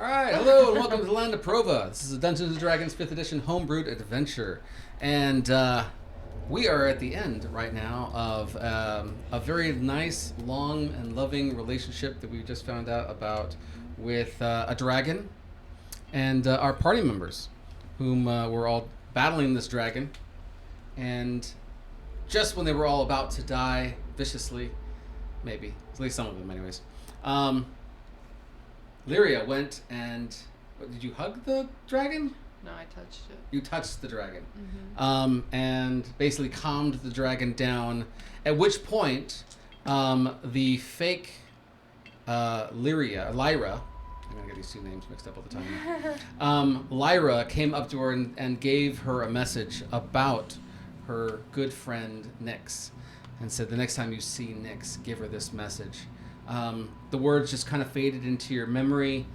Alright, hello and welcome to the land of Prova. This is a Dungeons & Dragons 5th edition homebrewed adventure. And we are at the end right now of a very nice, long, and loving relationship that we just found out about with a dragon and our party members, whom were all battling this dragon. And just when they were all about to die viciously, maybe, at least some of them anyways, Lyria went and... Did you hug the dragon? No, I touched it. You touched the dragon. Mm-hmm. And basically calmed the dragon down, at which point the fake Lyria, I'm going to get these two names mixed up all the time. Lyra came up to her and gave her a message about her good friend Nyx, and said the next time you see Nyx, give her this message. The words just kind of faded into your memory,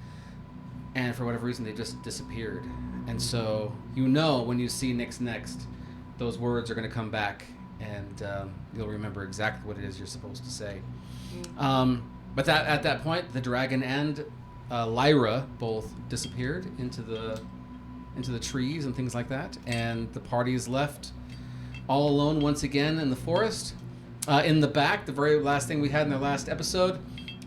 and for whatever reason they just disappeared. And so you know when you see Nyx next, those words are going to come back, and you'll remember exactly what it is you're supposed to say. But at that point, the dragon and Lyra both disappeared into the trees and things like that, and the party is left all alone once again in the forest. In the back, the very last thing we had in the last episode,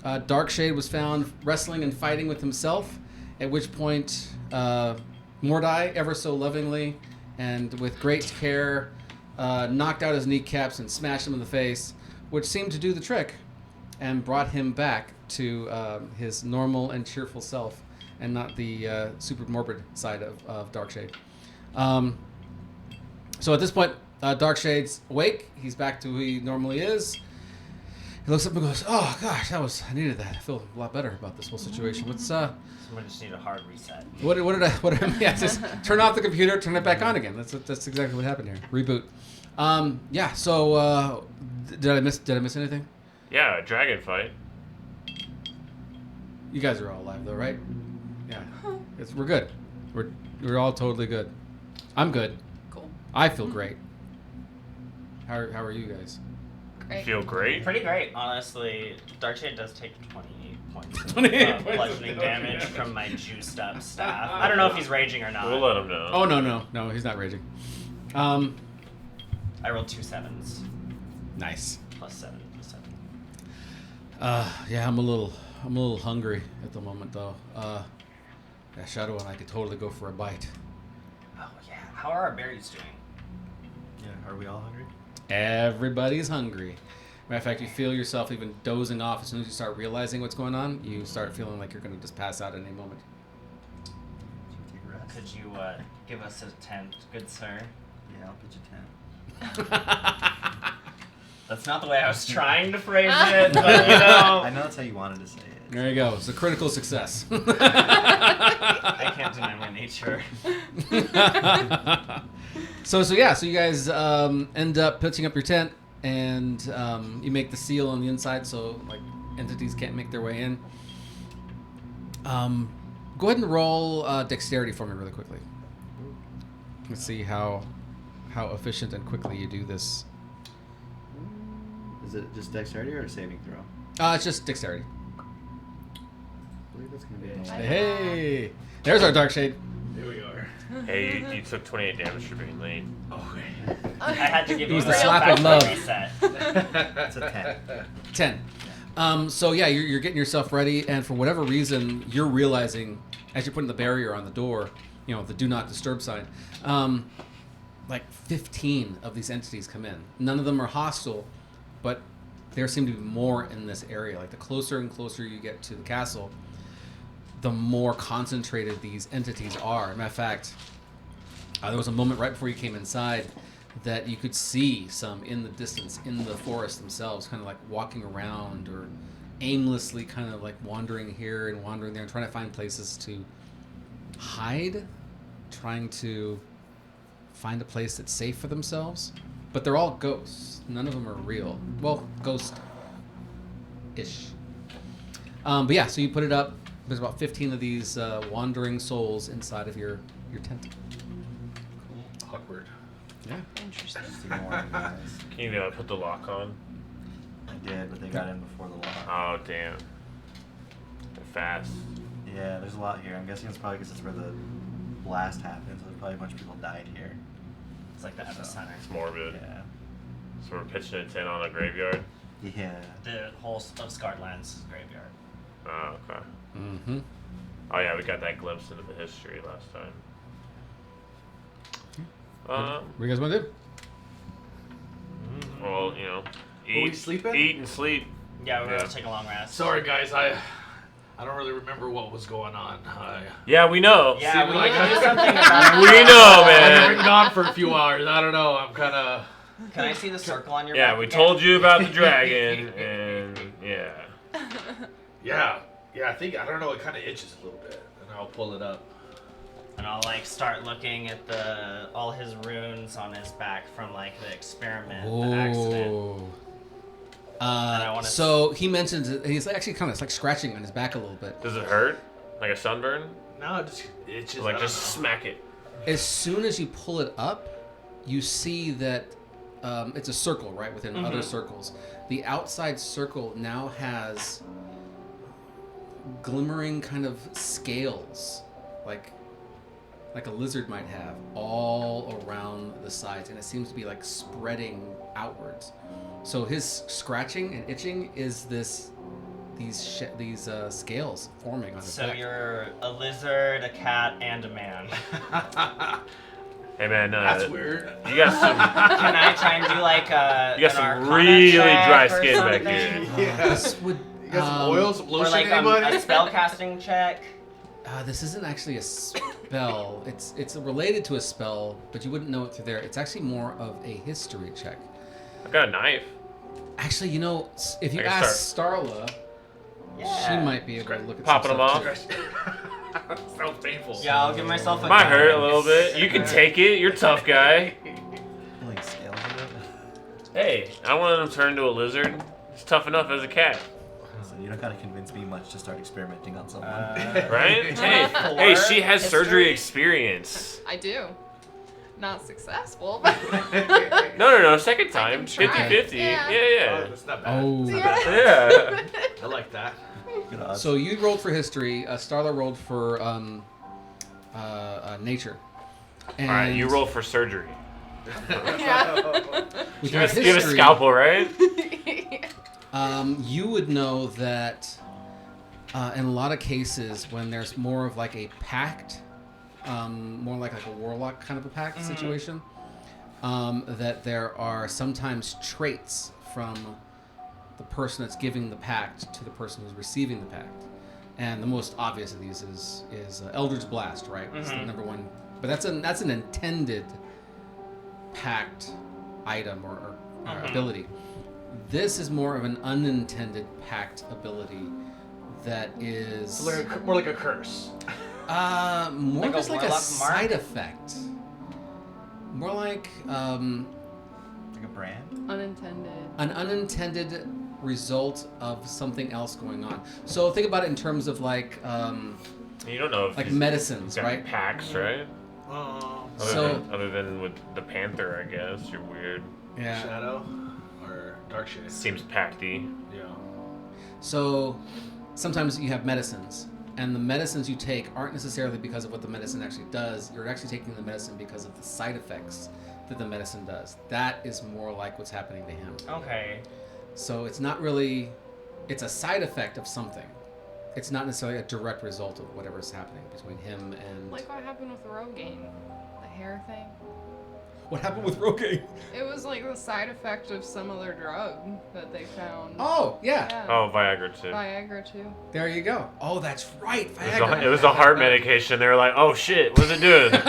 Darkshade was found wrestling and fighting with himself, at which point Mordai, ever so lovingly and with great care, knocked out his kneecaps and smashed him in the face, which seemed to do the trick, and brought him back to his normal and cheerful self, and not the super morbid side of Darkshade. So at this point, Darkshade's awake. He's back to who he normally is. He looks up and goes, "Oh gosh, I needed that. I feel a lot better about this whole situation. What's Someone just need a hard reset. What did I yeah, just turn off the computer, turn it back on again. That's exactly what happened here. Reboot. Yeah. So did I miss anything? Yeah, a dragon fight. You guys are all alive though, right? Yeah. We're good. We're all totally good. I'm good. Cool. I feel great. How are you guys? Great. Feel great? Pretty great, honestly. Darkshade does take 28 points of 28 points bludgeoning of damage from my juiced up staff. I don't know if he's raging or not. We'll let him know. Oh no, he's not raging. I rolled 2 7s. Nice. Plus 7. Yeah, I'm a little hungry at the moment though. Yeah, Shadow and I could totally go for a bite. Oh yeah. How are our berries doing? Yeah, are we all hungry? Everybody's hungry. Matter of fact, you feel yourself even dozing off as soon as you start realizing what's going on. You start feeling like you're going to just pass out at any moment. Take a rest. Could you give us a tent, good sir? Yeah, I'll pitch a tent. That's not the way I was trying to phrase it, but you know. I know that's how you wanted to say it. There you go. It's a critical success. I can't deny my nature. So you guys end up pitching up your tent, and you make the seal on the inside so like entities can't make their way in. Go ahead and roll dexterity for me really quickly. Let's see how efficient and quickly you do this. Is it just dexterity or a saving throw? It's just dexterity. I believe that's going to be an Hey, there's our Darkshade. Here we are. Hey, you took 28 damage for being late. Okay. I had to give It you was a the real slap of fast love. reset. That's a 10. 10. So yeah, you're getting yourself ready, and for whatever reason, you're realizing as you're putting the barrier on the door, the do not disturb sign, like 15 of these entities come in. None of them are hostile, but there seem to be more in this area. Like the closer and closer you get to the castle, the more concentrated these entities are. Matter of fact, there was a moment right before you came inside that you could see some in the distance in the forest themselves, kind of like walking around or aimlessly kind of like wandering here and wandering there and trying to find places to hide, trying to find a place that's safe for themselves. But they're all ghosts. None of them are real. Well, ghost-ish. But yeah, so you put it up. There's about 15 of these wandering souls inside of your tent. Awkward. Yeah. Interesting. Just ignoring guys. Can you put the lock on? I did, but they got in before the lock. Oh, damn. They're fast. Yeah, there's a lot here. I'm guessing it's probably because it's where the blast happened, so there's probably a bunch of people died here. It's like the epicenter. It's morbid. Yeah. So we're pitching a 10 on a graveyard. Yeah. The whole of Scarred Lands is graveyard. Oh, okay. Mm-hmm. Oh yeah, we got that glimpse into the history last time. What do you guys want to do? Well, you know, we sleeping? eat and sleep. Yeah, we're Yeah. gonna take a long rest. Sorry, guys. I don't really remember what was going on. Yeah, we know. Yeah, See, we like, need to do something about We know, I've been man. gone for a few hours. I don't know. I'm kind of. Can I see the circle on your Yeah, back we again? told you about the dragon, and yeah. Yeah. I think I don't know. It kind of itches a little bit, and I'll pull it up. And I'll like start looking at all his runes on his back from like the experiment, the accident. Oh. I wanna So he mentions it, he's actually kind of like scratching on his back a little bit. Does it hurt? Like a sunburn? No, it just itches. Like I just don't know. smack it. As soon as you pull it up, you see that it's a circle, right, within other circles. The outside circle now has glimmering kind of scales, like a lizard might have, all around the sides, and it seems to be like spreading outwards. So his scratching and itching is these scales forming on his So back. you're a lizard, a cat, and a man. Hey man, That's weird. you got some. Can I try and do like You got an some Arcana really check dry or skin back something? here. This would You got some oil, some Or lotion, like anybody? a spell casting check? This isn't actually a spell. It's related to a spell, but you wouldn't know it through there. It's actually more of a history check. I've got a knife. Actually, you know, if you I can ask Starla, Yeah. she might be able to look at Popping some them stuff, off. too. Sounds painful. Yeah, I'll give myself a Might gun. hurt a little bit. You can take it. You're a tough guy. Like scales of it. Hey, I wanted him to turn into a lizard. He's tough enough as a cat, Listen, you don't gotta convince me much to start experimenting on someone. right? Four Hey, she has history. surgery experience. I do. Not successful, but No. Second time. try. 50-50. Yeah. Yeah. That's not bad. Oh. It's not bad. Yeah. I like that. Good odds. So you rolled for history. Starla rolled for nature. And Alright, you roll for surgery. yeah. with your You have a history, scalpel, right? You would know that in a lot of cases, when there's more of like a pact, more like a warlock kind of a pact situation, that there are sometimes traits from the person that's giving the pact to the person who's receiving the pact. And the most obvious of these is Eldritch Blast, right? It's the number one. But that's an intended pact item or ability. This is more of an unintended pact ability that is So more like a curse. more Like a just like a warlock side mark? effect. More like Like a brand? Unintended. an unintended result of something else going on. So think about it in terms of like You don't know if like he's medicines, got right? packs, right? So- Other than with the panther, I guess you're weird. Yeah. Shadow or dark shade. Seems pacty. Yeah. So sometimes you have medicines, and the medicines you take aren't necessarily because of what the medicine actually does. You're actually taking the medicine because of the side effects that the medicine does. That is more like what's happening to him. Okay. So it's not really, it's a side effect of something. It's not necessarily a direct result of whatever's happening between him and... Like what happened with Rogaine, the hair thing. What happened with Rogaine? It was like the side effect of some other drug that they found. Oh, yeah. Yeah. Oh, Viagra too. Viagra too. There you go. Oh, that's right. It Viagra. was a heart medication. They were like, "Oh shit, what's it doing?" Yeah.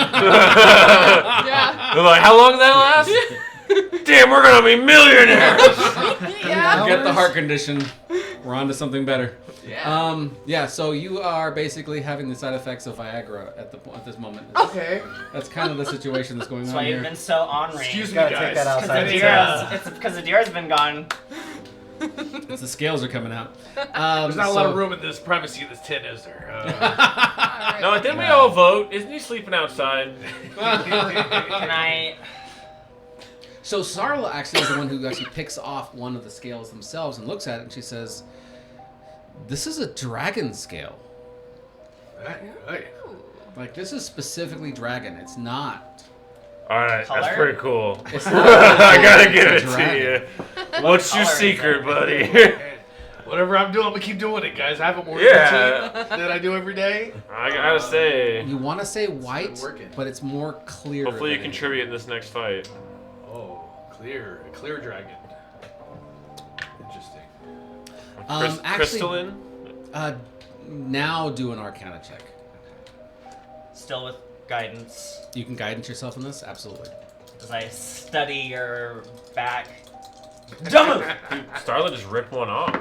They're like, "How long did that last?" Damn, we're gonna be millionaires. Yeah. Get the heart condition. We're on to something better. Yeah. Yeah, so you are basically having the side effects of Viagra at this moment. Okay. That's kind of the situation that's going That's on why you've here. been so ornery. Excuse me, Gotta guys. take that outside. It's because Adira's been gone. It's the scales are coming out. There's not a lot of room in this privacy of this tin, is there? Alright. No, didn't we all vote? Isn't he sleeping outside? Can I? So Sarla actually is the one who actually picks off one of the scales themselves and looks at it, and she says, "This is a dragon scale." Hey. Like, this is specifically dragon. It's not. Alright, Color? that's pretty cool. It's I not. gotta give It's it a to dragon. you. What's your color is secret, it? buddy? Hey, whatever I'm doing, I'm gonna keep doing it, guys. I have a morning Yeah. routine that I do every day. I gotta say, You want to say white, working. but it's more clear. hopefully you than contribute in this next fight. Oh, clear. A clear dragon. Interesting. Actually, Crystalline? now do an Arcana check. Still with guidance. You can guidance yourself in this? Absolutely. As I study your back. Don't move! Dude, Starla just ripped one off.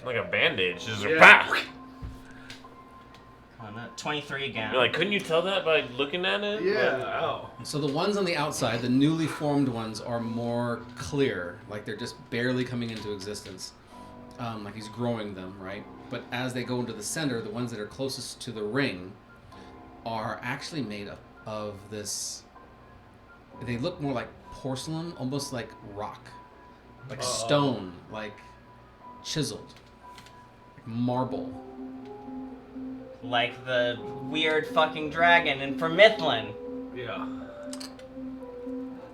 Like a bandage. Just Yeah. pow! On 23 again. You're like, couldn't you tell that by looking at it? Yeah. Oh. So the ones on the outside, the newly formed ones, are more clear. Like they're just barely coming into existence. Like he's growing them, right? But as they go into the center, the ones that are closest to the ring are actually made of this. They look more like porcelain, almost like rock, like stone, like chiseled, like marble. Like the weird fucking dragon in from Mithlin. Yeah.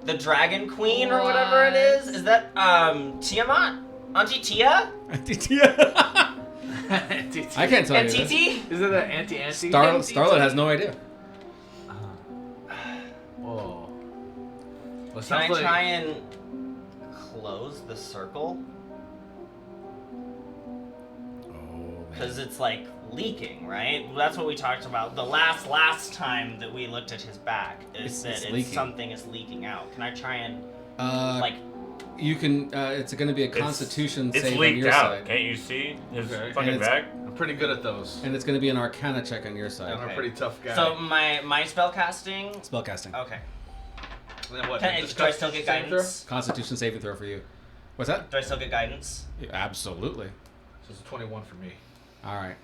The Dragon Queen or whatever it is? Is that Tiamat? Auntie Tia? I I can't tell And you this. TT? Is it an anti-anti? Starlet has no idea. Oh. Well, it Can I sounds like- try and close the circle? Because it's like leaking, right? That's what we talked about the last time that we looked at his back. Is It's that leaking. something is leaking out? Can I try and Like you can. It's going to be a Constitution It's save on leaked your out. side, Can't you see his Okay. fucking And it's- back? I'm pretty good at those. and it's going to be an Arcana check on your side. I'm a Okay. pretty tough guy. So my spell casting. Spellcasting. Okay. Then what? Do I still get Saving throw? guidance? Constitution saving throw for you. What's that? Do I still get guidance? Yeah, absolutely. So it's a 21 for me. All right.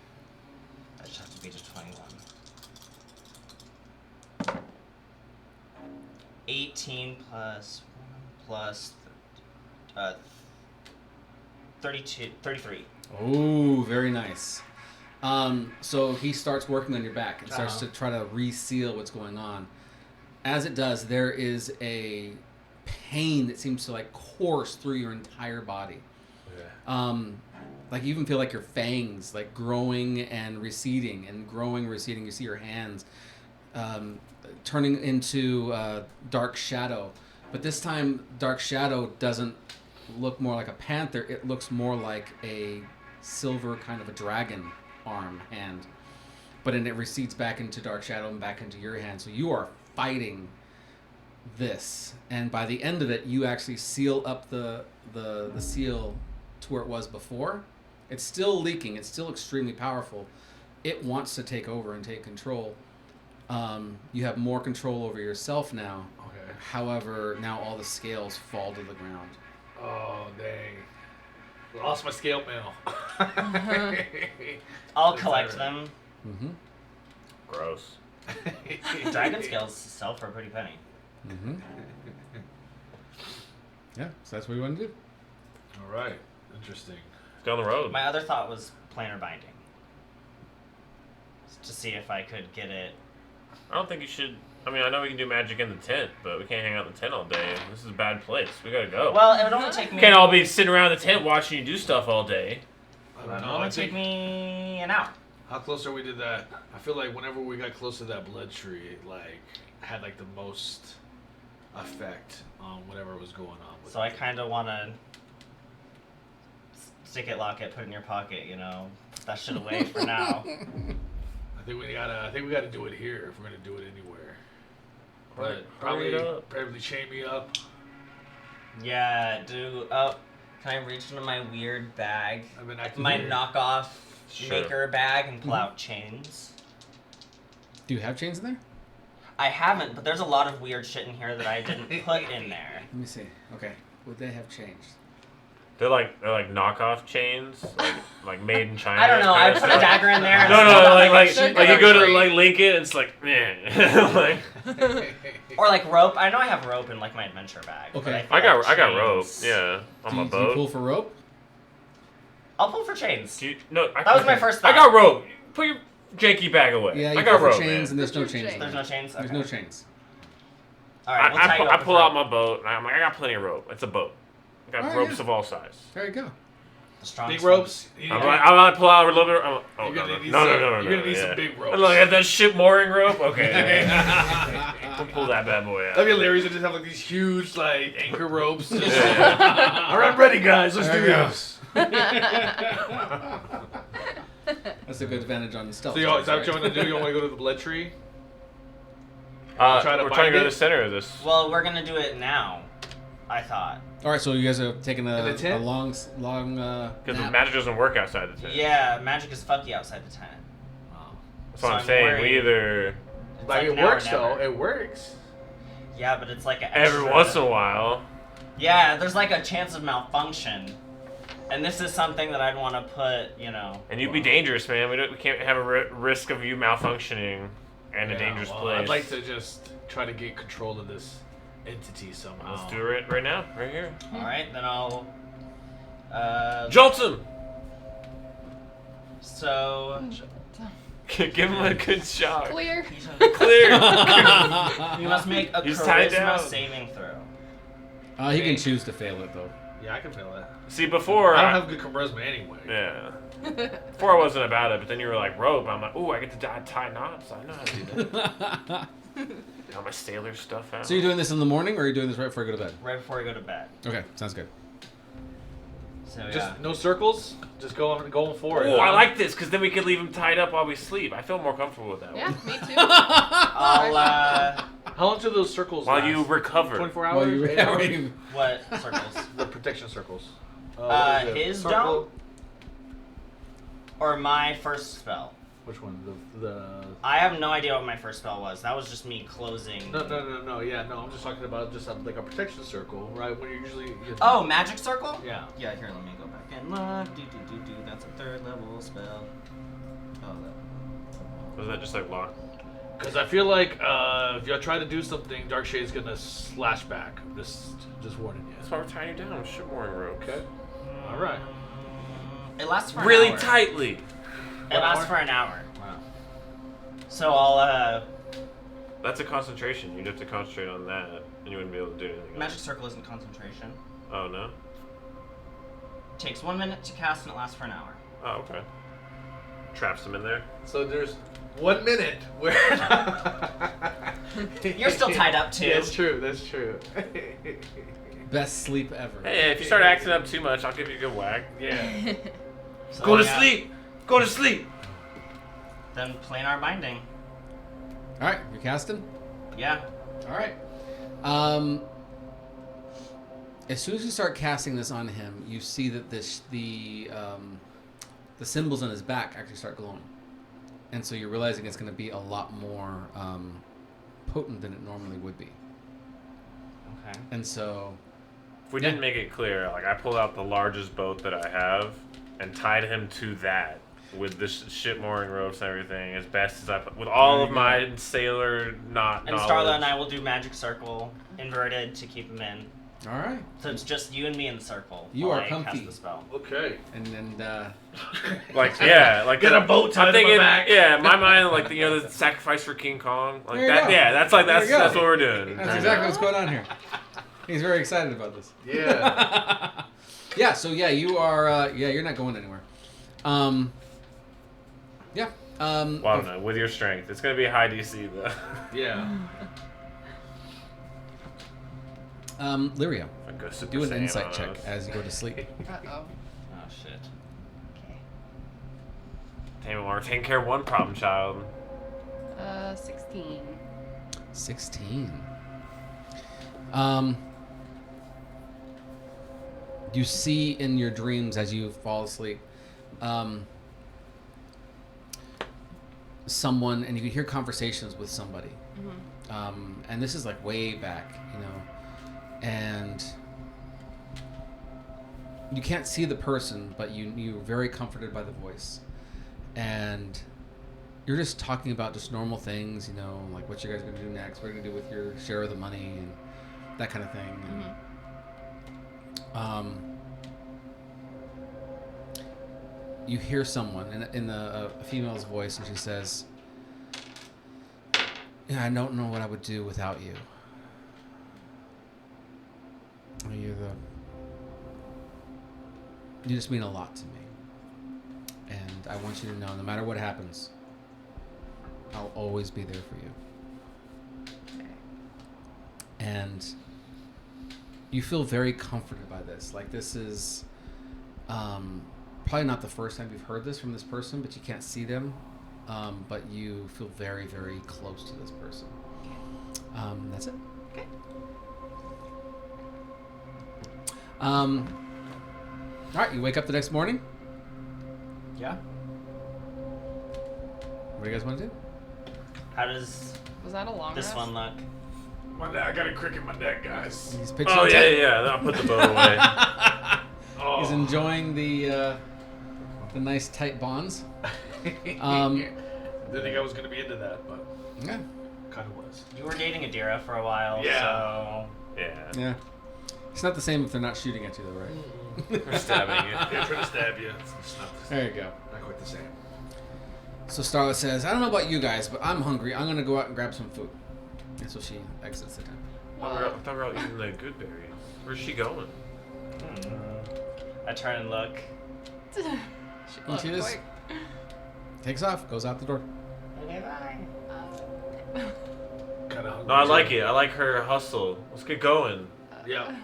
That just has to be just 21. 18 plus 1 plus 33. Oh, very nice. So he starts working on your back and starts to try to reseal what's going on. As it does, there is a pain that seems to like course through your entire body. Like you even feel like your fangs like growing and receding and growing, receding. You see your hands turning into dark shadow. But this time, dark shadow doesn't look more like a panther. It looks more like a silver kind of a dragon arm hand. But then it recedes back into dark shadow and back into your hand. So you are fighting this. And by the end of it, you actually seal up the seal to where it was before. It's still leaking. It's still extremely powerful. It wants to take over and take control. You have more control over yourself now. Okay. However, now all the scales fall to the ground. Oh, dang. Lost my scale mail. I'll That's collect alright. them. Mm-hmm. Gross. Dragon scales sell for a pretty penny. Mm-hmm. Yeah, so that's what you want to do. All right. Interesting. Down the road. My other thought was planar binding. To see if I could get it. I don't think you should. I mean, I know we can do magic in the tent, but we can't hang out in the tent all day. This is a bad place. We gotta go. Well, it would only take me. Can't all be sitting around the tent watching you do stuff all day. I It don't would know. only I take think, me an hour. how close are we to that? I feel like whenever we got close to that blood tree, it like had like the most effect on whatever was going on with So I kind of want to stick it, lock it, put it in your pocket. You know, put that shit away for now. I think we gotta do it here if we're gonna do it anywhere. Right, But hurry it up. probably chain me up. Yeah, do. Oh, can I reach into my weird bag, I've been acting my weird. knockoff Sure. maker bag, and pull out chains? Do you have chains in there? I haven't, but there's a lot of weird shit in here that I didn't put in there. Let me see. Okay. Would they have changed? They're like knockoff chains, like made in China. I don't know. I put a dagger in there. And No, it's no, not like shit you go to Tree. like link it, and it's like, man, like Or like rope. I know I have rope in like my adventure bag. but Okay. feel I got like rope, chains- yeah, on Do my you pull boat. for rope? I'll pull for chains. Do you, no, That was my first I thought. got rope. Put your janky bag away. Yeah, you I got pull rope, for chains, man. and there's no There's chains. chains. There's no chains? There's Okay. no chains. Alright, we'll tie you I up pull with out rope. my boat, and I'm like, I got plenty of rope. It's a boat. I got Alright, ropes yeah. of all size. There you go. The strongest Big ropes. I'm like, pull out a little bit. Oh, You're gonna need no, some- no, no, no, you're gonna need yeah. some big ropes. And look at that ship mooring rope. Okay, we'll pull that bad boy out. That'd be hilarious to just have like these huge like anchor ropes. Yeah. All right, I'm ready, guys. Let's There do we go. this. That's a good advantage on the stealth. So is that what checks, you right? want to do? You want to go to the blood tree? We're Try to trying to go to bind the it? center of this. Well, we're gonna do it now, I thought. All right, so you guys are taking In the a tent? long Because the nap. magic doesn't work outside the tent. Yeah, magic is fucky outside the tent. That's So what I'm I'm saying. worried. We either It's Like it now or works though. never. It works. Yeah, but it's like an every extra- once in a while. Yeah, there's like a chance of malfunction. And this is something that I'd want to put, And you'd be dangerous, man. We can't have a risk of you malfunctioning and a dangerous place. I'd like to just try to get control of this entity somehow. Let's do it right now, right here. Alright, then I'll... Jolt him! So... Give him a good shot. Clear. Clear. You must make a He's tied charisma down. saving throw. He can choose to fail it though. Yeah, I can feel it. See, before I don't have good charisma anyway. yeah. Before I wasn't about it, but then you were like rope. I'm like, ooh, I get to tie knots. I know how to do that. Got my sailor stuff out. So you're doing this in the morning, or are you doing this right before you go to bed? Right before you go to bed. Okay, sounds good. So yeah. Just no circles. Just going for it. Oh, I like this because then we can leave him tied up while we sleep. I feel more comfortable with that. Yeah, one. me too. I'll, How long do those circles While last? you recover. 24 Well, hours? you 8 hours? already. what circles? The protection circles. His dome? Or my first spell? Which one? The I have no idea what my first spell was. That was just me closing. No. Yeah, no. I'm just talking about just like a protection circle, right? When you usually. Oh, magic circle? Yeah. Yeah, here, let me go back and look. Do. That's a 3rd level spell. Oh, Was that just like lock? Because I feel like if you try to do something, Dark Shade's gonna slash back. Just warning you. That's why we're tying you down. Ship mooring rope. Okay. All right. It lasts for an Really hour. tightly. It lasts for an hour. Wow. So I'll, That's a concentration. You'd have to concentrate on that, and you wouldn't be able to do anything magic else. circle isn't concentration. Oh, no? Takes 1 minute to cast and it lasts for an hour. Oh, okay. Traps them in there. So there's 1 minute where. You're still tied up too. Yeah, that's true. That's true. Best sleep ever. Hey, if you start acting up too much, I'll give you a good whack. Yeah. So Go to yeah, sleep! Go to sleep! Then planar binding. All right, you're casting. Yeah. All right. As soon as you start casting this on him, you see that the symbols on his back actually start glowing, and so you're realizing it's going to be a lot more potent than it normally would be. Okay. And so, If we didn't make it clear, like I pulled out the largest boat that I have and tied him to that with the ship mooring ropes and everything as best as with all There of you my sailor And knowledge. Starla and I will do magic circle inverted to keep him in. all right, So it's just you and me in the circle. You while are I comfy. Cast the spell. Okay. and Like yeah, like Get a boat tied I'm to my thinking, back. yeah, in my mind, like the sacrifice for King Kong, like There you that. go. Yeah, that's There you go. that's what we're doing. that's exactly what's going on here. He's very excited about this. Yeah. Yeah. So yeah, you are. You're not going anywhere. Yeah. Well, I don't know. With your strength, it's gonna be a high DC though. Yeah. Lyria, I go Super do an Saiyan insight on check us. as you go to sleep. Uh-oh. Oh shit. We're taking care of one problem child. 16. 16. You see in your dreams as you fall asleep, someone, and you can hear conversations with somebody. And this is like way back, and you can't see the person, but you're very comforted by the voice, and you're just talking about just normal things, like what you guys are gonna do next, what you're gonna do with your share of the money, and that kind of thing. And, you hear someone in a female's voice, and she says, "Yeah, I don't know what I would do without you. You just mean a lot to me. And I want you to know, no matter what happens, I'll always be there for you." And you feel very comforted by this. Like, this is probably not the first time you've heard this from this person, but you can't see them. But you feel very, very close to this person. That's it. Okay. All right, you wake up the next morning. Yeah. What do you guys want to do? How does Was that a long this rest? one look? I got a crick in my neck, guys. He's pitching Oh a yeah, tent. yeah. Then I'll put the boat away. Oh. He's enjoying the nice tight bonds. Didn't think I was gonna be into that, but Yeah. kind of was. You were dating Adira for a while, Yeah. so Yeah. Yeah. It's not the same if they're not shooting at you, though, right? We're stabbing it. Yeah, trying to stab you. It's not, There you go. not quite the same. So Starla says, "I don't know about you guys, but I'm hungry. I'm gonna go out and grab some food." And so she exits the tent. I thought we were all eating the good berries. Where's she going? I turn and look. And she just takes off, goes out the door. Okay, bye. Kind of hungry. No, I like it. I like her hustle. Let's get going. Yeah.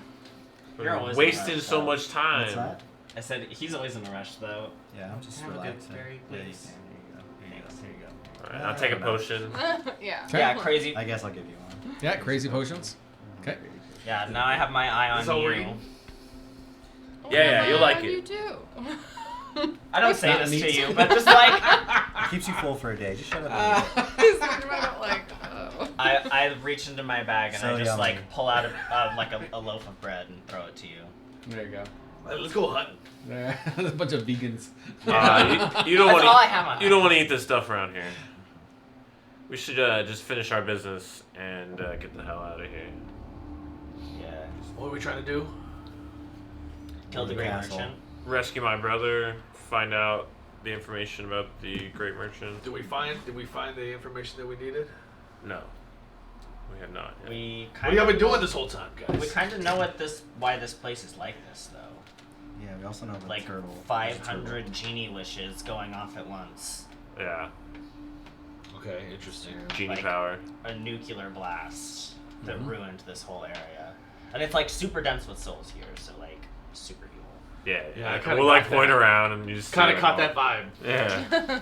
You're always in a wasting rush, so though. much time. What's that? I said he's always in a rush, though. Yeah, I'm just Have a good relaxing. berry, Yeah, you please. can. Here you go. Here you go. All right, I'll take a potion. Yeah. Okay. Yeah, crazy. I guess I'll give you one. Yeah, crazy potions. Okay. Yeah, now I have my eye on Is that what you. you- Yeah, you'll like You it. too. I don't say not this neat. to you, but just like It keeps you full for a day. Just shut up. He's thinking about it like, oh. I reach into my bag and So I just yummy. like pull out like a loaf of bread and throw it to you. There you go. Let's go hunting. There's a bunch of vegans. You don't That's want all I have on to. You don't want to eat this stuff around here. We should just finish our business and get the hell out of here. Yeah. What are we trying to do? Kill the great Castle. merchant. Rescue my brother. Find out the information about the great merchant. Did we find the information that we needed? No, we have not. Yet. We What kind have you of been doing this whole time, guys? We kind of know why this place is like this, though. Yeah, we also know the Like turtle. 500 genie wishes going off at once. Yeah, Okay, interesting. genie Like- power. A nuclear blast that ruined this whole area. And it's like super dense with souls here, so like super evil. Yeah, Yeah, I like, kinda we'll like got point that. around and you just Kind see of it caught all. that vibe. Yeah.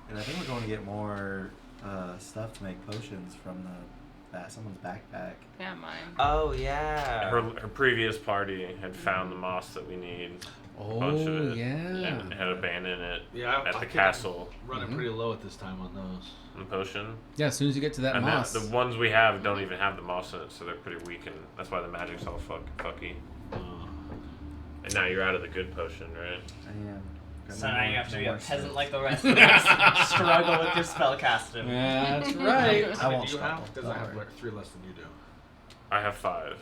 And I think we're going to get more stuff to make potions from someone's backpack. Yeah, mine. Oh yeah. Her previous party had found the moss that we need. Bunch of Oh, it. yeah. And had abandoned it Yeah, at I the think castle. I'm running pretty low at this time on those. The potion. Yeah, as soon as you get to that And moss. the ones we have don't even have the moss in it, so they're pretty weak, and that's why the magic's all fucky. And now you're out of the good potion, right? I am. So now you have to be a peasant like the rest of us. Struggle with your spellcasting. That's right. I won't do you struggle, have? Because don't I have worry. 3 less than you do. I have 5.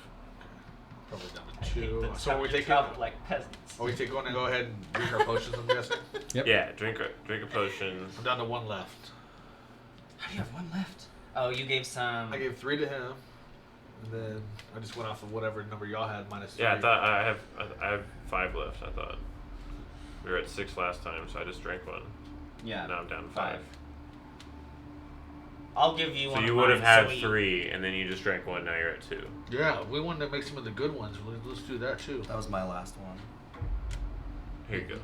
Probably down I to think 2. that's So are how we we taking? travel like peasants. Are we going to go ahead and drink our potions? I'm guessing. Yep. Yeah, drink a potion. I'm down to 1 left. How do you have one left? Oh, you gave some. I gave 3 to him, and then I just went off of whatever number y'all had minus 3. Yeah, I thought I have 5 left. I thought we were at 6 last time, so I just drank 1. Yeah. Now I'm down to 5. 5. I'll give you So one. you of would have mine, had so we- 3, and then you just drank 1. Now you're at 2. Yeah, we wanted to make some of the good ones. Let's do that too. That was my last one. Here you go.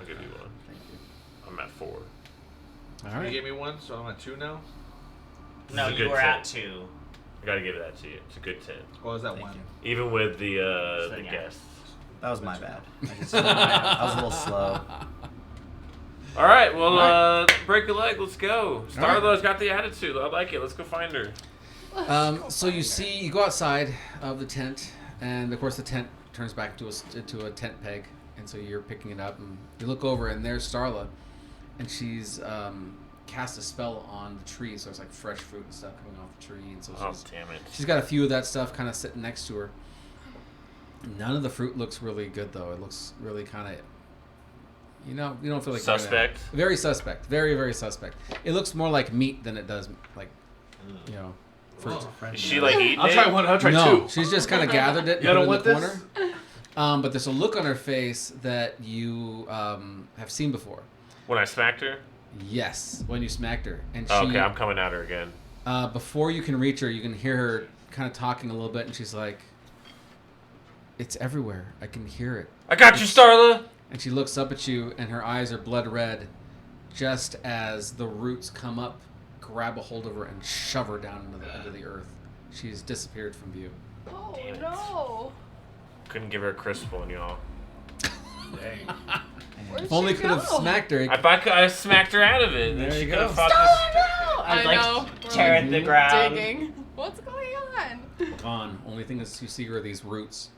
I'll give you 1. Thank you. I'm at 4. All You right. gave me 1, so I'm at 2 now. No, It's a you good were 10. at 2. I gotta give that to you. It's a good 10, What was that Thank 1? you. even with the So, yeah. guests. That was my bad. I was a little slow. All right, well, break a leg. Let's go. All right. Starla's got the attitude. I like it. Let's go find her. So you go outside of the tent, and of course the tent turns back into a tent peg, and so you're picking it up, and you look over, and there's Starla, and she's cast a spell on the tree, so it's like fresh fruit and stuff coming off the tree, and so Oh, damn it. she's got a few of that stuff kind of sitting next to her. None of the fruit looks really good though. It looks really kind of You don't feel like Suspect? Very suspect. Very, very suspect. It looks more like meat than it does like, fruit. Oh. Is she like eating I'll it? try one. I'll try No, two. she's just kind of gathered it and You put it don't in want the this? corner. But there's a look on her face that you have seen before. When I smacked her? Yes, when you smacked her, and she. Okay, I'm coming at her again. Before you can reach her, you can hear her kind of talking a little bit, and she's like, "It's everywhere. I can hear it." I got you, Starla! And she looks up at you, and her eyes are blood red, just as the roots come up, grab a hold of her, and shove her down into the earth. She's disappeared from view. Oh Damn it. no! Couldn't give her a crisp one, y'all. Dang. Where'd If only she could have go? smacked her. I smacked her out of it. There and she you could have go. fought No! I'd I like know. to We're tear like at the ground. digging. What's going on? Gone. Only thing is you see are these roots.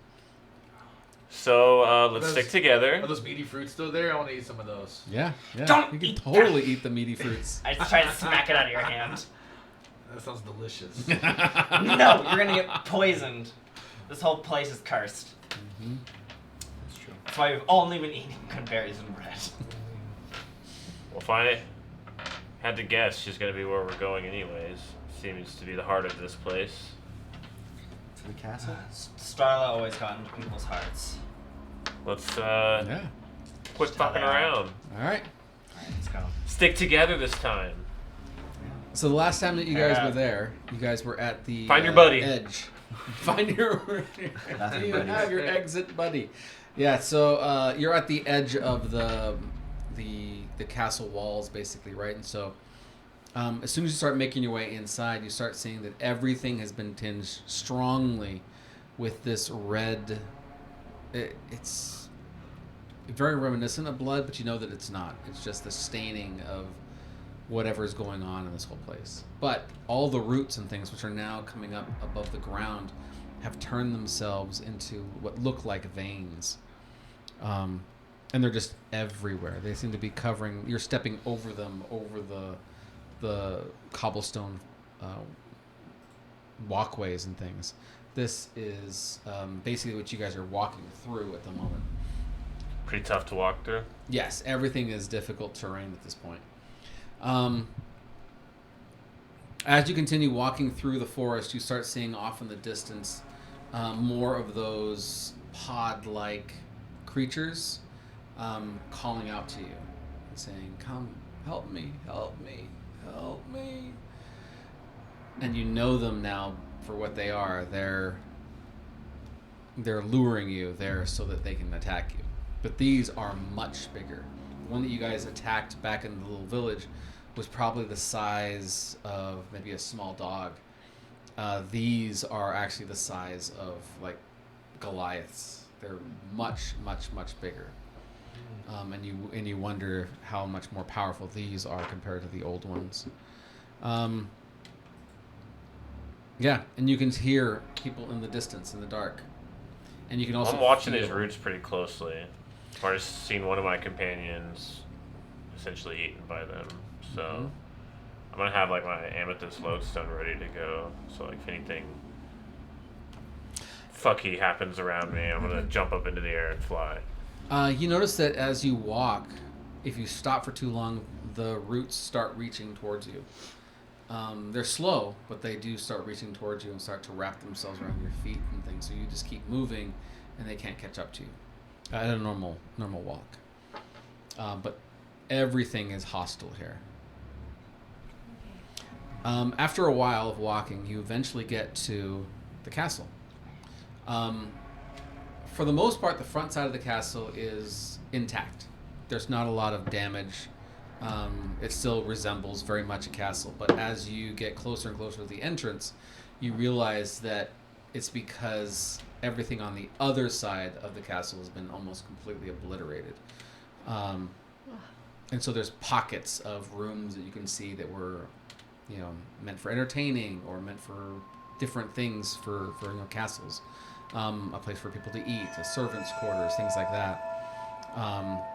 So, let's stick Are together. those meaty fruits still there? I want to eat some of those. Yeah. Don't You can eat totally eat the meaty fruits. I just tried to smack it out of your hand. That sounds delicious. No, you're gonna get poisoned. This whole place is cursed. That's true. That's why we've only been eating good berries and bread. Well, if I had to guess, she's gonna be where we're going anyways. Seems to be the heart of this place. To the castle? Starla always got into people's hearts. Let's, Yeah. quit fucking around. All right. Alright, let's go. Stick together this time. So the last time that you guys Yeah. were there, you guys were at the Find your buddy. edge. Find your Nothing you buddies. have your exit buddy. Yeah, so you're at the edge of the castle walls, basically, right? And so as soon as you start making your way inside, you start seeing that everything has been tinged strongly with this red. It's very reminiscent of blood, but you know that it's not. It's just the staining of whatever's going on in this whole place. But all the roots and things which are now coming up above the ground have turned themselves into what look like veins. And they're just everywhere. They seem to be covering, you're stepping over them, over the cobblestone walkways and things. This is basically what you guys are walking through at the moment. Pretty tough to walk through. Yes, everything is difficult terrain at this point. As you continue walking through the forest, you start seeing off in the distance more of those pod-like creatures calling out to you and saying, "Come, help me, help me, help me." And you know them now for what they are. They're luring you there so that they can attack you. But these are much bigger. The one that you guys attacked back in the little village was probably the size of maybe a small dog. These are actually the size of like Goliaths. They're much, much, much bigger. And you wonder how much more powerful these are compared to the old ones. Yeah, and you can hear people in the distance in the dark. And you can also I'm watching feel- these roots pretty closely. I've already seen one of my companions essentially eaten by them. So Mhm. I'm gonna have like my amethyst lodestone ready to go. So like if anything fucky happens around me, I'm gonna jump up into the air and fly. You notice that as you walk, if you stop for too long, the roots start reaching towards you. They're slow, but they do start reaching towards you and start to wrap themselves around your feet and things. So you just keep moving, and they can't catch up to you at a normal walk. But everything is hostile here. After a while of walking, you eventually get to the castle. For the most part, the front side of the castle is intact. There's not a lot of damage. It still resembles very much a castle, but as you get closer and closer to the entrance, you realize that it's because everything on the other side of the castle has been almost completely obliterated. And so there's pockets of rooms that you can see that were, meant for entertaining or meant for different things for castles. A place for people to eat, a servants' quarters, things like that.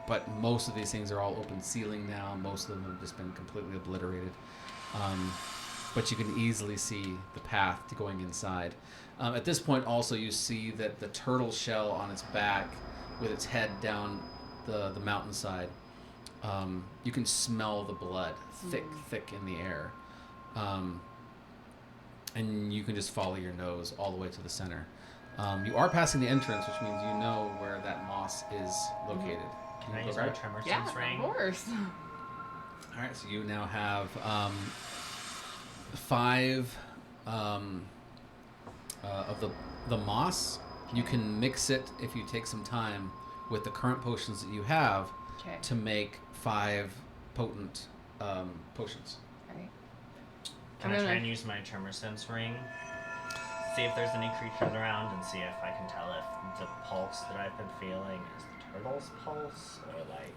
But most of these things are all open ceiling now. Most of them have just been completely obliterated. But you can easily see the path to going inside. At this point also you see that the turtle shell on its back with its head down the mountainside. You can smell the blood thick in the air. And you can just follow your nose all the way to the center. You are passing the entrance, which means you know where that moss is located. Can I you use go my grab it? tremor Yeah, sense ring? of course. All right, so you now have 5 of the moss. You can mix it if you take some time with the current potions that you have Okay. to make 5 potent potions. Alright. Can I try and use my tremor sense ring? See if there's any creatures around and see if I can tell if the pulse that I've been feeling is the turtle's pulse or like.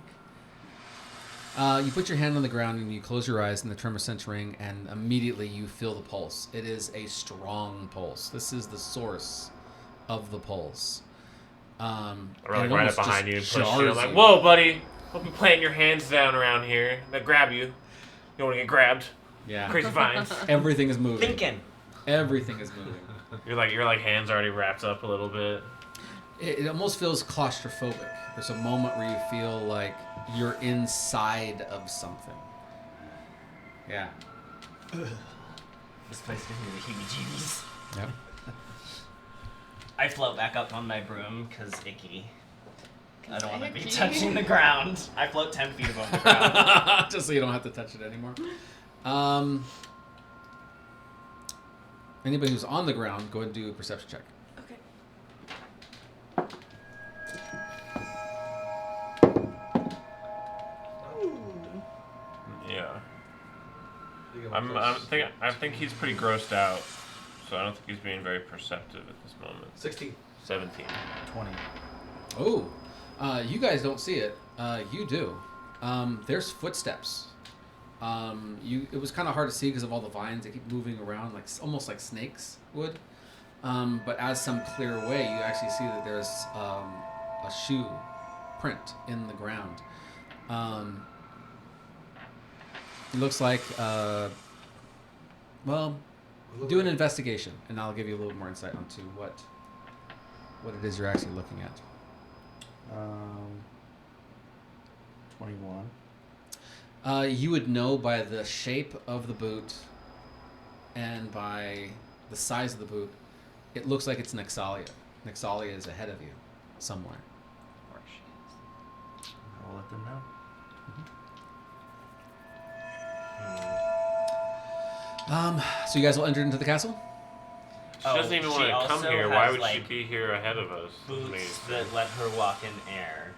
You put your hand on the ground and you close your eyes in the tremor sense ring, and immediately you feel the pulse. It is a strong pulse. This is the source of the pulse. I And run it right almost up behind you and just push you. I'm jars like, you. whoa, buddy. Don't be planting your hands down around here. They'll grab you. You don't want to get grabbed. Yeah. Crazy vines. Everything is moving. Thinking. Everything is moving. Your hands already wrapped up a little bit. It almost feels claustrophobic. There's a moment where you feel like you're inside of something. Yeah. This place gives me the heebie-jeebies. Yep. I float back up on my broom because icky. I don't want to be Icky. touching the ground. I float 10 feet above the ground. Just so you don't have to touch it anymore. Anybody who's on the ground, go ahead and do a perception check. Okay. Yeah. I I think he's pretty grossed out, so I don't think he's being very perceptive at this moment. 16. 17. 20. Oh, you guys don't see it. You do. There's footsteps. It was kind of hard to see because of all the vines that keep moving around, like almost like snakes would. But as some clear way, you actually see that there's a shoe print in the ground. It looks like, do an investigation, and I'll give you a little more insight onto what it is you're actually looking at. 21. You would know by the shape of the boot and by the size of the boot. It looks like it's Nexalia. Nexalia is ahead of you somewhere. Of course she is. I will let them know. So you guys will enter into the castle? She doesn't even want she to come also here. Why has, would she like, be here ahead of us? Boots that let her walk in air.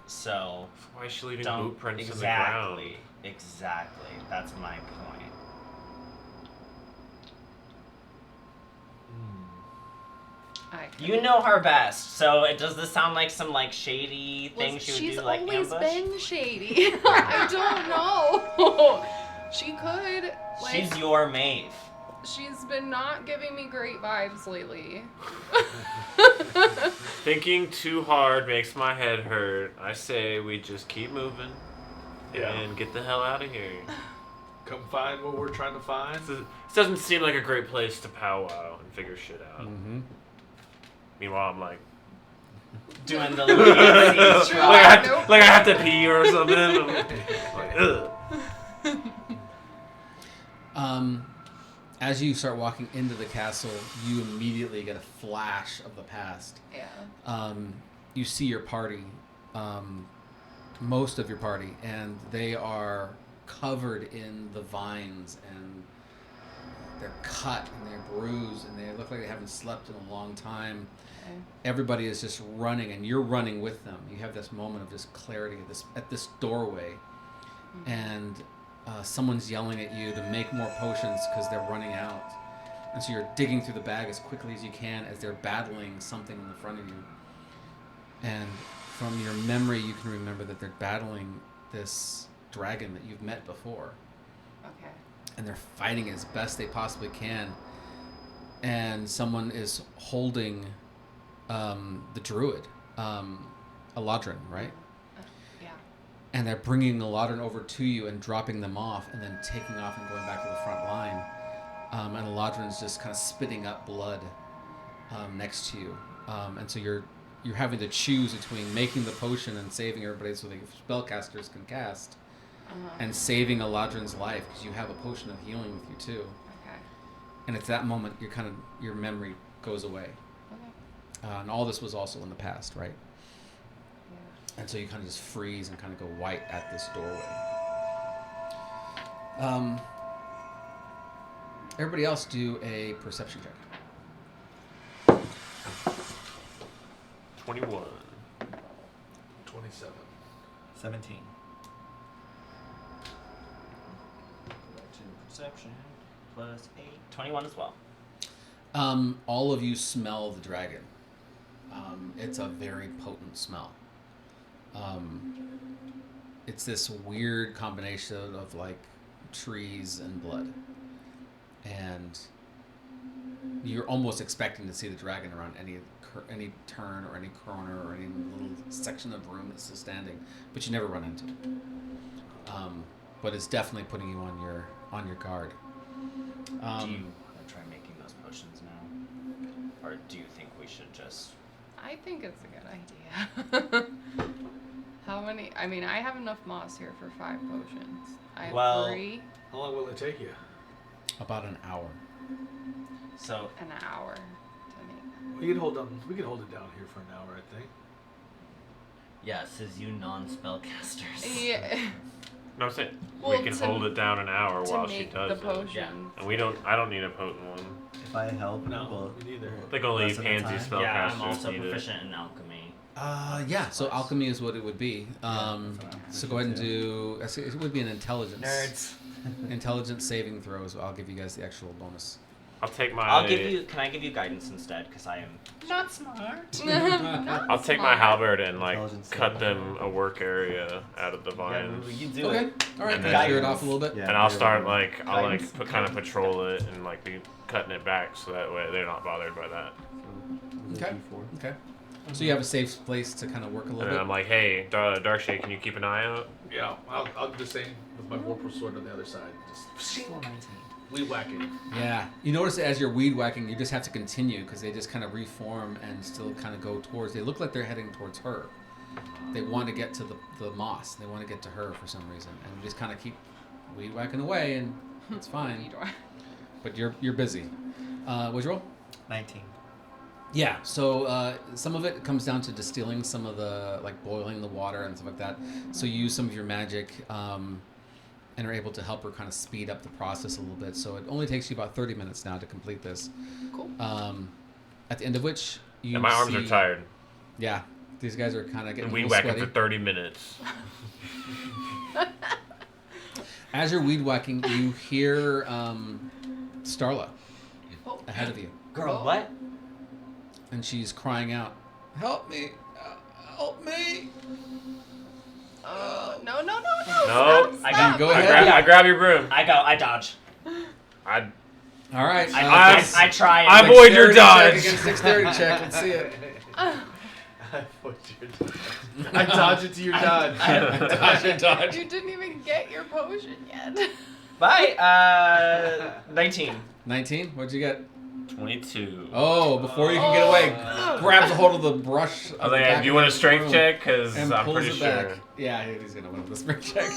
So Why is she leaving don't boot prints in the ground? Exactly. That's my point. You know her best, so does this sound like some like shady thing she would she's do, like always ambush? been shady. I don't know. She could. Like, She's your mate. she's been not giving me great vibes lately. Thinking too hard makes my head hurt. I say we just keep moving and get the hell out of here. Come find what we're trying to find. This doesn't seem like a great place to powwow and figure shit out. Mm-hmm. Meanwhile, I'm like, Doing the Lyria True. drop. like I have to pee or something. I'm like, ugh. As you start walking into the castle, you immediately get a flash of the past. Yeah. You see your party, most of your party, and they are covered in the vines, and they're cut and they're bruised, and they look like they haven't slept in a long time. Okay. Everybody is just running, and you're running with them. You have this moment of just clarity at this doorway, and someone's yelling at you to make more potions because they're running out. And so you're digging through the bag as quickly as you can as they're battling something in the front of you. And from your memory, you can remember that they're battling this dragon that you've met before. Okay. And they're fighting as best they possibly can. And someone is holding the druid, Eladrin, right? Yeah. And they're bringing Eladrin over to you and dropping them off and then taking off and going back to the front line. And Eladrin's just kind of spitting up blood next to you. And so you're you're having to choose between making the potion and saving everybody so the spellcasters can cast, and saving Eladrin's life because you have a potion of healing with you too. Okay. And at that moment, your memory goes away. Okay. And all this was also in the past, right? Yeah. And so you kind of just freeze and kind of go white at this doorway. Everybody else do a perception check. 21. 27. 17. Perception plus 8. 21 as well. All of you smell the dragon. It's a very potent smell. It's this weird combination of like trees and blood. And you're almost expecting to see the dragon around any turn or any corner or any little section of room that's still standing, but you never run into it. But it's definitely putting you on your guard. Do you want to try making those potions now? Or do you think we should just... I think it's a good idea. How many? I mean, I have enough moss here for 5 potions. I have 3. How long will it take you? About an hour. So... An hour to make. We can hold it down here for an hour, I think. Yeah, says you non-spellcasters. Yeah. No, I'm saying Well, we can to- hold it down an hour To while she make does the it. potion. Yeah. And I don't need a potent one. If I help, No, well, me neither. I think only rest of the pansy time? spellcasters Yeah, I'm also need it. proficient in alchemy. Yeah, so alchemy is what it would be. that's what I'm So go ahead and too. do. It would be an intelligence. Nerds. Intelligence saving throws. I'll give you guys the actual bonus. I'll take my. Can I give you guidance instead? Because I am not smart. I'll take my halberd and like Intelligence cut saving them throw. a work area out of the vines. you do Okay. it. All right. And Can then- I clear it off a little bit? Yeah, And I'll they're- start like Guidance. kind of patrol it and like be cutting it back so that way they're not bothered by that. Okay. Okay. So you have a safe place to kind of work a little And bit. I'm like, hey, Darkshade, can you keep an eye out? Yeah, I'll do the same with my vorpal sword on the other side. Just weed whacking. Yeah. You notice that as you're weed whacking, you just have to continue because they just kind of reform and still kind of go towards. They look like they're heading towards her. They want to get to the moss. They want to get to her for some reason, and you just kind of keep weed whacking away, and it's fine. But you're busy. What'd you roll? 19. Yeah, so some of it comes down to distilling some of the, like boiling the water and stuff like that. So you use some of your magic and are able to help her kind of speed up the process a little bit. So it only takes you about 30 minutes now to complete this. Cool. At the end of which you And my arms are see- tired. Yeah, these guys are kind of getting And a weed little whacking sweaty. for 30 minutes. As you're weed whacking, you hear Starla Oh. ahead of you. Girl, what? And she's crying out, "Help me! Help me!" No. No, Stop. I got- Go ahead. I grab your broom. I dodge. I All right. I try and I avoid your dodge. Against dexterity check. Let's see it. I dodge it to your dodge. Dodge. You didn't even get your potion yet. Bye. 19. 19. What'd you get? 22. Oh, before you can get away, grabs a hold of the brush. I was like, do you want a strength check? Because And I'm pulls pretty it sure. back. Yeah, he's gonna win with the strength check.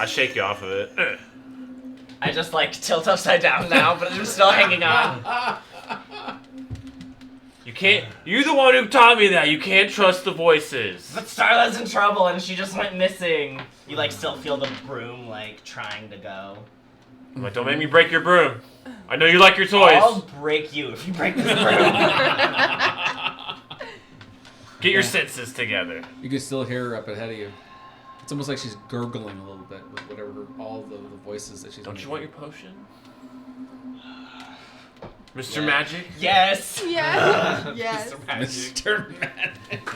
I shake you off of it. I just like tilt upside down now, but I'm still hanging on. You can't. You're the one who taught me that. You can't trust the voices. But Starla's in trouble and she just went missing. You like still feel the broom like trying to go. I'm like, don't make me break your broom. I know you like your toys. I'll break you if you break this broom. Get your senses together. You can still hear her up ahead of you. It's almost like she's gurgling a little bit with whatever all the voices that she's. Don't you want your potion? Mr. Yeah. Magic? Yes. Yes. Yes. Mr. Magic.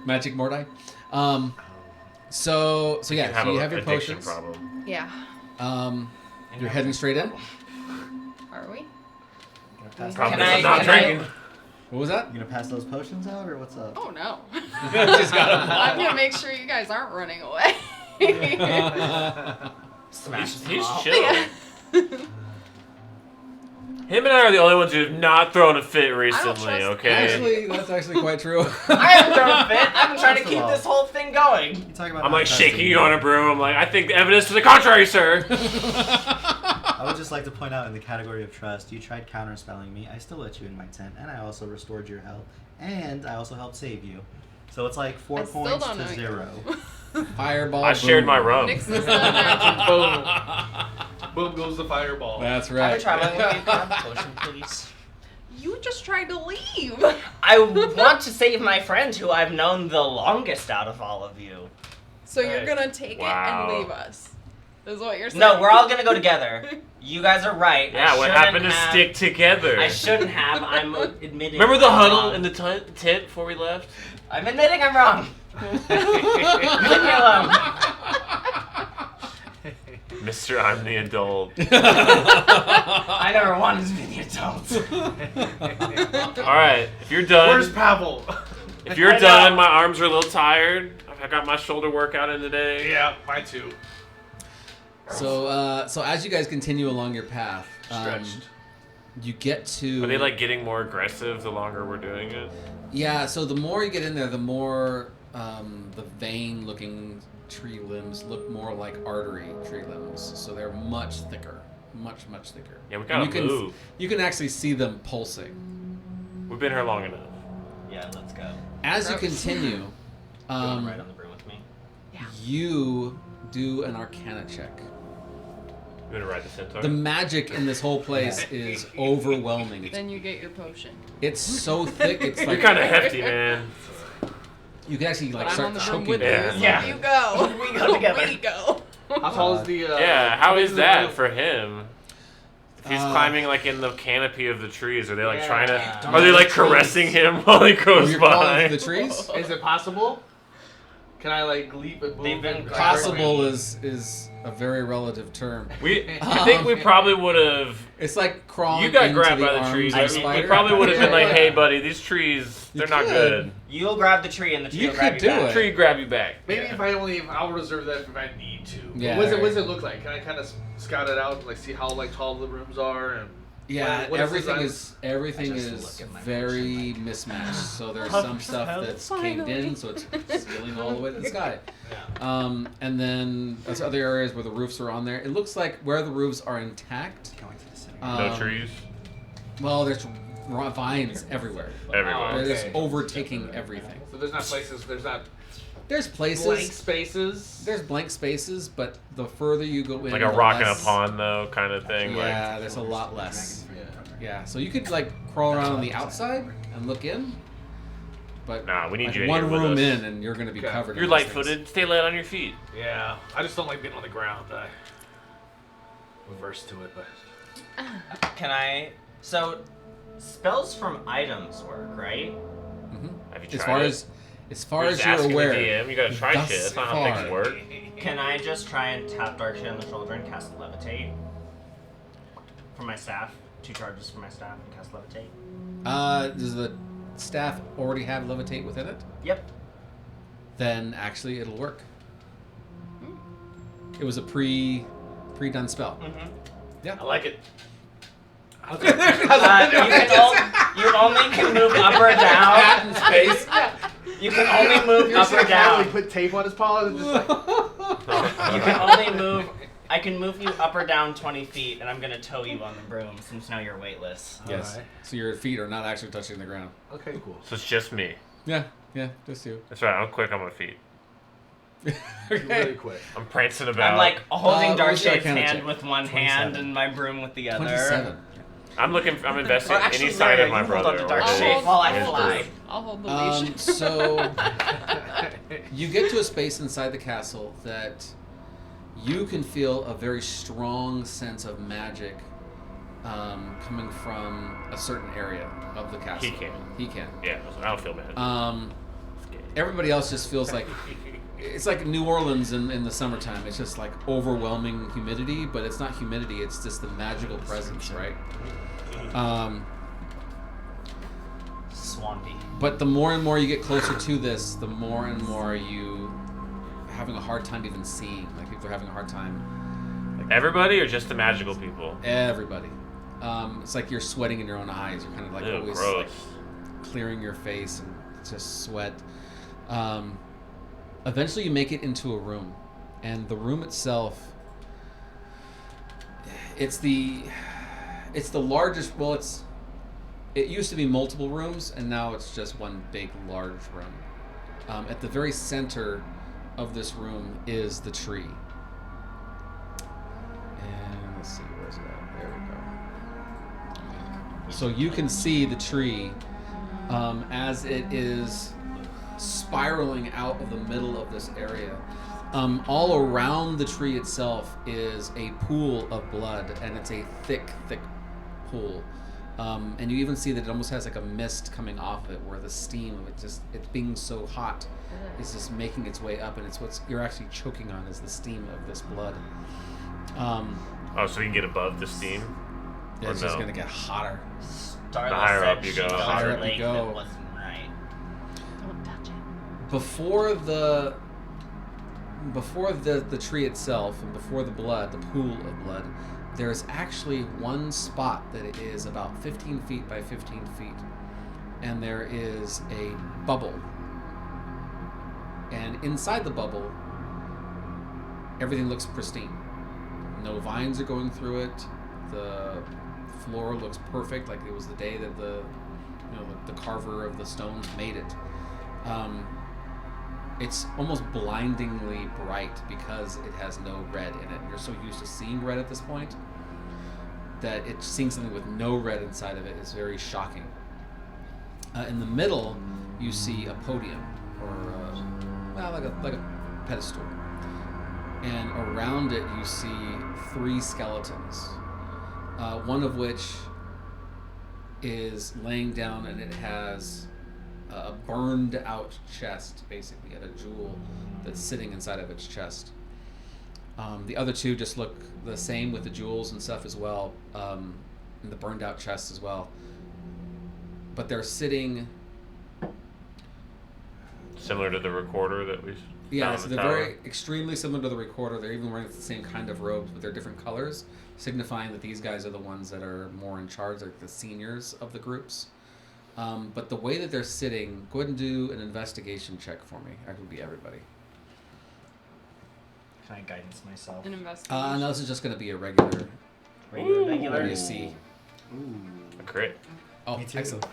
Magic Mordai. So yeah, so you have your addiction potions. problem. Yeah. You're heading straight in. Are we? Problem Can is I- I'm not can I- drinking. What was that? You gonna pass those potions out, or what's up? Oh no. She's got I'm gonna make sure you guys aren't running away. Smash He's them all. chill. Him and I are the only ones who have not thrown a fit trust- recently, okay? Actually, that's actually quite true. I haven't thrown a fit. I've been trying to First of keep all- this whole thing going. You talk about I'm not like trusting shaking you me. on a broom. I'm like, I think the evidence to the contrary, sir. I would just like to point out in the category of trust, you tried counterspelling me. I still let you in my tent, and I also restored your health, and I also helped save you. So it's like 4 I still points don't to know you. 0. Fireball. I shared boom. my rum. Nix is not magic. Boom. Boom goes the fireball. That's I've right. been traveling with you. Can I have a potion, please? You just tried to leave. I want to save my friend who I've known the longest out of all of you. So you're Right. gonna take Wow. it and leave us. Is what you're saying. No, we're all gonna go together. You guys are right. Yeah, I what shouldn't happened to have- stick together? I shouldn't have. I'm admitting. Remember the I'm huddle wrong. in the tent before we left? I'm admitting I'm wrong. Leave me alone. Mr. I'm the adult. I never wanted to be the adult. Alright, if you're done. Where's Pavel? If you're I done, know. my arms are a little tired. I got my shoulder workout in today. Yeah, mine too. So as you guys continue along your path, Stretched. you get to. Are they like getting more aggressive the longer we're doing it? Yeah. So the more you get in there, the more the vein-looking tree limbs look more like artery tree limbs. So they're much thicker, much thicker. Yeah, we gotta you can, move. You can actually see them pulsing. We've been here long enough. Yeah, let's go. As you Gross. continue, You wanna ride on the broom with me? you do an Arcana check. You wanna ride the centaur? The magic in this whole place is overwhelming. Then you get your potion. It's so thick. It's You're like kind of hefty, man. you can actually like But I'm on start the choking. broom with you. Yeah. So Yeah. you go. We go together. We go. How tall is the? Yeah, how is the- that for him? If he's Uh, climbing like in the canopy of the trees, are they like Yeah. trying to? Don't Are they know like the trees. caressing him while he Oh, goes you're crawling by? through the trees? Is it possible? Can I like leap and move? They've been and Possible is a very relative term. I think we probably would have. It's like crawling. You got into grabbed the by the arms trees. of a I- We spider. probably would have been like, Yeah. "Hey, buddy, these trees, they're not could. good." You'll grab the tree and the tree You will grab could you do back. it. Tree grab you back. Maybe if I'll reserve that if I need to. Yeah. What does it look like? Can I kind of scout it out, like see how like tall the rooms are and? Yeah, What is everything I just is look at my very mismatched. So there's some stuff that's caved in, so it's ceiling all the way to the sky. Yeah. And then there's other areas where the roofs are on there. It looks like where the roofs are intact. Going to the center. No trees Well, there's vines everywhere. everywhere. Oh, They're just okay. overtaking everything. So there's not places. There's not There's places. blank spaces. There's blank spaces, but the further you go in, Like a the rock in a less- pond, though, kind of thing. Yeah, there's a lot less. Yeah. Yeah, so you could like crawl around on the outside and look in, but Nah, we need like you in one here with room us. in, and you're gonna be Okay. covered. You're in these things. light-footed. Stay light on your feet. Yeah. I just don't like being on the ground. I reverse to it, but Can I? So, spells from items work, right? Mhm. Have you As tried far it? as far You're as just you're asking aware, the DM. You gotta try thus shit. That's not how far. things work. Can I just try and tap Darkshade on the shoulder and cast Levitate? For my staff? 2 charges for my staff and cast Levitate? Does the staff already have levitate within it? Yep. Then actually it'll work. It was a pre-done spell. Mm-hmm. Yeah. I like it. You only can move up or down. In space. You can only move You're up or saying down. put tape on his paw and just like. You can only move. I can move you up or down 20 feet, and I'm gonna tow you on the broom since now you're weightless. Yes. Alright. So your feet are not actually touching the ground. Okay, cool. So it's just me. Yeah. Yeah. Just you. That's right. I'm quick on my feet. Really quick. I'm prancing about. I'm like holding what was your Darkshade's Arcana hand check? with one 27. hand and my broom with the other. 27. I'm investing Or in actually, any side Lyria, of my you hold brother. on to or Darkshade his- while I his fly. group. I'll hold the leash. So you get to a space inside the castle that you can feel a very strong sense of magic coming from a certain area of the castle. He can. He can. Yeah, I don't feel bad. Everybody else just feels like it's like New Orleans in the summertime. It's just like overwhelming humidity, but it's not humidity. It's just the magical presence, right? Swampy. But the more and more you get closer to this, the more and more you having a hard time even seeing. Like people are having a hard time. Everybody or just the magical people? Everybody. It's like you're sweating in your own eyes. You're kind of like Ew, always gross. like clearing your face and just sweat. Eventually, you make it into a room, and the room itself. It's the largest. Well, it used to be multiple rooms, and now it's just one big, large room. At the very center of this room is the tree. And let's see, where's it at? There we go. So you can see the tree as it is spiraling out of the middle of this area. All around the tree itself is a pool of blood, and it's a thick pool. And you even see that it almost has like a mist coming off of it, where the steam of it's being so hot is just making its way up, and it's what you're actually choking on is the steam of this blood. So you can get above the steam? Yeah, it's just gonna get hotter. Starla The higher said up you she go. felt The higher her up you leg go. that wasn't right. Don't touch it. Before the tree itself, and before the blood, the pool of blood, there's actually one spot that is about 15 feet by 15 feet, and there is a bubble. And inside the bubble, everything looks pristine. No vines are going through it. The floor looks perfect, like it was the day that the carver of the stones made it. It's almost blindingly bright because it has no red in it. You're so used to seeing red at this point that seeing something with no red inside of it is very shocking. In the middle, you see a podium, or like a pedestal, and around it you see 3 skeletons. One of which is laying down, and it has a burned out chest, basically, and a jewel that's sitting inside of its chest. The other 2 just look the same with the jewels and stuff as well, and the burned out chest as well. But they're sitting... Similar to the recorder that we Yeah, found so in they're the tower. very extremely similar to the recorder. They're even wearing the same kind of robes, but they're different colors, signifying that these guys are the ones that are more in charge, like the seniors of the groups. But the way that they're sitting, go ahead and do an investigation check for me. That would be everybody. Can I guidance myself? An investigation. No, this is just going to be a regular. Regular. What do you see? Ooh. A crit. Oh, Me too. excellent.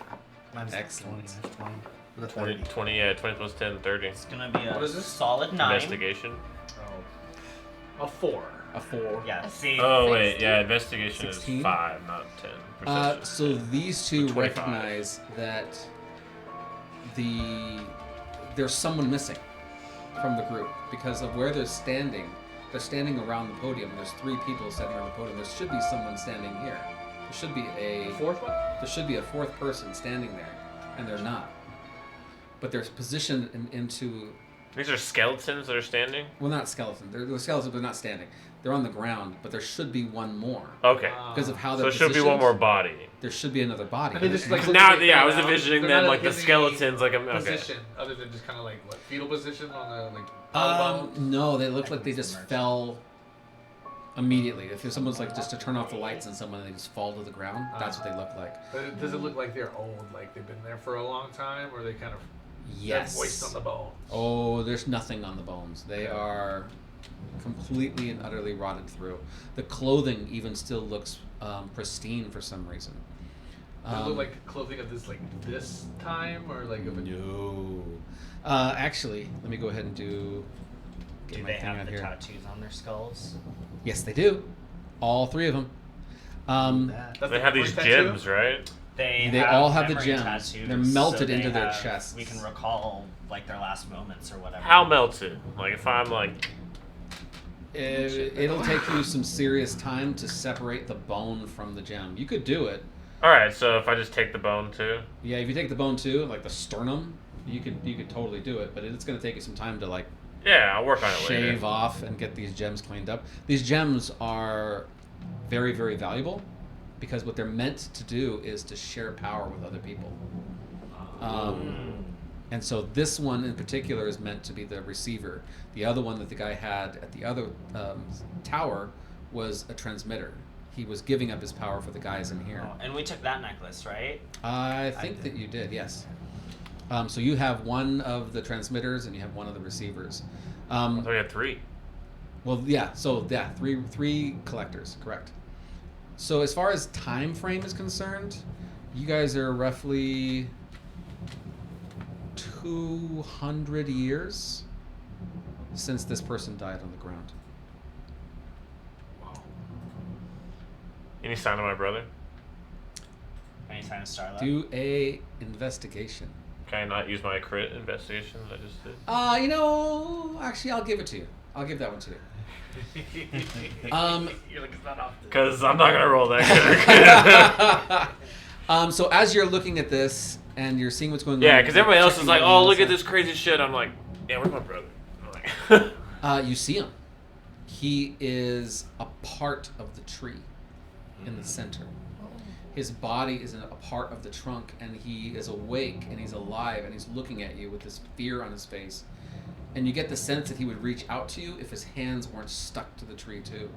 Mine's Excellent. 20. 20. With a 20, 30. 20 plus 10, 30. It's gonna be What a is this? solid 9. Investigation. A 4. A 4. Yeah, see. Oh, wait. 16? Yeah, investigation 16? is 5, not 10. Perception. So these 2 25. recognize that there's someone missing from the group because of where they're standing. They're standing around the podium. There's 3 people standing around the podium. There should be someone standing here. There should be a 4th one? There should be a 4th person standing there, and they're not. But they're positioned into... These are skeletons that are standing? Well, not skeletons. They're skeletons, but they're not standing. They're on the ground, but there should be one more. Okay. Because of how So they're there should be positioned, one more body. there should be another body. And they just, like, Because look now, at the yeah, I was ground. envisioning They're them not, like the in any skeletons, like okay. Position, other than just kind of like, what, fetal position on the, like, No, they look like they just fell immediately. If someone's like just to turn off the lights and someone, they just fall to the ground, that's what they look like. But does it look like they're old, like they've been there for a long time, or they kind of Yes. have waste on the bone? Oh, there's nothing on the bones. They are completely and utterly rotted through. The clothing even still looks pristine for some reason. Does it look like clothing of this time, or like of a No. Actually, let me go ahead and Do my they thing have out the here. tattoos on their skulls? Yes, they do. All 3 of them. That. That's They the have these memory tattoo? gems, right? They all have the memory gems. tattoos, They're melted so they into their have- chests. We can recall like their last moments or whatever. How melted? Like if I'm like, It'll take you some serious time to separate the bone from the gem. You could do it. all right. So if I just take the bone too, Yeah, if you take the bone too, like the sternum, you could totally do it. But it's going to take you some time to like yeah, I'll work on it shave later. off and get these gems cleaned up. These gems are very, very valuable because what they're meant to do is to share power with other people. And so this one in particular is meant to be the receiver. The other one that the guy had at the other tower was a transmitter. he was giving up his power for the guys in here. Oh, and we took that necklace, right? I think that you did, yes. So you have one of the transmitters and you have one of the receivers. I thought we had 3. Well, yeah. So yeah, three collectors, correct. So as far as time frame is concerned, you guys are roughly 200 years since this person died on the ground. Wow. Any sign of my brother? Any sign of Starlight? Do a investigation. Can I not use my crit investigation that I just did? Actually, I'll give it to you. I'll give that one to you. You're like, it's not off. Because I'm not going to roll that good. So as you're looking at this and you're seeing what's going on, Yeah, because everybody else is checking like, the oh, look at emails, this crazy shit. I'm like, yeah, where's my brother? I'm like, You see him. He is a part of the tree in the center. His body is a part of the trunk, and he is awake, and he's alive, and he's looking at you with this fear on his face. And you get the sense that he would reach out to you if his hands weren't stuck to the tree too.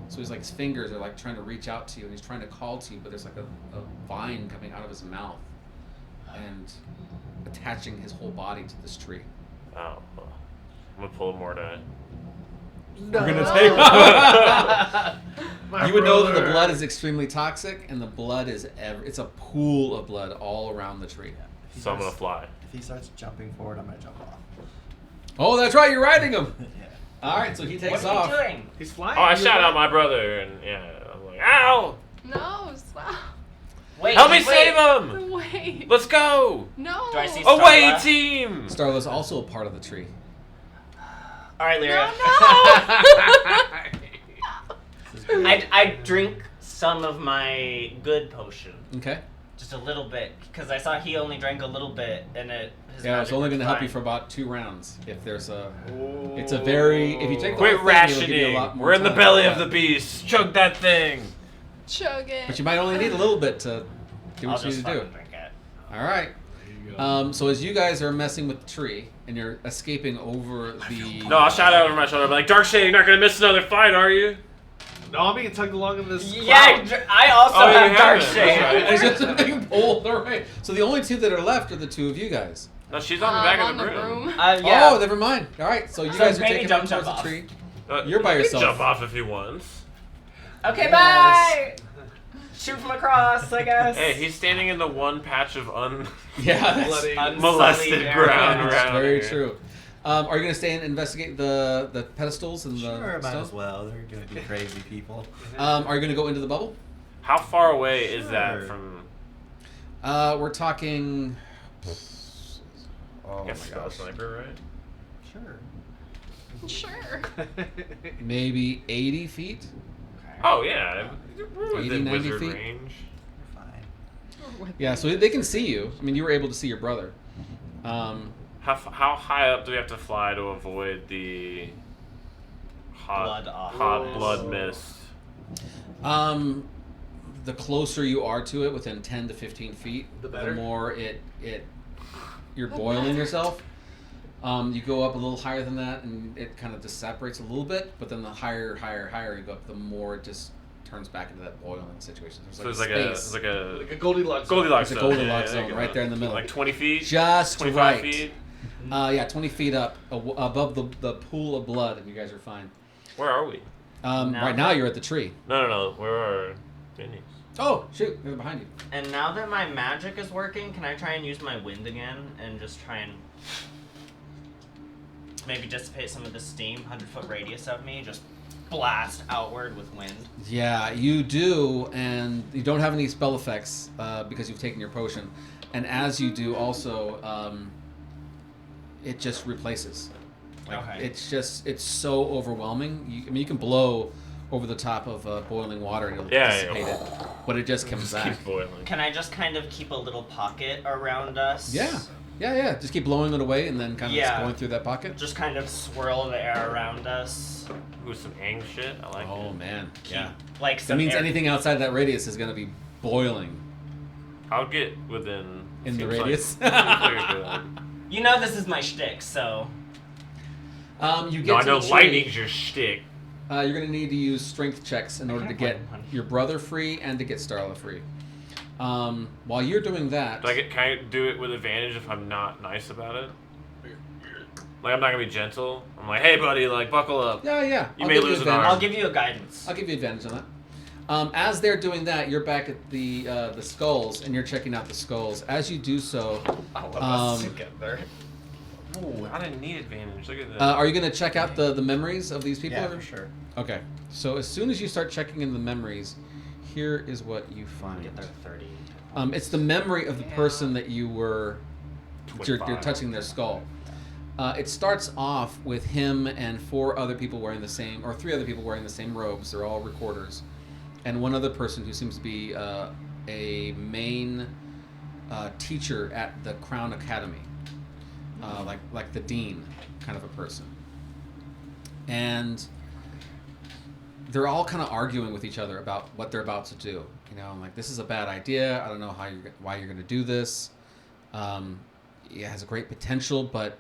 So he's like, his fingers are like trying to reach out to you, and he's trying to call to you, but there's like a vine coming out of his mouth and attaching his whole body to this tree. oh, well, I'm going to pull more to... We're gonna take. You would know that the blood is extremely toxic, and the blood is it's a pool of blood all around the tree. If he So I'm going starts- to fly. If he starts jumping forward, I'm gonna jump off. Oh, that's right, you're riding him. Yeah. All right, so he takes What are off. you doing? He's flying. Oh, I You're shout out flying. my brother, and yeah, I'm like, ow! No, stop. Wait, Help me wait. save him! Wait. Let's go! No. Do I see Away, Starla? team! Starla's also a part of the tree. All right, Lyria. No, This is great. I drink some of my good potion, Okay. just a little bit, because I saw he only drank a little bit, and his Yeah, it's magic only was going to help you fine. for about 2 rounds. If there's a, Ooh. it's a very. If you take the Quit whole thing, it'll give you a rationing. lot more We're in the time. belly Yeah. of the beast. Chug that thing. chug it. But you might only need a little bit to do I'll what you just need to do. fucking drink it. All right. There you go. So as you guys are messing with the tree and you're escaping over the. No, I'll shout out over my shoulder. I'm like, Darkshade, you're not going to miss another fight, are you? No, I'm being tugged along in this Yeah, cloud. I also Oh, you have dark have it. shade. That's It's just being pulled away. So the only 2 that are left are the 2 of you guys. No, she's on the back on of the broom. Yeah. Oh, never mind. All right, so you So guys are maybe taking jump off towards the off. tree. You're by he can yourself. jump off if he wants. Okay, Yes. bye. Shoot from across, I guess. Hey, he's standing in the one patch of Yeah, that's Bloody- unmolested Unsullied ground area. around very here. true. Are you going to stay and investigate the pedestals and Sure, the might stuff? as well. They're gonna be crazy people. Are you going to go into the bubble? How far away is that Sure. from... We're talking. Oh I my guess gosh. sniper, right? Sure. Sure. Maybe 80 feet. Oh, yeah. We're 80, within 90 wizard feet? range. You're fine. Yeah, so they can see you. I mean, you were able to see your brother. How high up do we have to fly to avoid the hot Blood blood mist? The closer you are to it, within 10 to 15 feet, The better? more you're boiling yourself. You go up a little higher than that, and it kind of just separates a little bit. But then the higher you go up, the more it just turns back into that boiling situation. So There's it's space. like a Like a Goldilocks. Goldilocks It's a zone. Goldilocks there zone you right go. there in the middle. Like 20 feet? Just 25 right. feet? Yeah, 20 feet up above the pool of blood, and you guys are fine. Where are we? Right now you're at the tree. No. Where are minis? Oh shoot, they're behind you. And now that my magic is working, can I try and use my wind again and just try and maybe dissipate some of the steam, 100-foot radius of me, just blast outward with wind? Yeah, you do, and you don't have any spell effects because you've taken your potion. And as you do, also, it just replaces. Okay. It's so overwhelming. You can blow over the top of boiling water and it'll Yeah, dissipate it, but it just comes Just back. keeps boiling. Can I just kind of keep a little pocket around us? Yeah. Just keep blowing it away and then kind of just Yeah. going through that pocket. Just kind of swirl the air around us. Ooh, some ang shit. I like Oh it. man, Keep, yeah. like That some means air. anything outside that radius is going to be boiling I'll get within... in the seems like- radius. seems like a good- You know this is my shtick, so You get No, I to know the tree. lightning's your shtick. You're going to need to use strength checks in order to get your brother free and to get Starla free. While you're doing that... Can I do it with advantage if I'm not nice about it? Like, I'm not going to be gentle. I'm like, hey, buddy, like, buckle up. Yeah. You may lose an arm. I'll give you a guidance. I'll give you advantage on that. As they're doing that, you're back at the skulls, and you're checking out the skulls. As you do so... All of us together. Ooh, I didn't need advantage. Look at that. Are you going to check out the memories of these people? Yeah, for sure. Okay. So as soon as you start checking in the memories, here is what you find. Get their 30. It's the memory of the person that you were... You're 25. touching their skull. It starts off with him and 4 other people wearing the same... Or 3 other people wearing the same robes. They're all recorders. And one other person who seems to be a main teacher at the Crown Academy. Like the dean kind of a person. And they're all kind of arguing with each other about what they're about to do. You know, like, this is a bad idea. I don't know why you're going to do this. It has a great potential, but,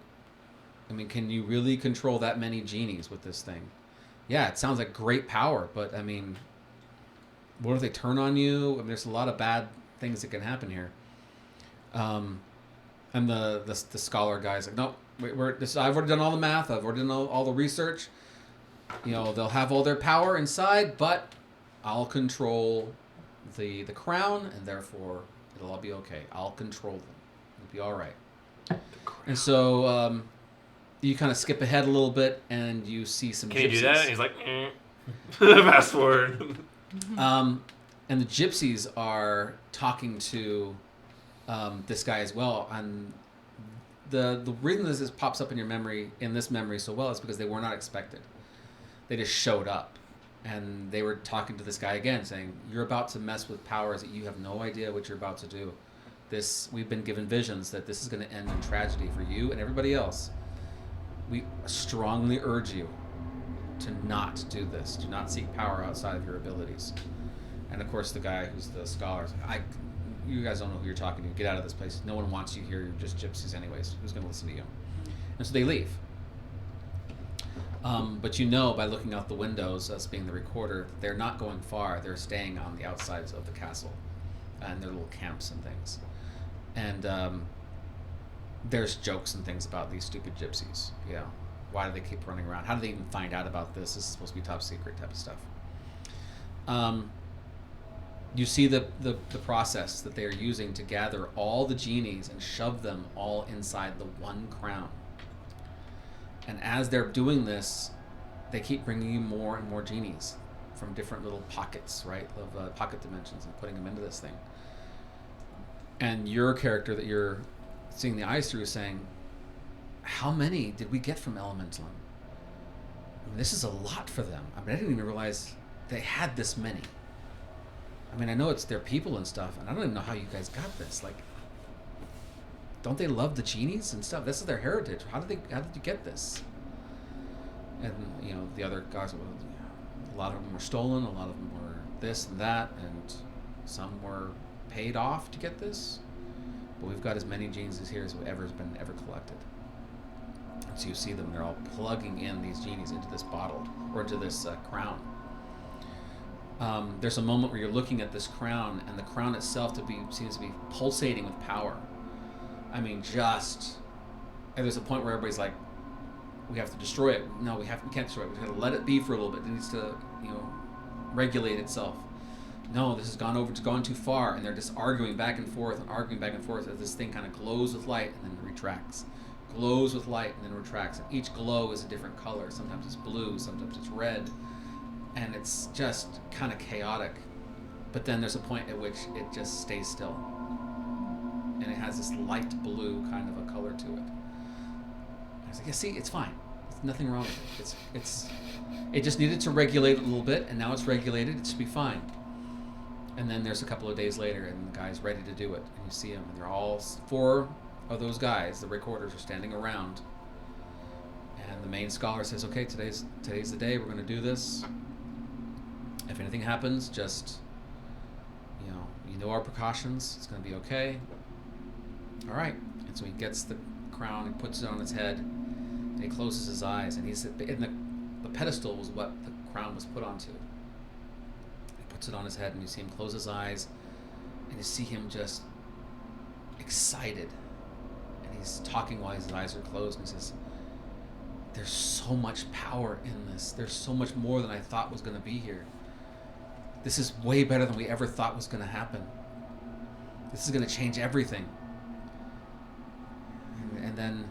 I mean, can you really control that many genies with this thing? Yeah, it sounds like great power, but, I mean, what if they turn on you? I mean, there's a lot of bad things that can happen here. And the scholar guy's like, no, I've already done all the math. I've already done all the research. You know, they'll have all their power inside, but I'll control the crown, and therefore it'll all be okay. I'll control them. It'll be all right. And so you kind of skip ahead a little bit, and you see some gypsies. Can you do that? He's like, fast forward. And the gypsies are talking to this guy as well. And the reason this pops up in your memory, in this memory so well, is because they were not expected. They just showed up, and they were talking to this guy again, saying, "You're about to mess with powers that you have no idea what you're about to do. We've been given visions that this is going to end in tragedy for you and everybody else. We strongly urge you to not do this. Do not seek power outside of your abilities." And of course, the guy who's the scholar is like, you guys don't know who you're talking to. Get out of this place. No one wants you here. You're just gypsies anyways. Who's going to listen to you? And so they leave. But you know by looking out the windows, us being the recorder, they're not going far. They're staying on the outsides of the castle and their little camps and things. And there's jokes and things about these stupid gypsies. You know, why do they keep running around? How do they even find out about this? This is supposed to be top secret type of stuff. You see the process that they are using to gather all the genies and shove them all inside the one crown. And as they're doing this, they keep bringing you more and more genies from different little pockets, right, of pocket dimensions, and putting them into this thing. And your character that you're seeing the eyes through is saying, how many did we get from Elemental? I mean, this is a lot for them. I mean, I didn't even realize they had this many. I mean, I know it's their people and stuff, and I don't even know how you guys got this. Like, don't they love the genies and stuff? This is their heritage. How did you get this? And, you know, the other guys, well, a lot of them were stolen, a lot of them were this and that, and some were paid off to get this. But we've got as many genies as here as ever has been ever collected. And so you see them, they're all plugging in these genies into this bottle, or into this crown. There's a moment where you're looking at this crown, and the crown itself seems to be pulsating with power. I mean, and there's a point where everybody's like, we have to destroy it. No, we can't destroy it. We have to let it be for a little bit. It needs to, regulate itself. No, this has gone too far, and they're just arguing back and forth as this thing kind of glows with light and then retracts. Glows with light and then retracts. And each glow is a different color. Sometimes it's blue, sometimes it's red. And it's just kind of chaotic. But then there's a point at which it just stays still. And it has this light blue kind of a color to it. I was like, yeah, see, it's fine. There's nothing wrong with it. It just needed to regulate a little bit, and now it's regulated. It should be fine. And then there's a couple of days later, and the guy's ready to do it. And you see him, and they're all 4 of those guys, the recorders, are standing around. And the main scholar says, okay, today's the day. We're going to do this. If anything happens, just, you know our precautions. It's going to be okay. All right. And so he gets the crown and puts it on his head, and he closes his eyes, and he's in the pedestal was what the crown was put onto. He puts it on his head, and you see him close his eyes, and you see him just excited. And he's talking while his eyes are closed, and he says, there's so much power in this. There's so much more than I thought was going to be here. This is way better than we ever thought was going to happen. This is going to change everything. And then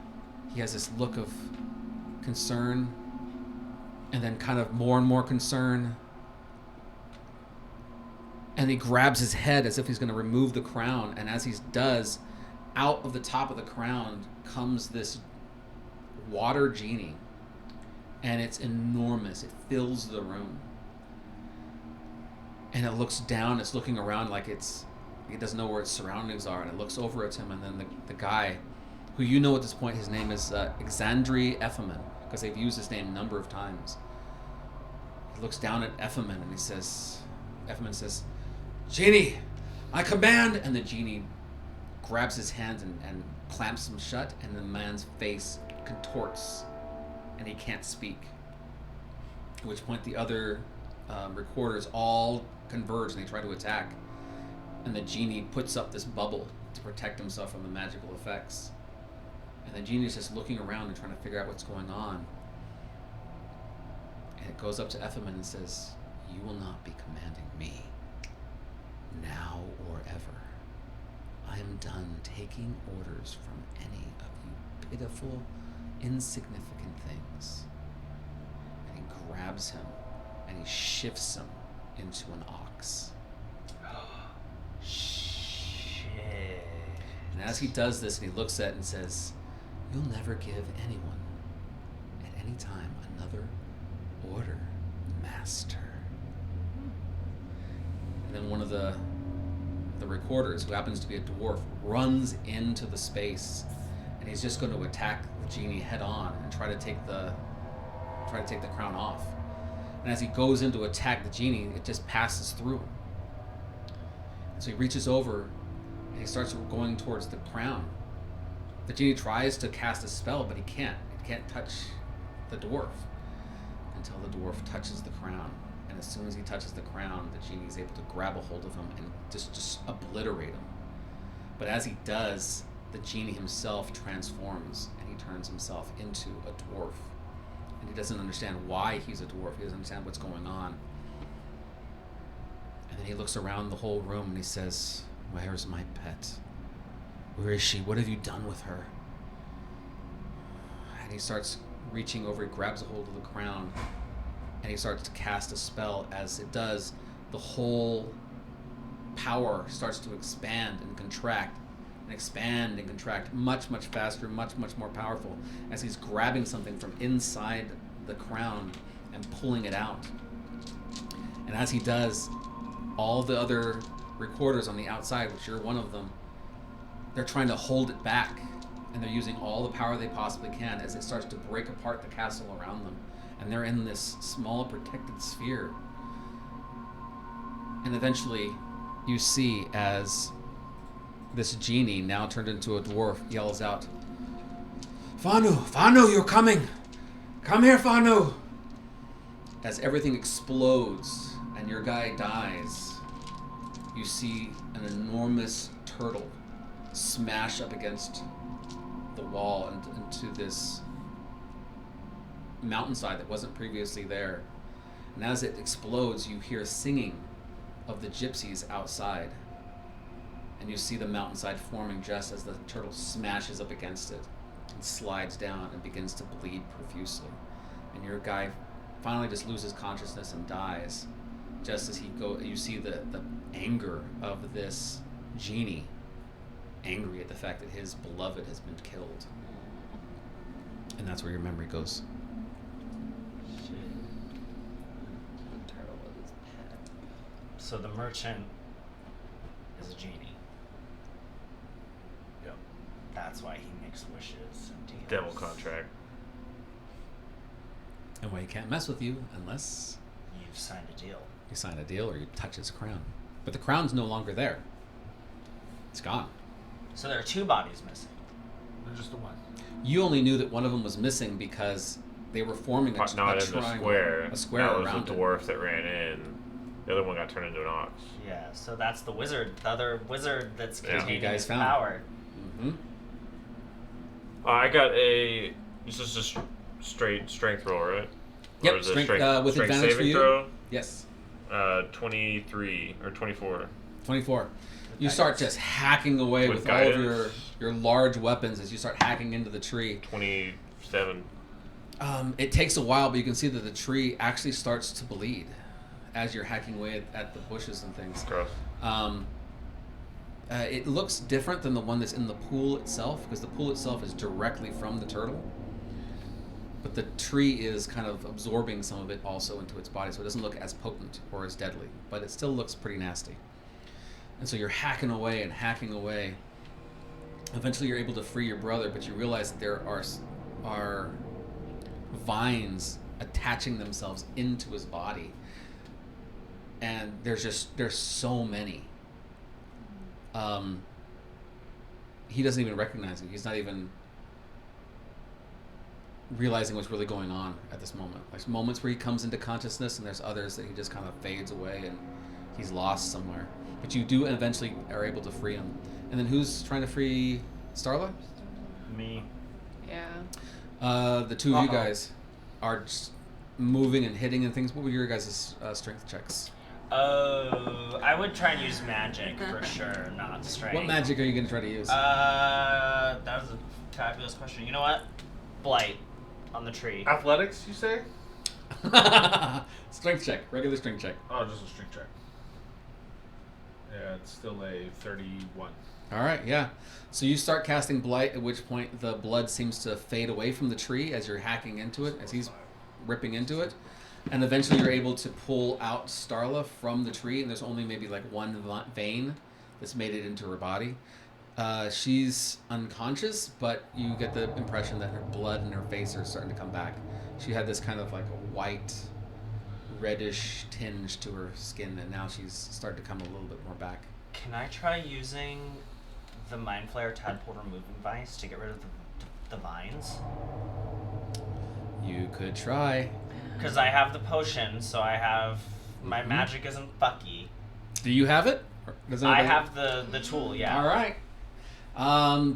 he has this look of concern, and then kind of more and more concern. And he grabs his head as if he's going to remove the crown. And as he does, out of the top of the crown comes this water genie. And it's enormous. It fills the room. And it looks down. It's looking around like it doesn't know where its surroundings are. And it looks over at him. And then the guy, who you know at this point, his name is Exandri Effaman, because they've used his name a number of times. He looks down at Effaman and Effaman says, Genie, I command! And the genie grabs his hands and clamps them shut, and the man's face contorts, and he can't speak. At which point the other recorders all converge and they try to attack. And the genie puts up this bubble to protect himself from the magical effects. And the genie is just looking around and trying to figure out what's going on. And it goes up to Effaman and says, you will not be commanding me, now or ever. I am done taking orders from any of you pitiful, insignificant things. And he grabs him and he shifts him into an ox. Shit. And as he does this, and he looks at it and says, you'll never give anyone at any time another order, master. And then one of the recorders, who happens to be a dwarf, runs into the space, and he's just going to attack the genie head on and try to take the crown off. And as he goes in to attack the genie, it just passes through him. And so he reaches over and he starts going towards the crown. The genie tries to cast a spell, but he can't. It can't touch the dwarf until the dwarf touches the crown. And as soon as he touches the crown, the genie is able to grab a hold of him and just obliterate him. But as he does, the genie himself transforms, and he turns himself into a dwarf. And he doesn't understand why he's a dwarf. He doesn't understand what's going on. And then he looks around the whole room and he says, where's my pet? Where is she? What have you done with her? And he starts reaching over, he grabs a hold of the crown, and he starts to cast a spell. As it does, the whole power starts to expand and contract, and expand and contract much, much faster, much, much more powerful, as he's grabbing something from inside the crown and pulling it out. And as he does, all the other recorders on the outside, which you're one of them, they're trying to hold it back, and they're using all the power they possibly can as it starts to break apart the castle around them. And they're in this small protected sphere. And eventually you see as this genie, now turned into a dwarf, yells out, Fanu! Fanu, you're coming! Come here, Fanu! As everything explodes and your guy dies, you see an enormous turtle smash up against the wall and into this mountainside that wasn't previously there. And as it explodes, you hear singing of the gypsies outside. And you see the mountainside forming just as the turtle smashes up against it and slides down and begins to bleed profusely. And your guy finally just loses consciousness and dies. Just as you see the anger of this genie, angry at the fact that his beloved has been killed. And that's where your memory goes. So the merchant is a genie. Yep. That's why he makes wishes and deals. Devil contract. And why he can't mess with you unless You've signed a deal. you sign a deal or you touch his crown. But the crown's no longer there. It's gone. So there are two bodies missing. Not just the one. You only knew that one of them was missing because they were forming a Not in triangle, the square. a square that was around the it. dwarf that ran in. The other one got turned into an ox. Yeah, so that's the wizard, the other wizard that's Yeah. containing You guys his found. power. Mm-hmm. I got a. This is just straight strength roll, right? Yep, Or is it strength, with strength advantage for saving you. throw? Yes. 23 or 24. 24. You start just hacking away With with all of guidance? your large weapons as you start hacking into the tree. 27. It takes a while, but you can see that the tree actually starts to bleed as you're hacking away at the bushes and things. Gross. It looks different than the one that's in the pool itself, because the pool itself is directly from the turtle. But the tree is kind of absorbing some of it also into its body, so it doesn't look as potent or as deadly, but it still looks pretty nasty. And so you're hacking away and hacking away. Eventually you're able to free your brother, but you realize that there are vines attaching themselves into his body. And there's so many. He doesn't even recognize it. He's not even realizing what's really going on at this moment. There's moments where he comes into consciousness, and there's others that he just kind of fades away and he's lost somewhere. But you do eventually are able to free him. And then who's trying to free Starla? Me. Yeah. The two of you guys are just moving and hitting and things. What were your guys' strength checks? I would try and use magic for sure, not strength. What magic are you going to try to use? That was a fabulous question. You know what? Blight on the tree. Athletics, you say? Strength check. Regular strength check. Oh, just a strength check. Yeah, it's still a 31. All right, yeah. So you start casting Blight, at which point the blood seems to fade away from the tree as you're hacking into it, as he's ripping into it. And eventually you're able to pull out Starla from the tree, and there's only maybe like one vein that's made it into her body. She's unconscious, but you get the impression that her blood and her face are starting to come back. She had this kind of like a white, reddish tinge to her skin, and now she's started to come a little bit more back. Can I try using the Mind Flayer Tadpole removing device to get rid of the vines? You could try. Because I have the potion, so I have... My magic isn't fucky. Do you have it? Or does I anybody- have the tool, yeah. All right.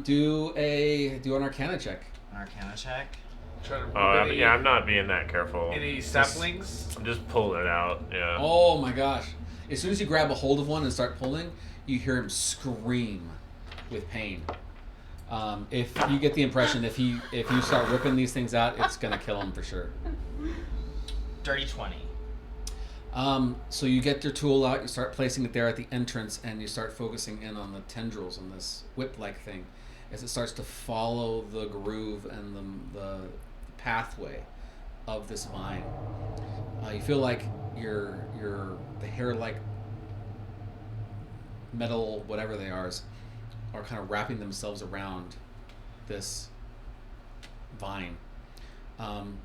Do an Arcana check. An Arcana check. Try to remove I'm not being that careful. any saplings. I'm just pulling it out. Yeah. Oh my gosh! As soon as you grab a hold of one and start pulling, you hear him scream with pain. If you get the impression if you start ripping these things out, it's gonna kill him for sure. Dirty 20. So you get your tool out, you start placing it there at the entrance, and you start focusing in on the tendrils on this whip-like thing as it starts to follow the groove and the pathway of this vine. You feel like the hair-like metal, whatever they are kind of wrapping themselves around this vine.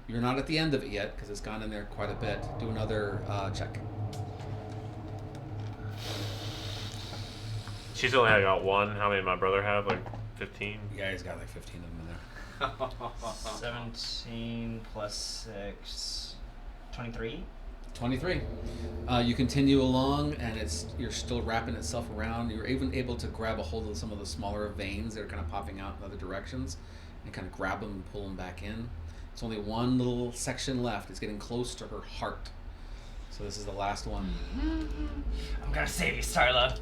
You're not at the end of it yet because it's gone in there quite a bit. Do another check. She's only got one. How many did my brother have? Like 15? Yeah, he's got like 15 of them in there. 17 plus 6. 23? 23. You continue along, and you're still wrapping itself around. You're even able to grab a hold of some of the smaller veins that are kind of popping out in other directions and kind of grab them and pull them back in. It's only one little section left. It's getting close to her heart. So this is the last one. I'm gonna save you, Starla.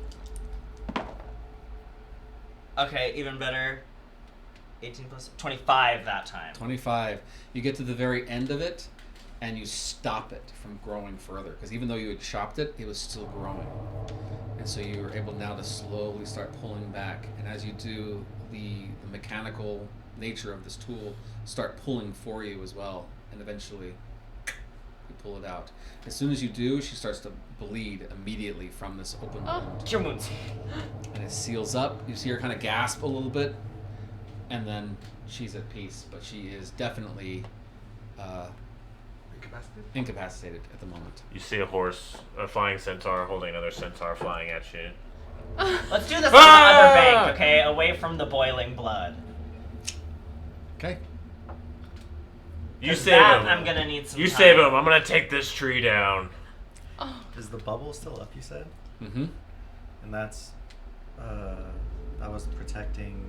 Okay, even better. 18 plus 25 that time. 25. You get to the very end of it, and you stop it from growing further. Because even though you had chopped it, it was still growing. And so you were able now to slowly start pulling back. And as you do, the mechanical nature of this tool start pulling for you as well. And eventually, you pull it out. As soon as you do, she starts to bleed immediately from this open wound. Cure wounds. And it seals up. You see her kind of gasp a little bit. And then she's at peace. But she is definitely incapacitated at the moment. You see a flying centaur holding another centaur flying at you. Let's do this on the other bank, okay? Away from the boiling blood. Okay. You 'Cause save that him. I'm gonna need some You time. save him. I'm gonna take this tree down. Is the bubble still up? You said, Mm-hmm. and that was protecting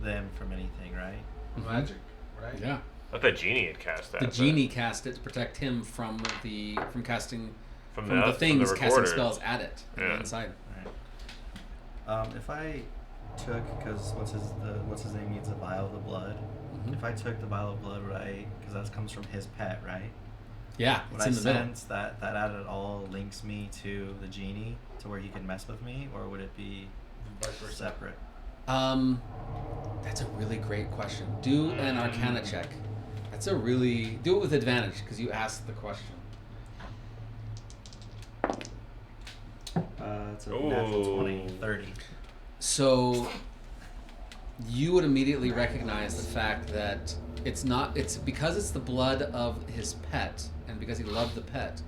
them from anything, right? Magic, right? Yeah. I thought the genie had cast that. The but genie cast it to protect him from casting from the from things the casting recorder. spells at it on the Yeah. inside. If I took, because what's his name needs a vial of the blood. Mhm. If I took the vial of blood, would I? Because that comes from his pet, right? Yeah, Would it's I in the middle. sense that at all links me to the genie to where he can mess with me, or would it be separate? That's a really great question. Do an Arcana check. Do it with advantage because you asked the question. It's a natural Ooh. 20, 30. So you would immediately recognize the fact that it's because it's the blood of his pet and because he loved the pet,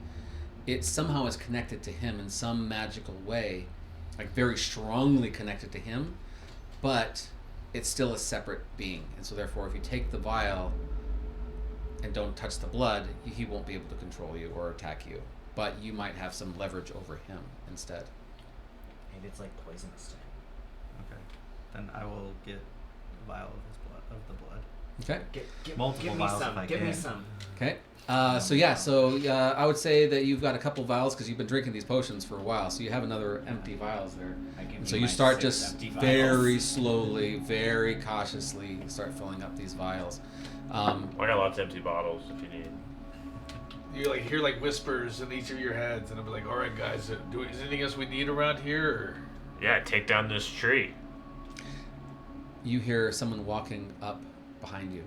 it somehow is connected to him in some magical way, like very strongly connected to him, but it's still a separate being. And so therefore if you take the vial and don't touch the blood, he won't be able to control you or attack you. But you might have some leverage over him instead. Maybe it's like poisonous to him. Okay. Then I will get a vial of the blood. Okay? Multiple give me vials if some. I Give me can. some. Okay. I would say that you've got a couple vials because you've been drinking these potions for a while, so you have another empty vials there. I give And so you you my start 6 just empty very vials. slowly, very cautiously start filling up these vials. I got lots of empty bottles if you need. You like hear like whispers in each of your heads, and I'll be like, "All right, guys, is there anything else we need around here?" Or... Yeah, take down this tree. You hear someone walking up behind you.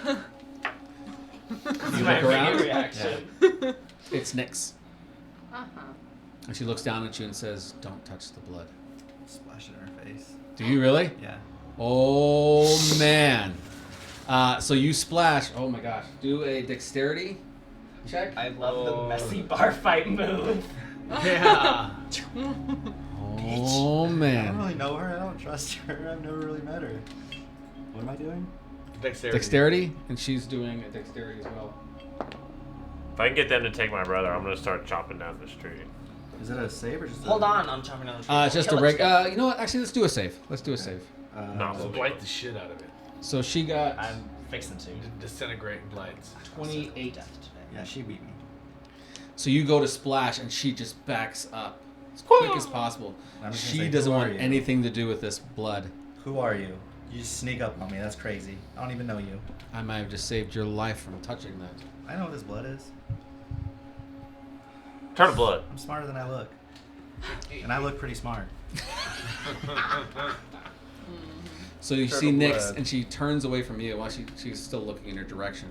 This is You my look around? immediate reaction. It's Nyx. Uh-huh. And she looks down at you and says, "Don't touch the blood." Splash it in her face. Do you really? Yeah. Oh, man. So you splash. Oh, my gosh. Do a dexterity check. I love the messy bar fight move. Yeah. Oh, I don't man. really know her. I don't trust her. I've never really met her. What am I doing? Dexterity. Dexterity? And she's doing a dexterity as well. If I can get them to take my brother, I'm gonna start chopping down this tree. Is it a save or just Hold on, I'm chopping down the tree. It's just Kill a it, reg. kill it. You know what? Actually, let's do a save. Let's do a save. No. So blight the shit out of it. So she got I'm fixing to. Disintegrate and blights. 28. Death today. Yeah, she beat me. So you go to splash, and she just backs up as quick as possible. I'm just gonna She say, doesn't who are want you? anything to do with this blood. Who are you? You just sneak up on me. That's crazy. I don't even know you. I might have just saved your life from touching that. I know what this blood is. Turn of blood. I'm smarter than I look. And I look pretty smart. So you Turn see of Nyx, blood. and she turns away from you while she's still looking in your direction.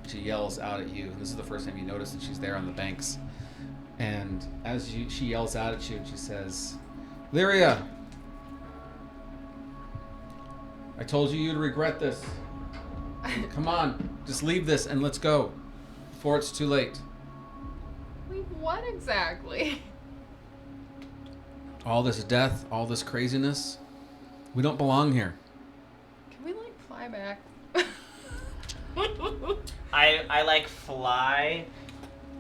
She yells out at you. This is the first time you notice that she's there on the banks. And as she yells out at you, and she says, "Lyria, I told you you'd regret this. Come on, just leave this and let's go before it's too late." Wait, what exactly? All this death, all this craziness, we don't belong here. Can we like fly back? I like fly.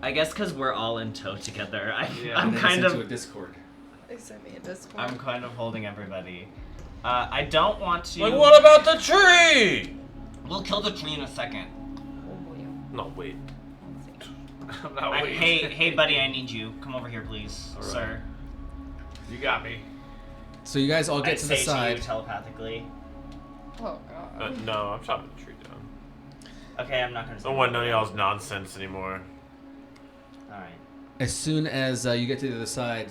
I guess because we're all in tow together. Yeah. I'm And then kind sent to a of. Discord. They sent me a Discord. I'm kind of holding everybody. I don't want to. Like, what about the tree? We'll kill the tree in a second. Oh, boy. No, wait. Let's see. I'm not waiting. Hey, buddy, I need you. Come over here, please, All right. sir. You got me. So you guys all get I to the say side. to you telepathically. Oh god. No, I'm chopping the tree down. Okay, I'm not gonna. I don't want none of y'all's nonsense anymore. All right. As soon as you get to the other side,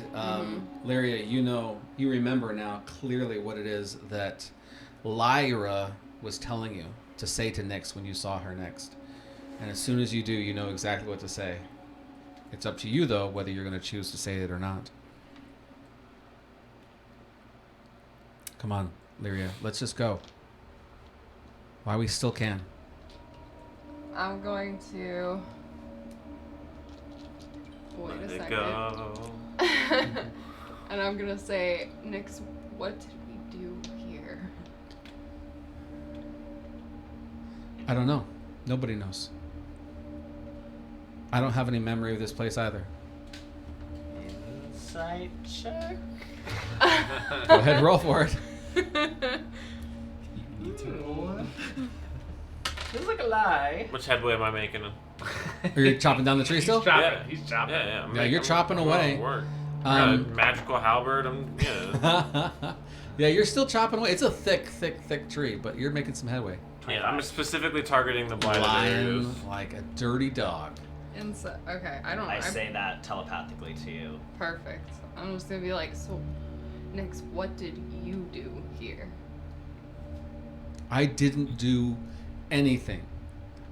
Lyria, you remember now clearly what it is that Lyra was telling you to say to Nyx when you saw her next. And as soon as you do, you know exactly what to say. It's up to you, though, whether you're going to choose to say it or not. Come on, Lyria, let's just go. While we still can. I'm going to. Wait Let a it second. go. And I'm gonna say, Nyx, what did we do here? I don't know. Nobody knows. I don't have any memory of this place either. Insight check. Go ahead, roll for it. You need to roll one. Feels like a lie. Much headway am I making? Are you chopping down the tree still? Yeah. He's chopping. Yeah. Yeah, you're chopping away. Work. Um, Magical halberd. Yeah, you're still chopping away. It's a thick tree, but you're making some headway. Yeah, I'm specifically targeting the blind areas. Lying like a dirty dog. Okay, I don't know. I say that telepathically to you. Perfect. I'm just gonna be like, so, Nix, what did you do here? I didn't do anything.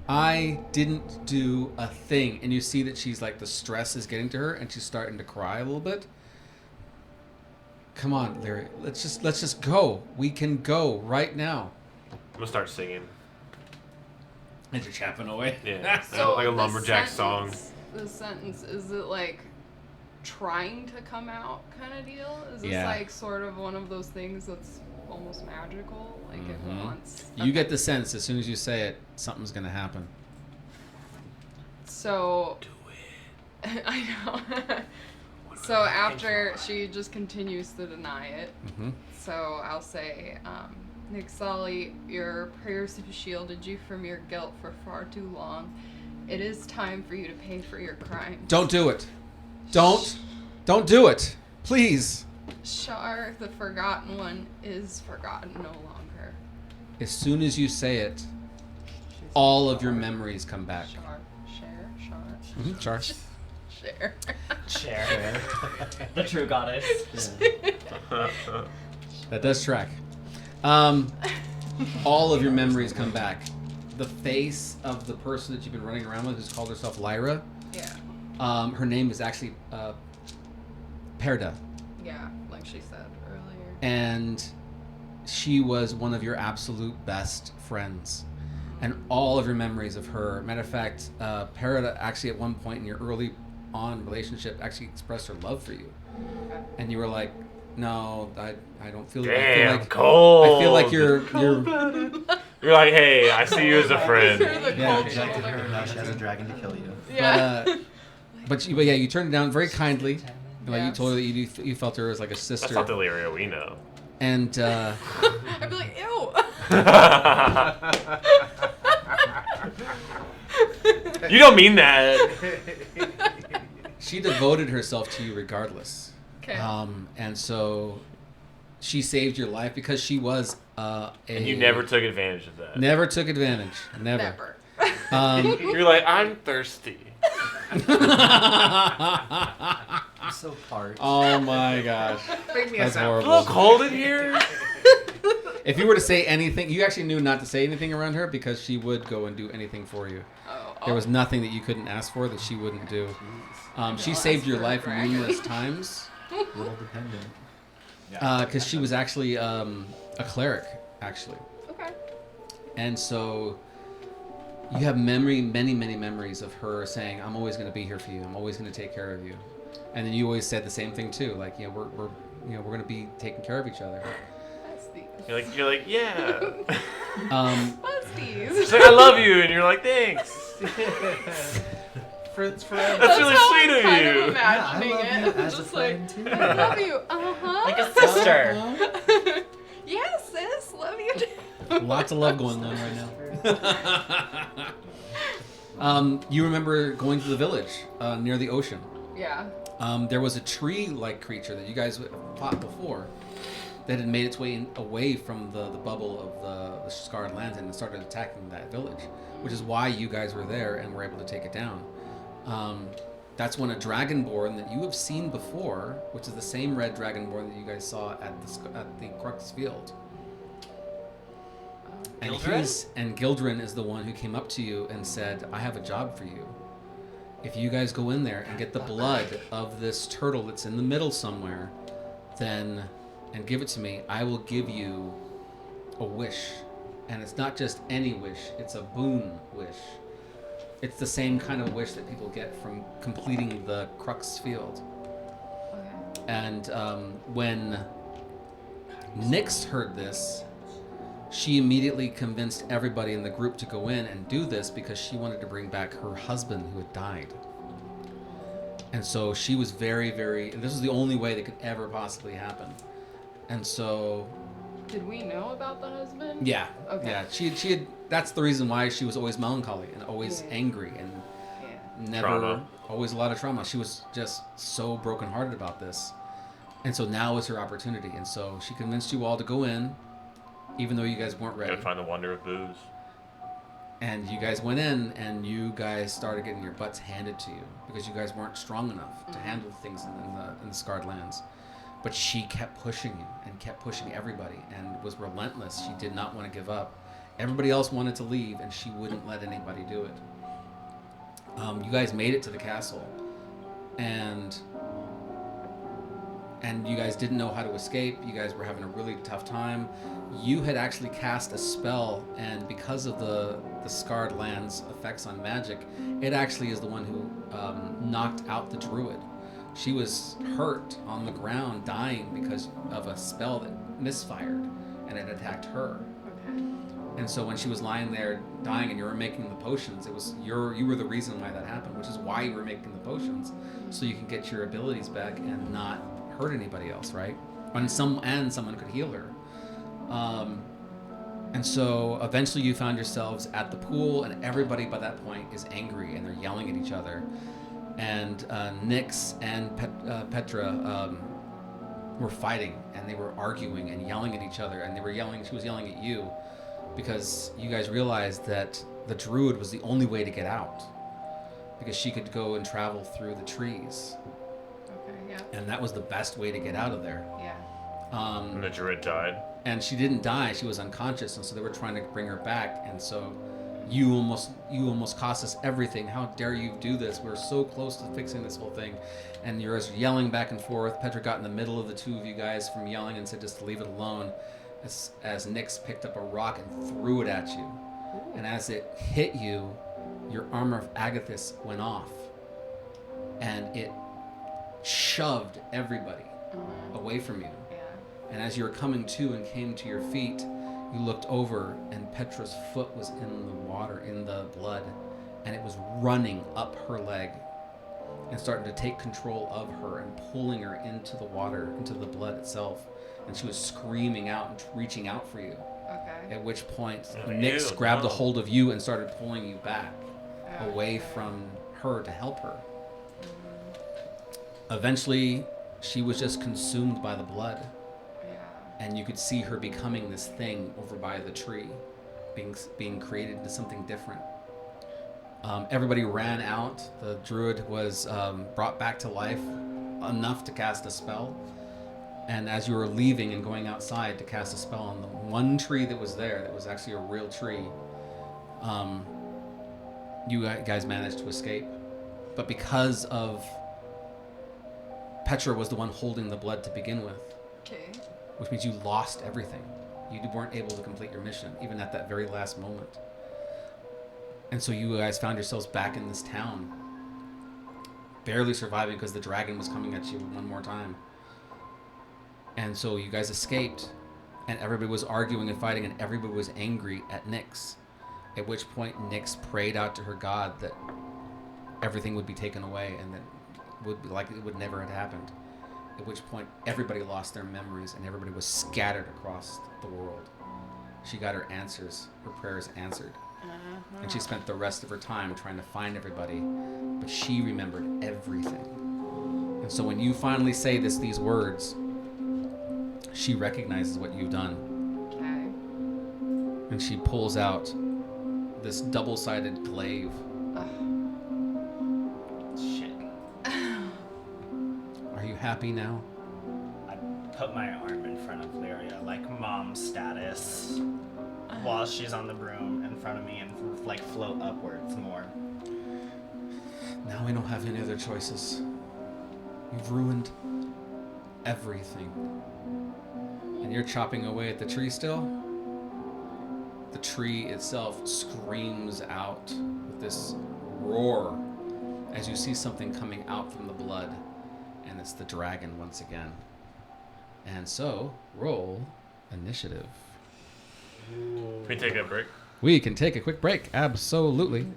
I didn't do a thing. And you see that she's like, the stress is getting to her and she's starting to cry a little bit. Come on, Lyria. Let's just go. We can go right now. I'm gonna start singing. And you're chapping away. Yeah, So like a the lumberjack song. The sentence, is it like trying to come out kind of deal? Is this Yeah. like sort of one of those things that's almost magical? Like it wants... You get the sense as soon as you say it, something's gonna happen. So... Do it. I know. So after she just continues to deny it, so I'll say, Nick Sully, your prayers have shielded you from your guilt for far too long. It is time for you to pay for your crimes. Don't do it. Don't do it. Please. Shar, the Forgotten One, is forgotten no longer. As soon as you say it, all of your memories come back. Shar. Char. Share. Share. The true goddess. That does track. All of your memories come back. The face of the person that you've been running around with, who's called herself Lyra. Yeah. Her name is actually Perda, Yeah, like she said earlier. and she was one of your absolute best friends. And all of your memories of her. Matter of fact, Perda actually at one point in your early on relationship actually expressed her love for you, and you were like, "No, I don't feel. Damn, I feel like cold. I feel like you're." You're like, hey, I see you as a friend. You're the Yeah, cold Rejected shoulder. her, now she has a dragon to kill you. Yeah. But yeah, you turned it down very kindly. Like you Yes. told her that you felt her as like a That's sister, not the Lyria we know. and I'd be like, ew. You don't mean that. she devoted herself to you regardless. Okay. And so she saved your life because she was And you never took advantage of that. never took advantage. Never. Never. You're like, I'm thirsty. I'm so parched. Oh my gosh. Make me That's a A little horrible. cold in here. If you were to say anything, you actually knew not to say anything around her because she would go and do anything for you. There was nothing that you couldn't ask for that she wouldn't do. She saved your life numerous times A little dependent. because she was actually a cleric, actually. Okay. And so you have many memories of her saying, "I'm always going to be here for you. I'm always going to take care of you." And then you always said the same thing too, like, we're going to be taking care of each other. You're like, yeah. Besties. She's like, I love you, and you're like, thanks. Friends forever. That's really how sweet I'm of kind you. of imagining Yeah, I love it. you as a Just like, friend, too. I love you. Uh-huh. Like a sister. Yes, sis. Love you too. Lots of love going on right now. You remember going to the village near the ocean. Yeah. There was a tree-like creature that you guys fought before that had made its way away from the bubble of the Scarred Lands and started attacking that village, which is why you guys were there and were able to take it down. That's when a dragonborn that you have seen before, which is the same red dragonborn that you guys saw at the Crux Field. And Gildren is the one who came up to you and said, "I have a job for you. If you guys go in there and get the blood of this turtle that's in the middle somewhere, and give it to me, I will give you a wish. And it's not just any wish, it's a boon wish. It's the same kind of wish that people get from completing the Crux Field." Okay. And when Nyx heard this, she immediately convinced everybody in the group to go in and do this because she wanted to bring back her husband who had died. And so she was very, very, and this was the only way that could ever possibly happen. And so... Did we know about the husband? Yeah. Okay. Yeah. She had, that's the reason why she was always melancholy and always angry and never, Trauma. always a lot of trauma. She was just so brokenhearted about this. And so now is her opportunity. And so she convinced you all to go in, even though you guys weren't ready. Gotta find the wonder of booze. And you guys went in, and you guys started getting your butts handed to you because you guys weren't strong enough to handle things in the Scarred Lands. But she kept pushing you and kept pushing everybody and was relentless. She did not want to give up. Everybody else wanted to leave, and she wouldn't let anybody do it. You guys made it to the castle, and you guys didn't know how to escape. You guys were having a really tough time. You had actually cast a spell, and because of the Scarred Lands effects on magic, it actually is the one who knocked out the druid. She was hurt on the ground, dying because of a spell that misfired, and it attacked her. Okay. And so when she was lying there dying and you were making the potions, it was you were the reason why that happened, which is why you were making the potions, so you can get your abilities back and not hurt anybody else, right? And someone could heal her. And so eventually you found yourselves at the pool, and everybody by that point is angry and they're yelling at each other. And Nyx and Petra were fighting, and they were arguing and yelling at each other, and she was yelling at you because you guys realized that the druid was the only way to get out, because she could go and travel through the trees. Okay, yeah. And that was the best way to get out of there. Yeah. And the druid died. And she didn't die, she was unconscious, and so they were trying to bring her back, and so you almost cost us everything. How dare you do this? We're so close to fixing this whole thing. And you're yelling back and forth. Petra got in the middle of the two of you guys from yelling and said just to leave it alone, as Nyx picked up a rock and threw it at you. And as it hit you, your armor of Agathis went off, and it shoved everybody away from you. Yeah. And as you were coming to and came to your feet, you looked over, and Petra's foot was in the water, in the blood, and it was running up her leg and starting to take control of her and pulling her into the water, into the blood itself. And she was screaming out and reaching out for you. Okay. At which point, Oh, Nyx ew, grabbed a no. hold of you and started pulling you back away Okay. from her to help her. Eventually, she was just consumed by the blood. And you could see her becoming this thing over by the tree, being created into something different. Everybody ran out. The druid was brought back to life enough to cast a spell. And as you were leaving and going outside to cast a spell on the one tree that was there, that was actually a real tree, you guys managed to escape. But because of Petra was the one holding the blood to begin with, Okay. which means you lost everything. You weren't able to complete your mission, even at that very last moment. And so you guys found yourselves back in this town, barely surviving because the dragon was coming at you one more time. And so you guys escaped, and everybody was arguing and fighting, and everybody was angry at Nyx. At which point Nyx prayed out to her god that everything would be taken away and that would be like it would never have happened. At which point, everybody lost their memories and everybody was scattered across the world. She got her answers, her prayers answered. And she spent the rest of her time trying to find everybody, but she remembered everything. And so when you finally say these words, she recognizes what you've done. Okay. And she pulls out this double-sided glaive. Shit. Are you happy now? I put my arm in front of Lyria, like mom status, while she's on the broom in front of me and like float upwards more. Now we don't have any other choices. You've ruined everything. And you're chopping away at the tree still? The tree itself screams out with this roar as you see something coming out from the blood, and it's the dragon once again. And so, roll initiative. Can we take a break? We can take a quick break. Absolutely.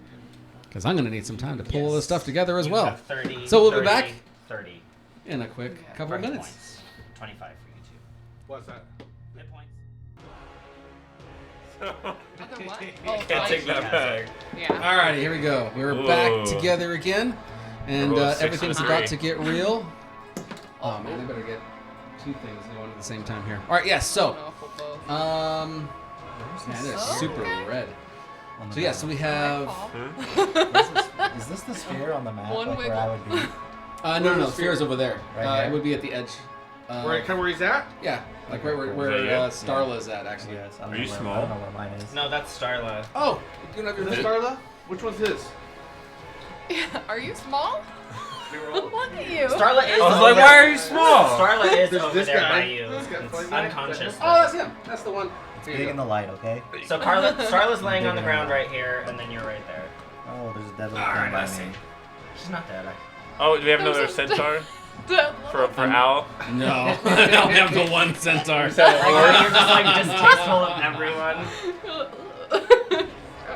Because I'm going to need some time to pull all this stuff together as You well. have 30, So we'll be 30, back 30. in a quick couple of Break minutes. points. 25 for you two. What's that? Hit points. Other what? Can't take that back. Yeah. Alrighty, here we go. We're Whoa. back together again. And We're both 6 everything's and about 3. to get real. Oh man, I better get 2 things going at the same time here. Alright, yes, so. Man, they're super red. On the So yeah, map. so we have... Is this the sphere on the map? One Like where I wiggle. would be? no, sphere is over there. Right It here? would be at the edge. Where he's at? Yeah, like right where, Is where that you? Starla's at, actually. Yes. I don't Are know you where- small? I don't know where mine is. No, that's Starla. Oh, you don't have your Is this Starla? Which one's his? Are you small? Look at you. Starla is. I was like, why are you small? Starla is There's over this there guy. by you. This guy, It's funny guy. unconscious. Oh, that's him. That's the one. It's Here big you in go. the light, okay? So Starla's laying on the ground right here, and then you're right there. Oh, there's a dead little Alright, thing by I see. me. She's not dead. Oh, do we have There's another a- centaur for Al? No, I don't have the one centaur. Like, you're just like distasteful of everyone.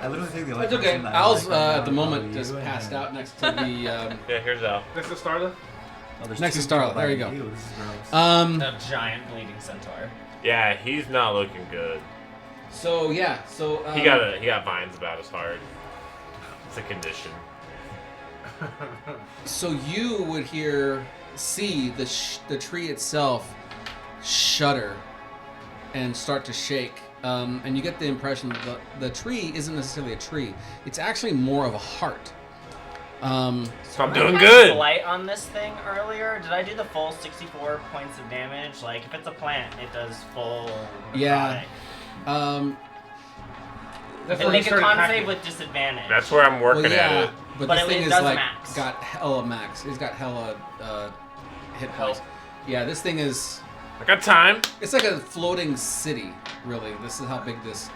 I literally think the only It's okay. person that I Al's like right at the now is moment probably just you, passed and- out next to the. Yeah, here's Al. Next to Starla? Oh, there's Next 2 to Starla, people there you by go. Ew, this is gross. A giant bleeding centaur. Yeah, he's not looking good. So yeah, so He got vines about his heart. It's a condition. So you would see the tree itself shudder and start to shake, and you get the impression that the tree isn't necessarily a tree; it's actually more of a heart. So I'm I doing had good. Blight on this thing earlier. Did I do the full 64 points of damage? Like, if it's a plant, it does full. Yeah. necrotic. That's And where he make a started con hacking. save with disadvantage. That's where I'm working Well, yeah, at it. but But this it thing is does like max. got hella max. It's got hella hit points. Yeah, this thing is. I got time. It's like a floating city, really. This is how big this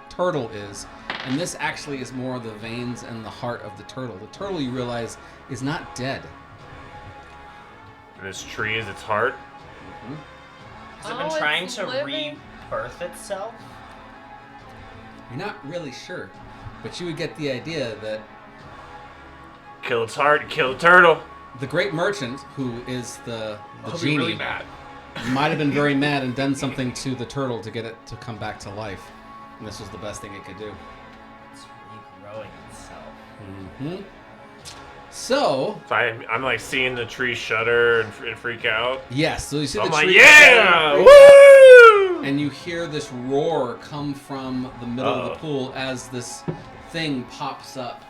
turtle is. And this actually is more of the veins and the heart of the turtle. The turtle, you realize, is not dead. And this tree is its heart. Has it Oh, been it's trying to living. rebirth itself? You're not really sure. But you would get the idea that Kill its heart, kill the turtle. the great merchant, who is the I'll be genie, really mad. might have been very mad and done something to the turtle to get it to come back to life. And this was the best thing it could do. It's regrowing itself. hmm So, So I'm like seeing the tree shudder and freak out. yes, so you see I'm the like, tree yeah! shudder, Woo! and you hear this roar come from the middle of the Uh-oh. pool as this thing pops up.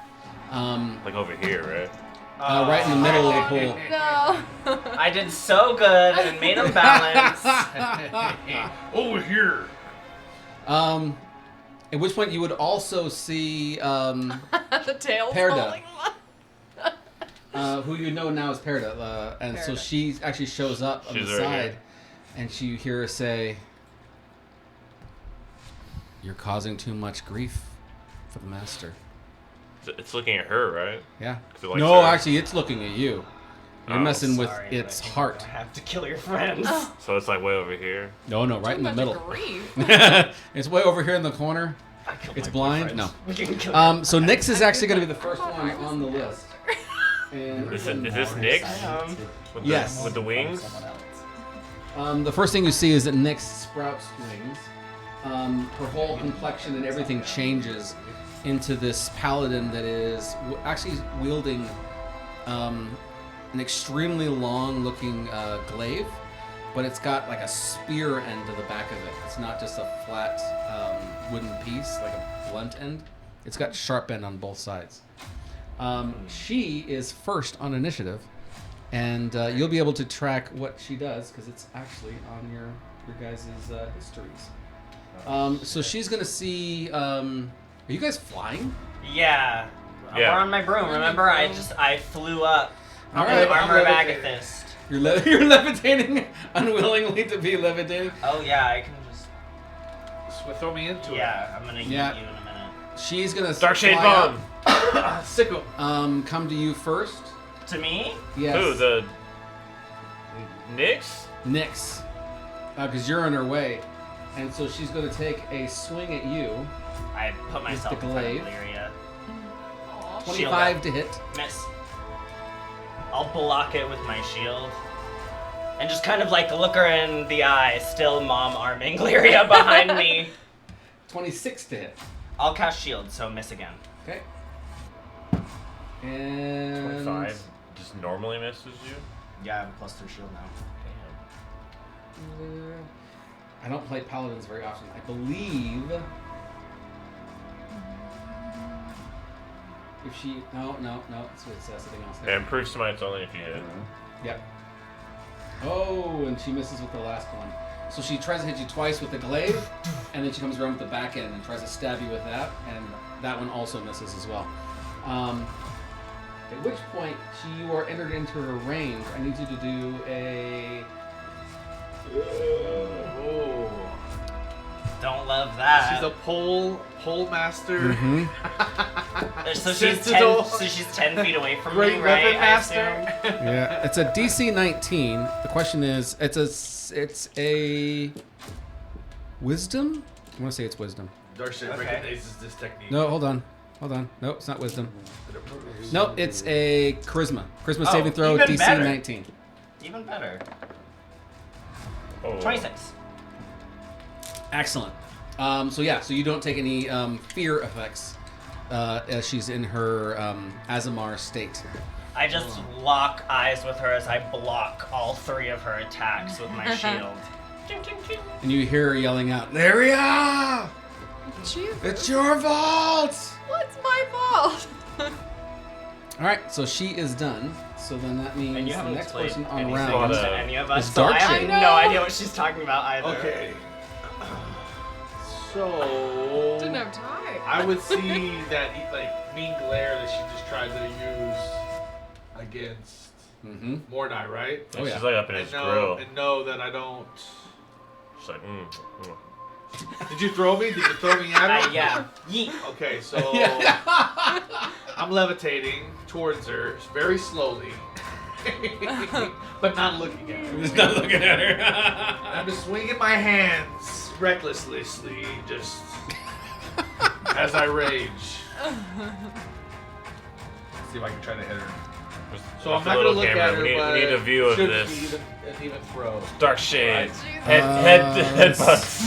Like over here, right? Right in the middle of the pool. No. I did so good and made him balance. Over here. At which point you would also see The tail's Perda. falling. who you know now is Perda, and so Perda. she actually shows up on She's the right side, here. and you hear her say, "You're causing too much grief for the master." It's looking at her, right? Yeah. 'Cause it likes No, her. actually, it's looking at you. You're Oh, messing with Sorry, its but I heart. have to kill your friends. So it's like way over here. No, right Too in the much middle. grief. It's way over here in the corner. I killed It's my blind? boyfriends. No. We can kill So Nyx is actually going to be the first one on the list. And Is this Nyx? With Yes. with the wings? Someone else. the first thing you see is that Nyx sprouts wings. Her whole complexion and everything changes into this paladin that is actually wielding an extremely long-looking glaive, but it's got like a spear end to the back of it. It's not just a flat wooden piece, like a blunt end. It's got sharp end on both sides. She is first on initiative, and you'll be able to track what she does because it's actually on your guys' histories. So she's gonna see. Are you guys flying? Yeah. Yeah. We're on my broom. Remember, I flew up. All in right. the armor of I'm levitating. Agathist. You're levitating, unwillingly to be levitating. Oh yeah, I can just. Throw me into Yeah, I'm gonna eat Yeah. you in a minute. She's gonna Dark Shade fly Bomb. it. Sick 'em. up, come to you first. To me? Yes. Who? The Nyx? Nyx. Because you're in her way. And so she's going to take a swing at you. I put myself in front of glaive. Lyria. Aw. 25 to hit. Miss. I'll block it with my shield. And just kind of like look her in the eye, still mom arming Lyria behind me. 26 to hit. I'll cast shield, so miss again. Okay. And 25 just normally misses you. Yeah, I have a +3 shield now. I don't play paladins very often. I believe if she no, it's something else. Yeah, improved smite's only if you hit. Yep. Oh, and she misses with the last one. So she tries to hit you twice with the glaive, and then she comes around with the back end and tries to stab you with that, and that one also misses as well. At which point you are entered into her range. I need you to do a. Oh. Don't love that. She's a pole master. So Sentinel. she's 10 feet away from Great me, right? weapon I master. assume? Yeah, it's a DC 19. The question is, it's a wisdom. I want to say it's wisdom. Darshan Okay. recognizes this technique. No, hold on. No, it's not wisdom. No, it's a charisma. Charisma saving throw, even DC better. 19. Even better. Oh. 26. Excellent. So you don't take any fear effects as she's in her Azamar state. I just lock eyes with her as I block all 3 of her attacks with my shield. And you hear her yelling out, Lyria! Jesus. It's your fault! What's my fault? Alright, so she is done. So then that means And you the haven't next played person on anything round. to any of us, It's so I Dark have Shade. no idea what she's talking about either. Okay. So Didn't have time. I would see that like mean glare that she just tried to use against Mm-hmm. Mornai, right? Oh, yeah. She's like up in his grill. And know that I don't. She's like, Did you throw me? Did you throw me at her? Yeah. Yeet. Okay, so I'm levitating towards her very slowly, but not looking at her. Just not looking at her. I'm just swinging my hands recklessly, just as I rage. See if I can try to hit her. So I'm not gonna look at her, we but need a view of should this. Be an even throw. Dark shade. Jesus. Head butts.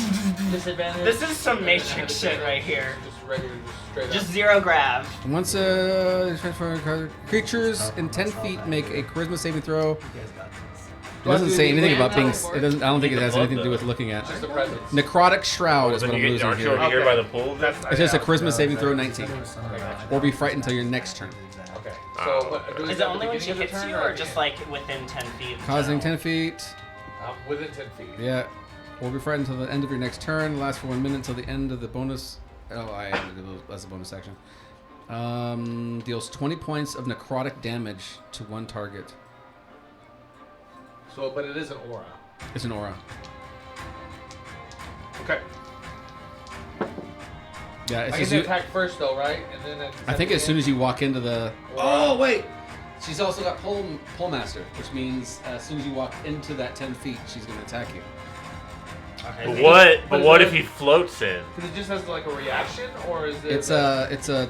Disadvantage. This is some Matrix shit right here. Just regular, just straight Just up. 0 grab. Once creatures in 10 feet make a charisma saving throw. You guys got this. It doesn't say anything about being. It It doesn't. I don't think it Need has the anything to do blood, with looking at. Just the presence. Necrotic shroud is Then what I'm you losing aren't you here. over here Okay. by the pool? That's It's just a charisma saving throw 19, or be frightened until your next turn. Okay. Oh, So what, do we Is do it at the only when she beginning of hits the turn you, at or the just end? like within 10 feet? in Causing general? 10 feet. Within 10 feet. Yeah. Or be frightened until the end of your next turn. Lasts for 1 minute until the end of the bonus. Oh, I added that's a bonus action. Deals 20 points of necrotic damage to one target. So, but it is an aura. It's an aura. Okay. Yeah, I it's get just to you, attack first though, right? And then I think as soon as you walk into the. Oh wait, she's also got pole master, which means as soon as you walk into that 10 feet, she's going to attack you. Okay, But so what? But But is what it- if he floats in? Because it just has like a reaction, or is it? It's a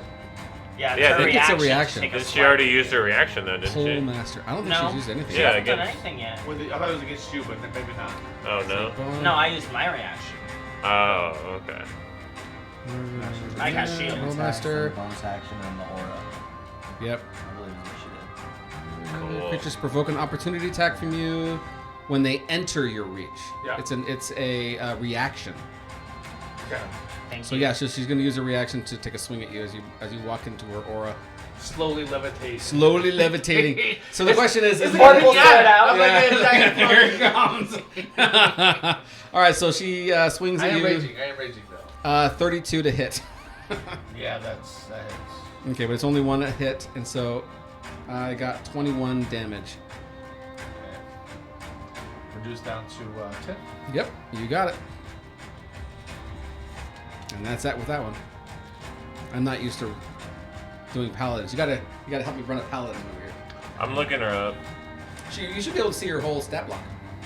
Yeah, Yeah, I think it's a to reaction. take a Did she swipe. already use her reaction though? Didn't pole she? master. I don't think No. she's used anything. She Yeah, hasn't done against- anything yet. I thought it was against you, but maybe not. Oh no. No, I used my reaction. Oh okay. I got shield. Pole master. Bonus action and the aura. Yep. I believe is what she did. Cool. Creatures provoke an opportunity attack from you when they enter your reach. Yeah. It's a reaction. Okay. Thank So you. yeah, she's going to use a reaction to take a swing at you as you walk into her aura. Slowly levitate. Slowly levitating. So the question is It's it working Pull it out. I'm like, Yeah. Here it comes. All right, so she swings I at am you. raging though. 32 to hit. Yeah, that hits. Okay, but it's only one hit, and so I got 21 damage. Okay. Reduced down to 10. Yep, you got it. And that's that with that one. I'm not used to doing paladins. You gotta help me run a paladin over here. I'm looking her up. You should be able to see her whole stat block.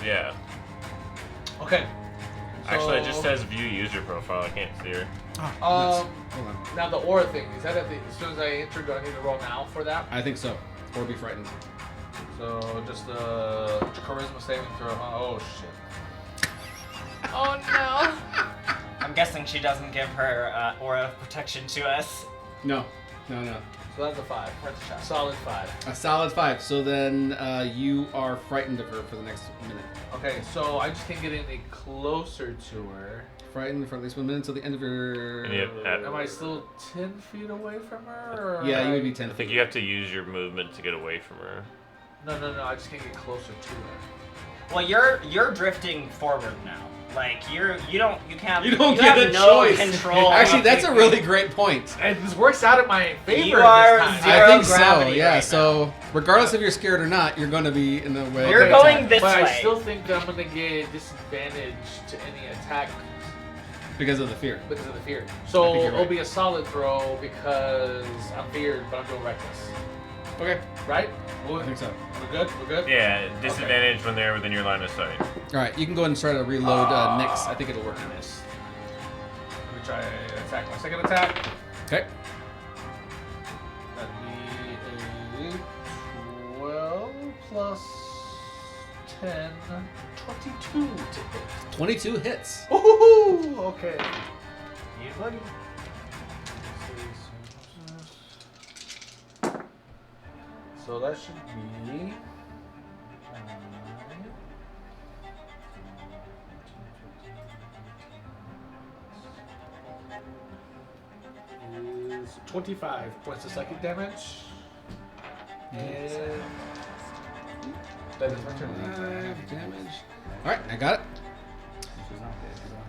Yeah. Okay. Actually, it just says view user profile. I can't see her. Hold on. Now the aura thing, is that as soon as I enter, do I need to roll now for that? I think so. Or be frightened. So just the charisma saving throw. Oh shit. Oh no. I'm guessing she doesn't give her aura of protection to us. No. So that's a 5. Solid 5. A solid 5. So then you are frightened of her for the next minute. Okay, so I just can't get any closer to her. Frightened for at least 1 minute until the end of your... Am I still 10 feet away from her? Or Yeah, you would be 10 I feet. think you have to use your movement to get away from her. No, I just can't get closer to her. Well, you're drifting forward now. Like you don't get have a no choice. control. Actually, that's a really great point. And this works out in my favor You are this time. zero I think so, gravity yeah. right so, regardless if you're scared or not, you're going to be in the way. You're going this but way. I still think that I'm going to get disadvantage to any attack Because of the fear. because of the fear. I So think you're it'll right. be a solid throw because I'm feared, but I'm doing reckless. Okay. Right? I think so. We're good? Yeah, disadvantage when they're within your line of sight. All right, you can go ahead and try to reload Nyx. I think it'll work. Miss. Let me try attack. My second attack. Okay. That'd be a 12 plus 10, 22 to hit. 22 hits. Ooh, okay. You buddy. So that should be. Is 25 points of psychic damage. And. That is my turn. 5 damage. All right, I got it.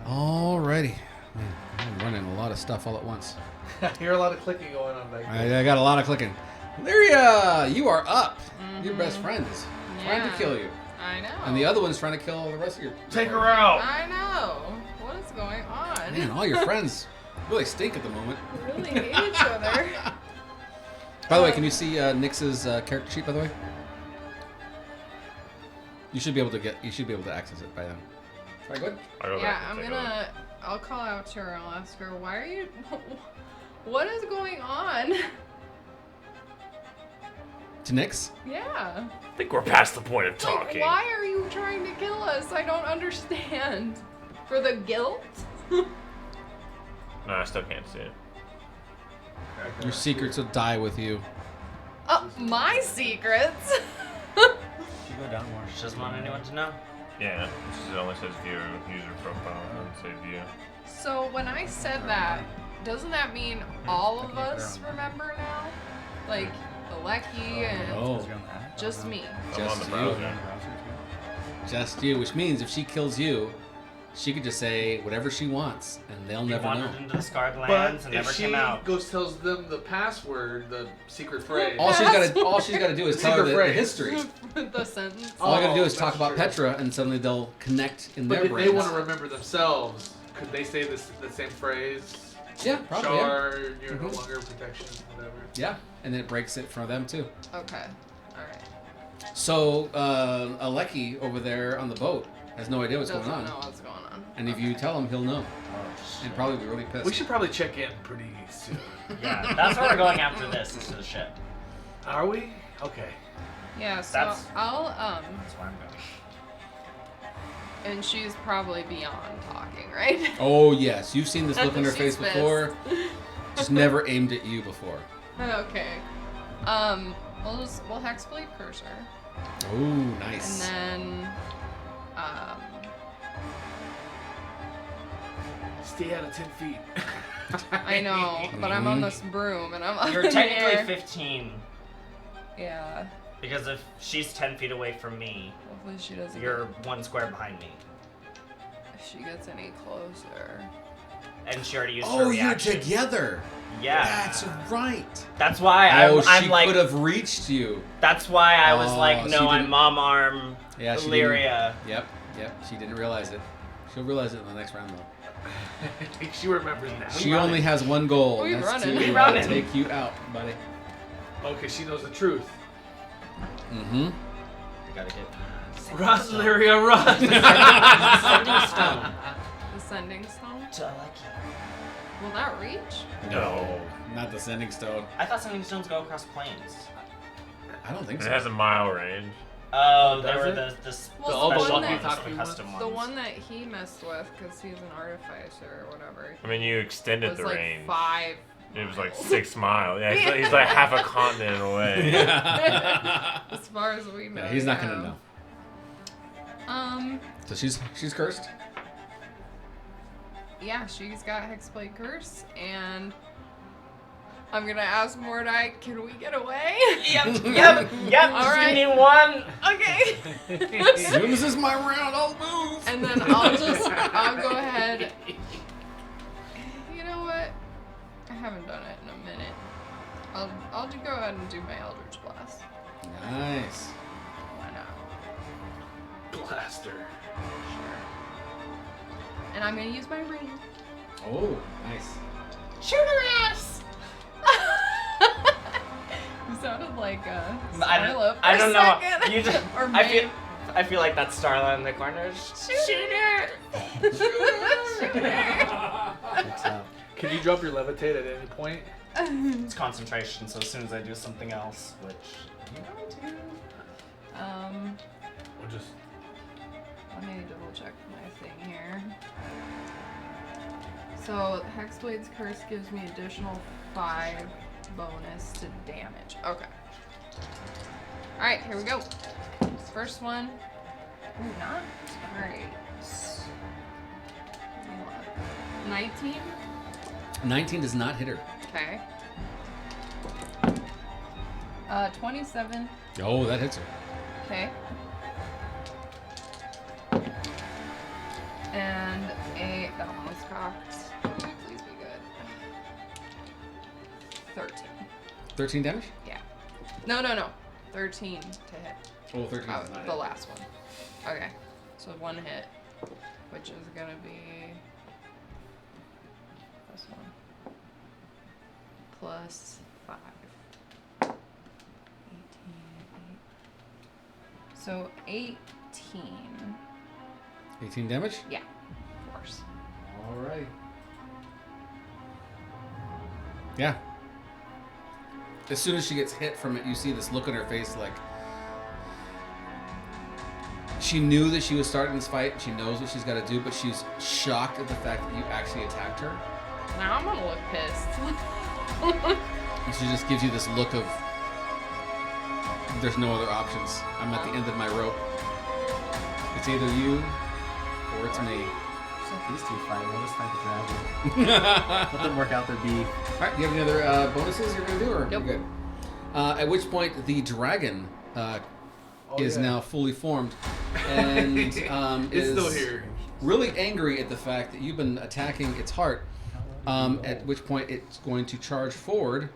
Alrighty. Man, I'm running a lot of stuff all at once. I hear a lot of clicking going on back there. I got a lot of clicking. Lyria, you are up. Your best friend is trying to Yeah. kill you. I know. And the other one's trying to kill all the rest of your... Take her out! I know. What is going on? Man, all your friends really stink at the moment. We really hate each other. By the way, can you see Nyx's character sheet, by the way? You should be able to access it by then. All right, good. I'll go Yeah, back and I'm take a look. gonna. I'll call out to her. I'll ask her, why are you? What is going on? To Nyx? Yeah. I think we're past the point of Like, talking. why are you trying to kill us? I don't understand. For the guilt? No, I still can't see it. Your secrets will die with you. Oh, my secrets. You go down more. She doesn't want anyone to know. Yeah, it only says view user profile. It doesn't say view. So when I said that, doesn't that mean all of us remember now? Like Aleki and Oh. just me. I'm on Just the you. browser. Just you, which means if she kills you, she could just say whatever she wants, and they'll You never know. wandered into the scarred But lands and if never she came out. goes tells them the password, the secret phrase. All she's got to do is tell her Secret the phrase. history. The sentence. All I got to do is that's talk about true. Petra, and suddenly they'll connect in But their if brains. they want to remember themselves, could they say the same phrase? Yeah, probably. Yeah. Shard, you're no Mhm. longer protection, whatever. Yeah, and then it breaks it for them too. Okay. All right. So Aleki over there on the boat has no idea what's Doesn't going on, know what's going on. and if you tell him, he'll know, and probably be really pissed. We should probably check in pretty soon. Yeah, that's where we're going after this, is to the ship. Are we? Okay. Yeah. So That's- I'll That's where I'm going. and she's probably beyond talking, right? Oh yes, you've seen this look on her face She's pissed. before. Just never aimed at you before. Okay. We'll hexblade curse her, Oh, and nice. then Stay out of 10 feet. I know, but I'm on this broom and I'm up You're in the technically air. 15, Yeah. because if she's 10 feet away from me, Hopefully she doesn't. you're 1 square behind me. If she gets any closer. And she already used her Oh, you're reaction. together. Yeah. That's right. That's why Oh, I'm she like. could have reached you. That's why I was Oh, like, she no, I'm didn't- mom arm Yeah, she Lyria. Yep. She didn't realize it. She'll realize it in the next round though. She remembers now. She running. only has one goal. We and that's running. to We running. take you out, buddy. Okay, she knows the truth. Mm-hmm. Gotta get. Run, Lyria, run! Sending stone. The sending stone? So I like it. Will that reach? No, not the sending stone. I thought sending stones go across planes. I don't think It so. has a mile range. Oh, Does there were it? the Well, all the special walkie ones, talkie the ones? custom ones. The one that he messed with, because he's an artificer or whatever, I mean, you extended was the like range. 5. It was like 6 miles. Yeah, he's like half a continent away. As far as we know. Yeah, he's not gonna know. So she's cursed. Yeah, she's got Hexblade Curse, and I'm gonna ask Mordai, can we get away? Yep. All Just right. give me one. Okay. As soon as this is my round, I'll move. And then I'll go ahead. You know what? I haven't done it in a minute. I'll go ahead and do my Eldritch Blast. Nice. Why not? Blaster. Sure. And I'm gonna use my ring. Oh, nice. Shoot her ass! You sounded like Starla for I don't a know. second. You just, Or I feel like that's Starla in the corner. Shoot her! Shoot her! Checks out. Can you drop your levitate at any point? It's concentration, so as soon as I do something else, which you know Or just Let me double check my thing here. So Hexblade's Curse gives me additional 5 bonus to damage. Okay. Alright, here we go. First one. Ooh, not great. 19? 19 does not hit her. Okay. 27. Oh, that hits her. Okay. And that one was cocked. Please be good. 13. 13 damage? Yeah. No. 13 to hit. Oh, 13 Oh, does not the hit. last one. Okay. So 1 hit, which is gonna be this one. Plus 5. 18. So 18. 18 damage? Yeah, of course. Alright. Yeah. As soon as she gets hit from it, you see this look on her face like she knew that she was starting this fight. She knows what she's got to do, but she's shocked at the fact that you actually attacked her. Now I'm gonna look pissed. And she just gives you this look of there's no other options. I'm at the end of my rope. It's either you or it's me. These two fight. We'll just fight the dragon. Let them work out their beef. Alright, do you have any other bonuses you're going to do, or Nope. you're good? At which point, the dragon is now fully formed and it's is still here. really angry at the fact that you've been attacking its heart, at which point it's going to charge forward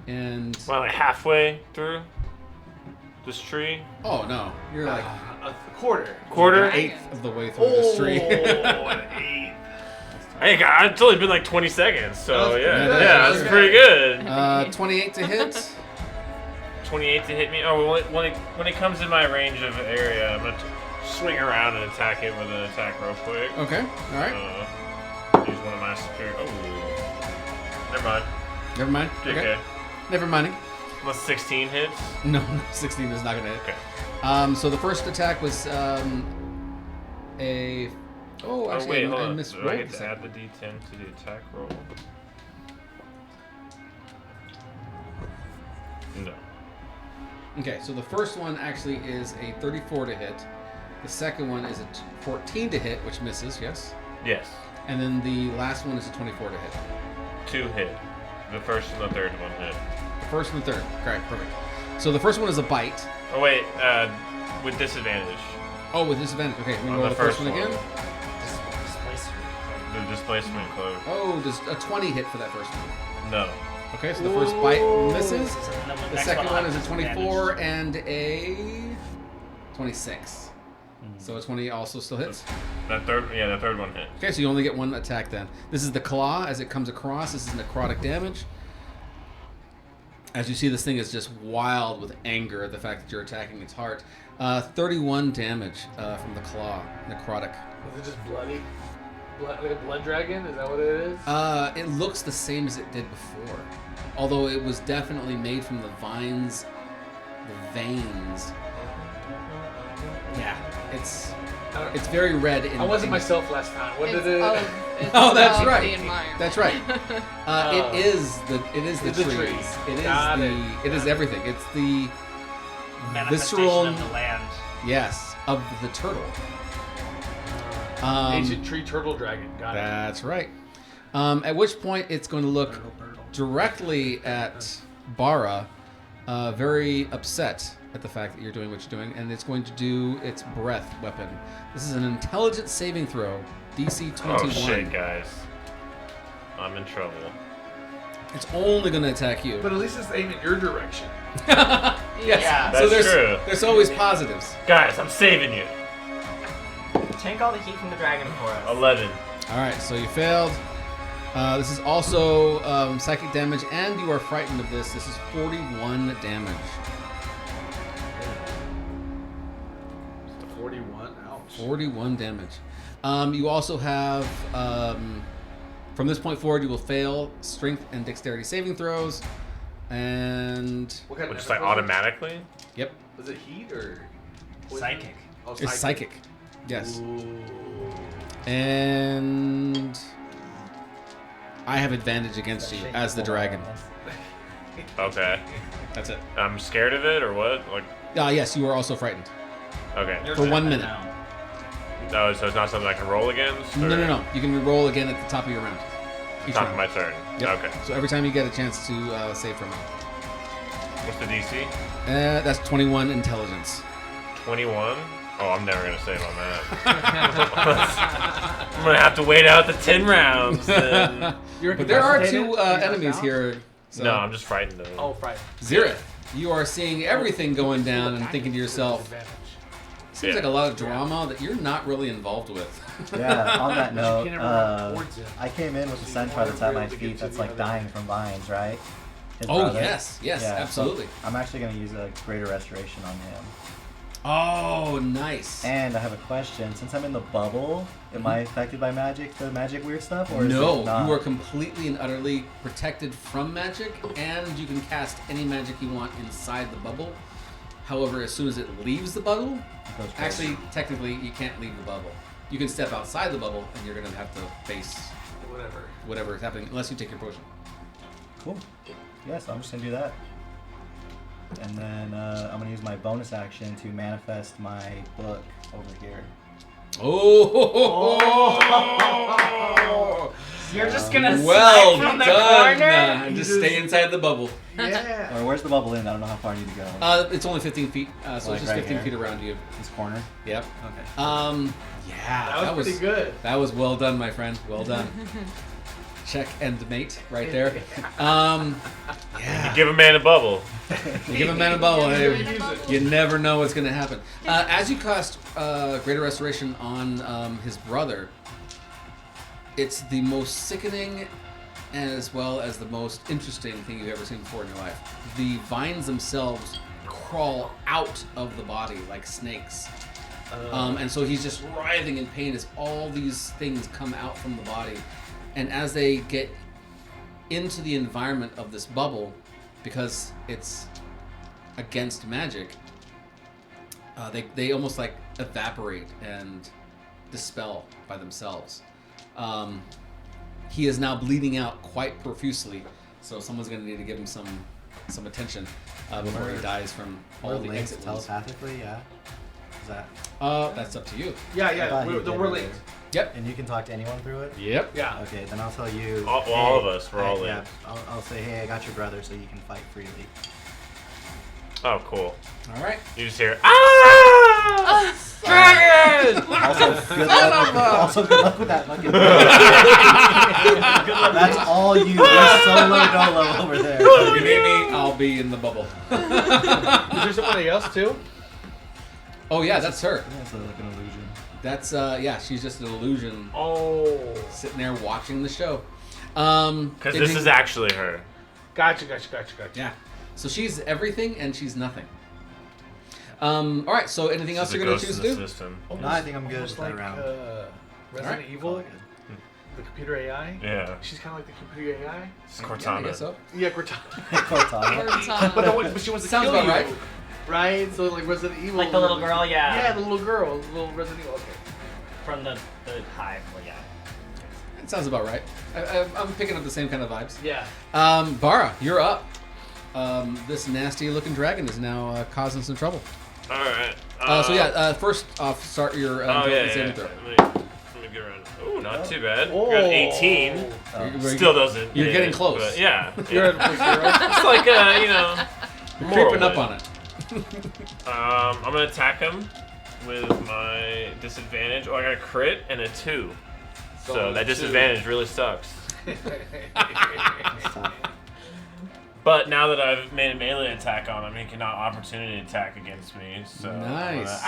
and... Well, like halfway through this tree. Oh, no. You're like A quarter. Quarter? an eighth of the way through this tree. an eighth. Hey, God, it's only been like 20 seconds, so That's yeah, pretty good. that's Okay. pretty good. 28 to hit. 28 to hit me. Oh, well, when it comes in my range of area, I'm gonna swing around and attack it with an attack real quick. Okay, alright. Use one of my superior. Oh, never mind. Never mind. JK. Okay. Never mind. Unless 16 hits. No, 16 is not going to hit. Okay. So the first attack was a... Oh, actually, wait, hold I on. misrolled Do I get the to second. add the D10 to the attack roll? No. Okay, so the first one actually is a 34 to hit. The second one is a 14 to hit, which misses, yes. Yes. And then the last one is a 24 to hit. 2 hit. The first and the third one hit. The first and the third. Correct, perfect. So the first one is a bite. Oh wait, with disadvantage. Oh, with disadvantage. Okay, we On roll the the first first one again. The displacement cloak. Oh, does a 20 hit for that first one? No. Okay, so the first bite misses. The next second one one will is a have 24 and a 26. So a 20 also still hits. That third one hit. Okay, so you only get one attack then. This is the claw as it comes across. This is necrotic damage. As you see, this thing is just wild with anger at the fact that you're attacking its heart. 31 damage from the claw, necrotic. Was it just bloody? like a blood dragon? Is that what it is? It looks the same as it did before, although it was definitely made from the vines, the veins. Yeah, it's very red. I wasn't myself last time. What did it? Oh, that's of right. The environment. That's right. Oh. It is the It's the trees. trees. It is Got it. it is everything. It's the Manifestation visceral of the land. yes of the turtle. Ancient tree turtle dragon. Got it. That's right. At which point it's going to look directly at Bara, very upset at the fact that you're doing what you're doing, and it's going to do its breath weapon. This is an intelligence saving throw, DC 21. Oh shit, guys. I'm in trouble. It's only going to attack you. But at least it's aimed in your direction. Yes. Yeah. So That's true. there's always positives. Guys, I'm saving you. Take all the heat from the dragon for us. 11. All right, so you failed. This is also psychic damage, and you are frightened of this. This is 41 damage. 41. Ouch. 41 damage. You also have, from this point forward, you will fail strength and dexterity saving throws. And, What kind of Just like damage was it? automatically? yep, Was it heat or poison? Psychic. Oh, it's psychic. Yes. Ooh. And I have advantage against you as the dragon. Okay. That's it. I'm scared of it or what? Like, Yes, you are also frightened. okay. You're For 1 trapping minute. now. No, so it's not something I can roll against? No, or no, no. You can re-roll again at the top of your round. Each Top round. of my turn. Yep. Okay. So every time you get a chance to save from it. What's the DC? That's 21 intelligence. 21? Oh, I'm never gonna save on that. I'm gonna have to wait out the 10 rounds then. You're But there are incapacitated? two You enemies knocked here. So. No, I'm just frightened of it. Oh, right. Zirith, you are seeing everything going down and thinking to yourself, Advantage. seems like a lot of drama that you're not really involved with. Yeah, on that note, can't ever run towards him. I came in with a centaur that's at my feet that's like dying from vines, right? His Oh, brother. yes, Yeah, so absolutely. I'm actually going to use a greater restoration on him. Oh, nice. And I have a question. Since I'm in the bubble, am I affected by magic, the magic weird stuff? Or is No, it not? you are completely and utterly protected from magic, and you can cast any magic you want inside the bubble. However, as soon as it leaves the bubble, It goes crazy. actually, technically, you can't leave the bubble. You can step outside the bubble, and you're going to have to face Whatever. whatever is happening, unless you take your potion. Cool. Yeah, so I'm just going to do that. And then I'm going to use my bonus action to manifest my book over here. Oh! You're just gonna Well snipe from the done! corner? Just stay inside the bubble. Yeah. Or where's the bubble in? I don't know how far I need to go. It's only 15 feet, so Like it's just right 15 here? feet around you. This corner? Yep. Okay. Yeah, That was pretty good. That was well done, my friend. Well done. Check and mate right there. Yeah. You give a man a bubble. You give a man a bubble, Give a hey, man a bubble. you never know what's going to happen. As you cast Greater Restoration on his brother, it's the most sickening as well as the most interesting thing you've ever seen before in your life. The vines themselves crawl out of the body like snakes. And so he's just writhing in pain as all these things come out from the body. And as they get into the environment of this bubble, because it's against magic, they almost like evaporate and dispel by themselves. He is now bleeding out quite profusely, so someone's going to need to give him some attention before he dies from all We're the linked exit wounds. telepathically, yeah? Is that... That's up to you. Yeah, I yeah. thought he We're, did we're earlier. linked. Yep. And you can talk to anyone through it? Yep. Yeah. Okay, then I'll tell you. All of us, we're all yeah, linked. I'll say, hey, I got your brother, so you can fight freely. Oh, cool. All right. You just hear, ah! Dragon! Also, good luck with that fucking. That's all you. You're solo dolo over there. If you need me, I'll be in the bubble. Is there somebody else too? Oh yeah, that's her. That's like an illusion. That's yeah, she's just an illusion Oh. sitting there watching the show. Because this is actually her. Gotcha. yeah. So she's everything and she's nothing. All right. So anything else She's you're a gonna ghost choose in to the do? system. No, I think I'm good Almost with that like round. Resident Alright. Evil. The computer AI? Yeah. She's kind of like the computer AI? It's Yeah, I Cortana. guess so. Yeah, Cortana. Cortana. But she wants to Sounds kill about you. right. Right? So like Resident Evil. Like the little girl, yeah. Yeah, the little girl. The little Resident Evil. Okay. From the hive, well, yeah. It sounds about right. I'm picking up the same kind of vibes. Yeah. Bara, you're up. This nasty-looking dragon is now causing some trouble. All right. First off, start your saving throw. Let me get around. Ooh, not too bad. Oh. Got an 18. Still doesn't. You're hit, getting close. But yeah. You're at a plus 0. It's like You're creeping up on it. I'm gonna attack him with my disadvantage. Oh, I got a crit and a 2. So that disadvantage really sucks. But now that I've made a melee attack on him, he cannot opportunity attack against me. So Nice.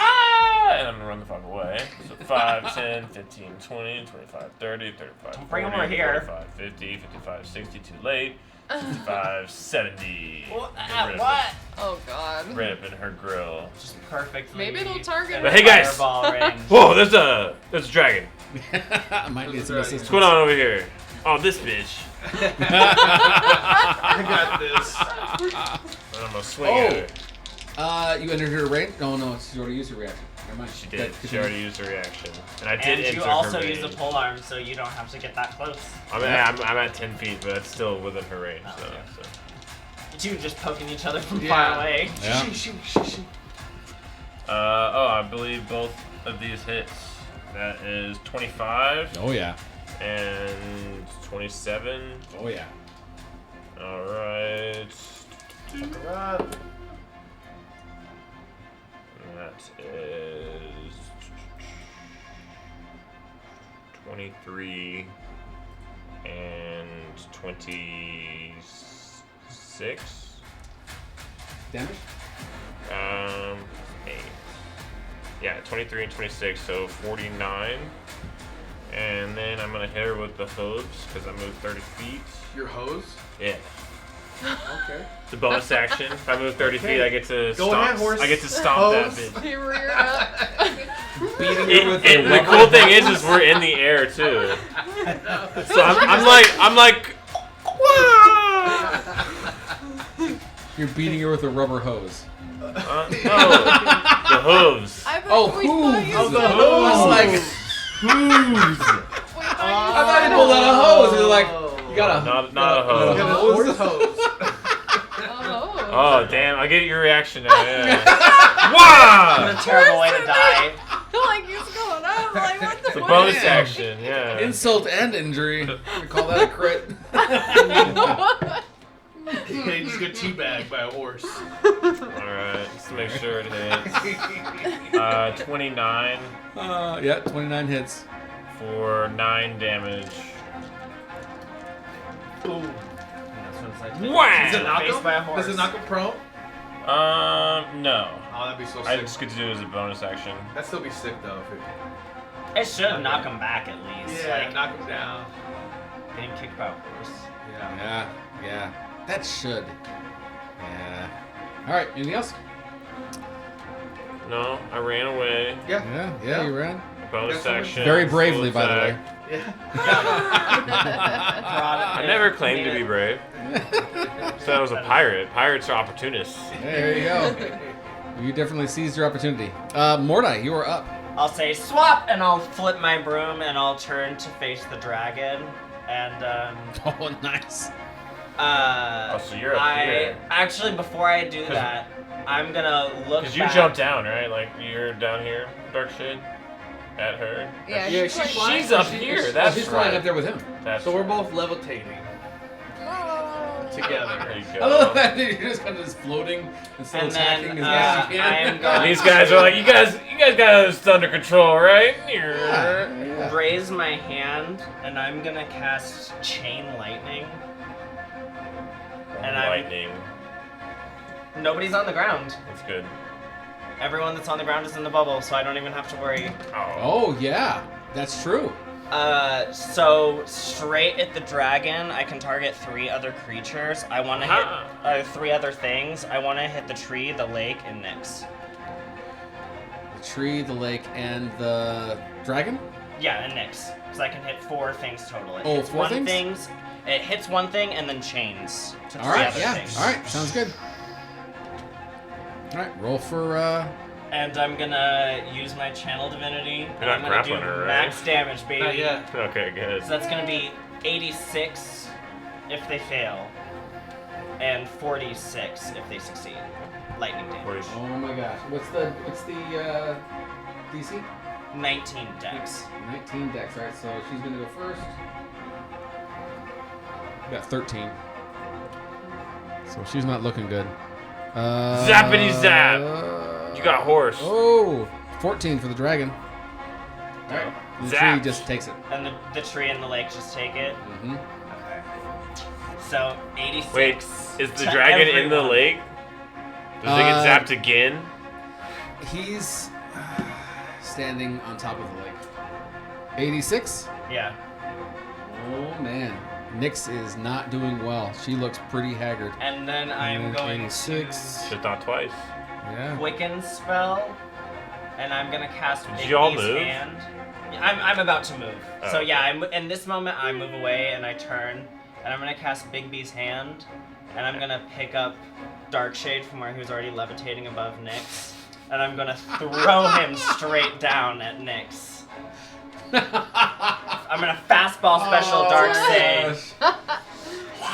and I'm gonna run the fuck away. So 5, 10, 15, 20, 25, 30, 35, Don't bring him 40, over here. 45, 50, 55, 60, too late. 65, 70. What? Oh god. Rip in her grill. Just perfectly. Maybe it'll target But hey, guys. Fireball range. Whoa, there's a dragon. I might need some Right. assistance. What's going on over here? Oh, this bitch. I got this. I'm gonna swing at her. You entered her range? No, she's already used her reaction. Never mind. She did. Okay, She continue. already used her reaction. And I did And enter you her also range. use the pole arm, so you don't have to get that close. I'm at 10 feet, but it's still within her range. Oh, So, okay. so. You two just poking each other from Yeah. far away. Yeah. Shoot. I believe both of these hits. That is 25 Oh, yeah. and 27. Oh, yeah. All right. That is 23 and 26. Damage? 8. Yeah, 23 and 26, so 49. And then I'm gonna hit her with the hooves because I moved 30 feet. Your hose? Yeah. Okay. It's a bonus action. If I move 30 Okay. feet, I get to Go stomp. ahead, horse. I get to stomp that Hose. bitch. He reared up. Beating her with a The cool thing is we're in the air too. So I'm like, "Wah!" You're beating her with a rubber hose. No, the hooves. I thought Oh, we thought you hooves. said The hose, like, We thought I thought you pulled out a hose. You're like, you got a... Not a hose. You got a hose? hose. Oh damn! I get your reaction now. Yeah. Wow! What a terrible way to die. like he's going up. Like what the It's a what bonus is- action. Yeah. Insult and injury. We call that a crit. He just got teabagged by a horse. All right. Let's make sure it hits. 29 Yeah, 29 hits. for 9 damage. Ooh. Wow! Does it knock Faced him? by a horse. Does it knock him prone? No. Oh, that'd be so I sick. just get to do it as a bonus action. That'd still be sick though. It should knock him back at least. Yeah, Like, knock him down. getting kicked by a horse. Yeah. Yeah. That should. Yeah. All right, anything else? No, I ran away. Yeah. Yeah, you ran. Bonus That's something- action. Very full bravely, by the way. attack. Yeah. I never claimed to be brave. So I was a pirate. Pirates are opportunists. There you go. You definitely seized your opportunity. Mordai, you are up. I'll say swap, and I'll flip my broom, and I'll turn to face the dragon. And Oh, nice. So you're up here. Actually, before I do 'Cause- that, I'm gonna look. Because you back. jumped down, right? Like you're down here, Dark Shade, at her. Yeah, Yeah, she's like, she's flying. She's up She- here. she's- That's She's right. flying up there with him. That's So we're right. both levitating together. There you I love go. that you're just kind of just floating and still And attacking then as best you I can. am And going these guys are like, you guys got this under control, right? Yeah. raise my hand, and I'm gonna cast Chain Lightning. And Lightning. Nobody's on the ground. That's good. Everyone that's on the ground is in the bubble, so I don't even have to worry. Oh, yeah. That's true. So straight at the dragon, I can target 3 other creatures. I want to hit 3 other things. I want to hit the tree, the lake, and Nyx. The tree, the lake, and the dragon? Yeah, and Nyx. Because I can hit 4 things total. It Oh, hits 4 one things? It hits one thing and then chains to 3 Alright, other yeah. things. Alright, sounds good. Alright, roll for And I'm gonna use my Channel Divinity. And You're I'm not gonna do grappling her, right? max damage, baby. Not yet. Okay, good. So that's gonna be 86 if they fail, and 46 if they succeed. Lightning damage. oh my gosh. What's the DC? 19 dex. 19 dex, alright, so she's gonna go first. Got 13. So she's not looking good. Zappity zap! You got horse. Oh, 14 for the dragon. Alright. The Zap. tree just takes it. And the tree and the lake just take it. Mm-hmm. Okay. So 86. Wait, is the to dragon in the everyone. lake? Does it get zapped again? He's standing on top of the lake. 86? Yeah. Oh man. Nyx is not doing well. She looks pretty haggard. And then I'm And going 86. to Just not twice. Yeah. Quicken spell, and I'm gonna cast Did Bigby's you all move? hand. I'm about to move. Oh, So okay. yeah, in this moment I move away and I turn, and I'm gonna cast Bigby's hand, and I'm gonna pick up Darkshade from where he was already levitating above Nyx, and I'm gonna throw him straight down at Nyx. I'm gonna fastball special Dark Sage.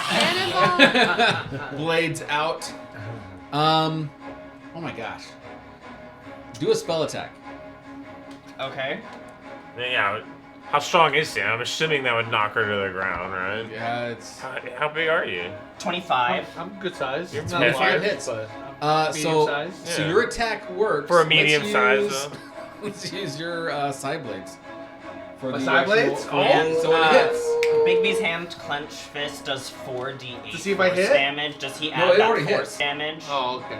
Cannonball! Blades out. Oh my gosh. Do a spell attack. Okay. Yeah. How strong is she? I'm assuming that would knock her to the ground, right? Yeah, it's How big are you? 25. I'm good size. You're Not 25 large, hits. but I'm medium so size. so Yeah. your attack works. For a Let's medium size, use- though. Let's use your side blades. For My the side actual- blades? for- Oh, so it hits. Bigby's hand clenched fist does 4d8 To see if I force hit? damage. Does he No, add it that already force hits. damage? Oh, okay.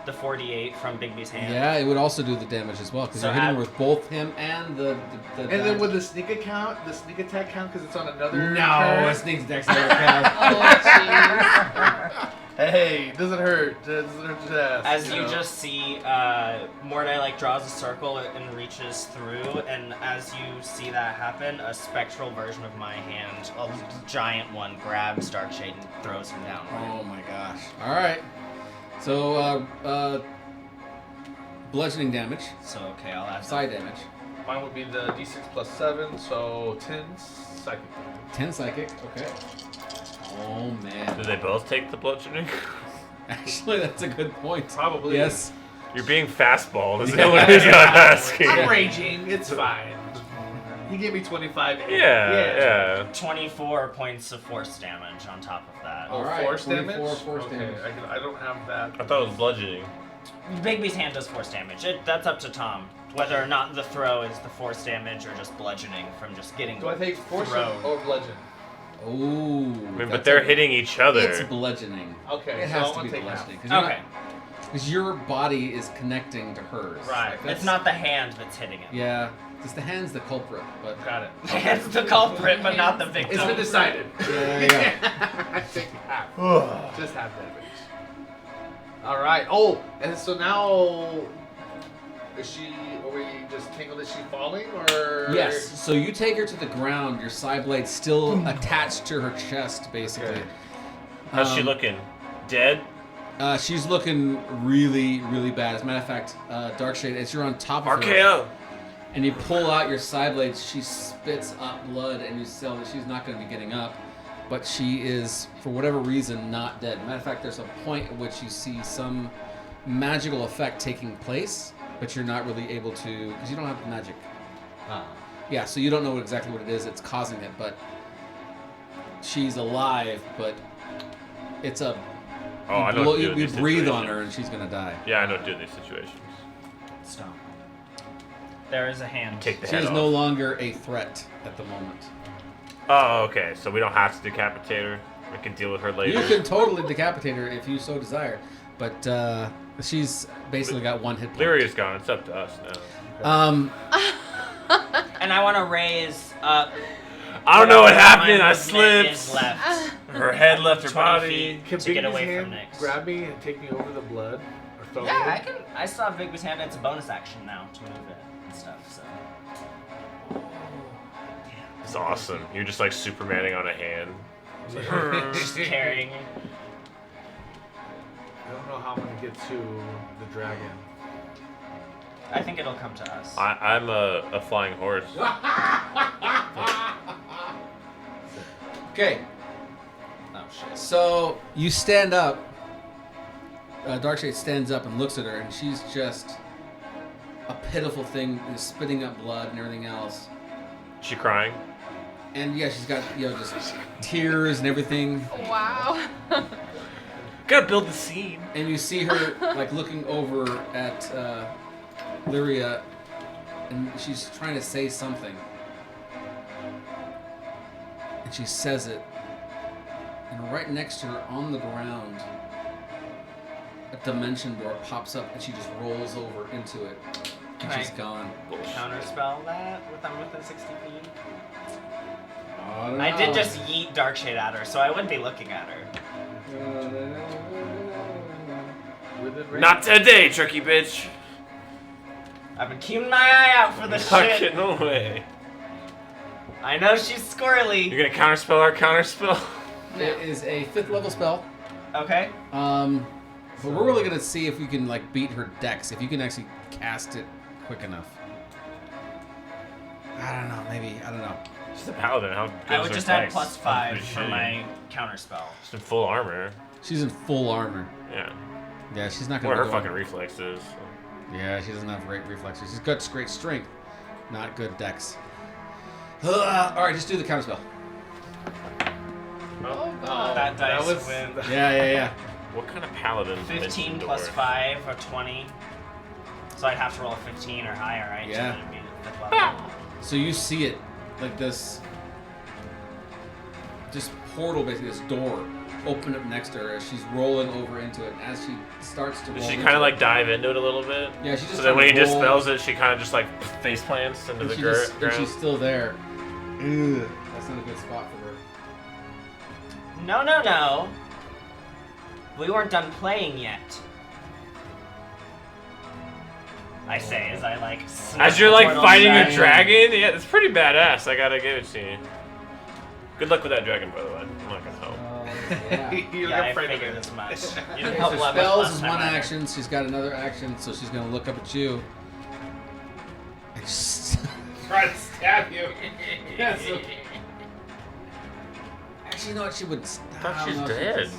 The 4d8 from Bigby's hand. Yeah, it would also do the damage as well because So you're hitting add- with both him and the And then would the sneak attack count because it's on another no, turn? a sneak attack's never count. Oh, jeez. Hey, doesn't hurt. Doesn't hurt to ask. As you know? just see, Mordai draws a circle and reaches through, and as you see that happen, a spectral version of my hand, a giant one, grabs Darkshade and throws him down. Oh my gosh. All right. So bludgeoning damage, So okay, I'll add side damage, Mine would be the d6 plus 7, so 10 psychic damage. 10 psychic. Okay. Oh man. Do they both take the bludgeoning? Actually, that's a good point. Probably. Yes. You're being fastball. Is that what it is? I'm asking. I'm raging. It's fine. He gave me 25. Yeah. 24 points of force damage on top of that. Oh, All right, force 24 damage? force okay, damage. I don't have that. I thought it was bludgeoning. Bigby's hand does force damage. That's up to Tom. Whether or not the throw is the force damage or just bludgeoning from just getting Do I take force thrown. or bludgeon? Ooh. I mean, but they're hitting each other. It's bludgeoning. Okay, It so has I to wanna be take bludgeoning. Okay, Because your body is connecting to hers. right. Like, that's- It's not the hand that's hitting him. Yeah. It's the hand's the culprit, but. Got it. It's the culprit, but not the victim. It's been decided. Yeah. I take half. Just half damage. All right. Oh, and so now, are we just tangled? Is she falling or? Yes. So you take her to the ground. Your side blade's still attached to her chest, basically. Okay. How's she looking? Dead? She's looking really, really bad. As a matter of fact, Darkshade, as you're on top of her, RKO. and you pull out your side blades, she spits up blood, and you tell that she's not going to be getting up. But she is, for whatever reason, not dead. Matter of fact, there's a point at which you see some magical effect taking place, but you're not really able to, because you don't have magic. Yeah, so you don't know exactly what it is that's causing it, but she's alive, but it's a... Oh, I know what to do in you these breathe on situations. her and she's going to die. Yeah, I know what to do in these situations. Stop. There is a hand. Take the She head is off. no longer a threat at the moment. Oh, okay. So we don't have to decapitate her. We can deal with her later. You can totally decapitate her if you so desire, but she's basically got one hit point. Lyria's gone. It's up to us now. And I want to raise up. I don't know what whatever happened. I line of movement is slipped. left. Her head left her 20 body. feet Can to get Bigby's away hand from Nyx. grab me and take me over the blood, or don't Yeah, you? I still have Bigby's hand. It's a bonus action now to move it and stuff. So. It's awesome. You're just like Supermaning on a hand. Just carrying. I don't know how I'm gonna get to the dragon. I think it'll come to us. I'm a flying horse. Okay, Oh shit. so you stand up. Darkshade stands up and looks at her, and she's just a pitiful thing, spitting up blood and everything else. She crying? And yeah, she's got just tears and everything. Wow. Gotta build the scene. And you see her like looking over at Lyria, and she's trying to say something. And she says it, and right next to her on the ground, a dimension door pops up, and she just rolls over into it, and Can she's I gone. counterspell that I'm within 60 feet? Oh, I did just yeet Darkshade at her, so I wouldn't be looking at her. Within range. Not today, tricky bitch. I've been keeping my eye out for the Fucking shit. no way. I know she's squirrely. You're gonna counterspell our counterspell? It is a 5th level spell. Okay. But we're really gonna see if we can like beat her dex, if you can actually cast it quick enough. I don't know, maybe, I don't know. She's a paladin. How good I is would her just add dex? +5 Pretty for shitty. my counterspell. She's in full armor. She's in full armor. Yeah. Yeah, she's not What gonna are her go- fucking reflexes? Yeah, she doesn't have great reflexes. She's got great strength, not good dex. Alright, just do the counterspell. Oh Oh, god. That dice was with Yeah. What kind of paladin? 15 invented plus door? 5 or 20. So I'd have to roll a 15 or higher, right? Yeah. To beat it 5th level. So you see it, like this portal, basically, this door open up next to her as she's rolling over into it. And as she starts to roll Does she into kind of it- like dive into it a little bit? Yeah, she just So then when he kinda rolls- dispels it, she kind of just like face plants into and the she just- and ground. she's still there. Ugh, that's not a good spot for her. No. We weren't done playing yet. I say as I like. snap As you're the like portal fighting a shut. dragon, yeah, it's pretty badass. I gotta give it to you. Good luck with that dragon, by the way. I'm not gonna help. Yeah. You're Yeah, I afraid of figured it. as much. You Okay, didn't help so Lev spells last is time one either. action. She's got another action, so she's gonna look up at you. And just- Try to stab you. Yeah, so- Actually, you know what? She would. I thought she's dead.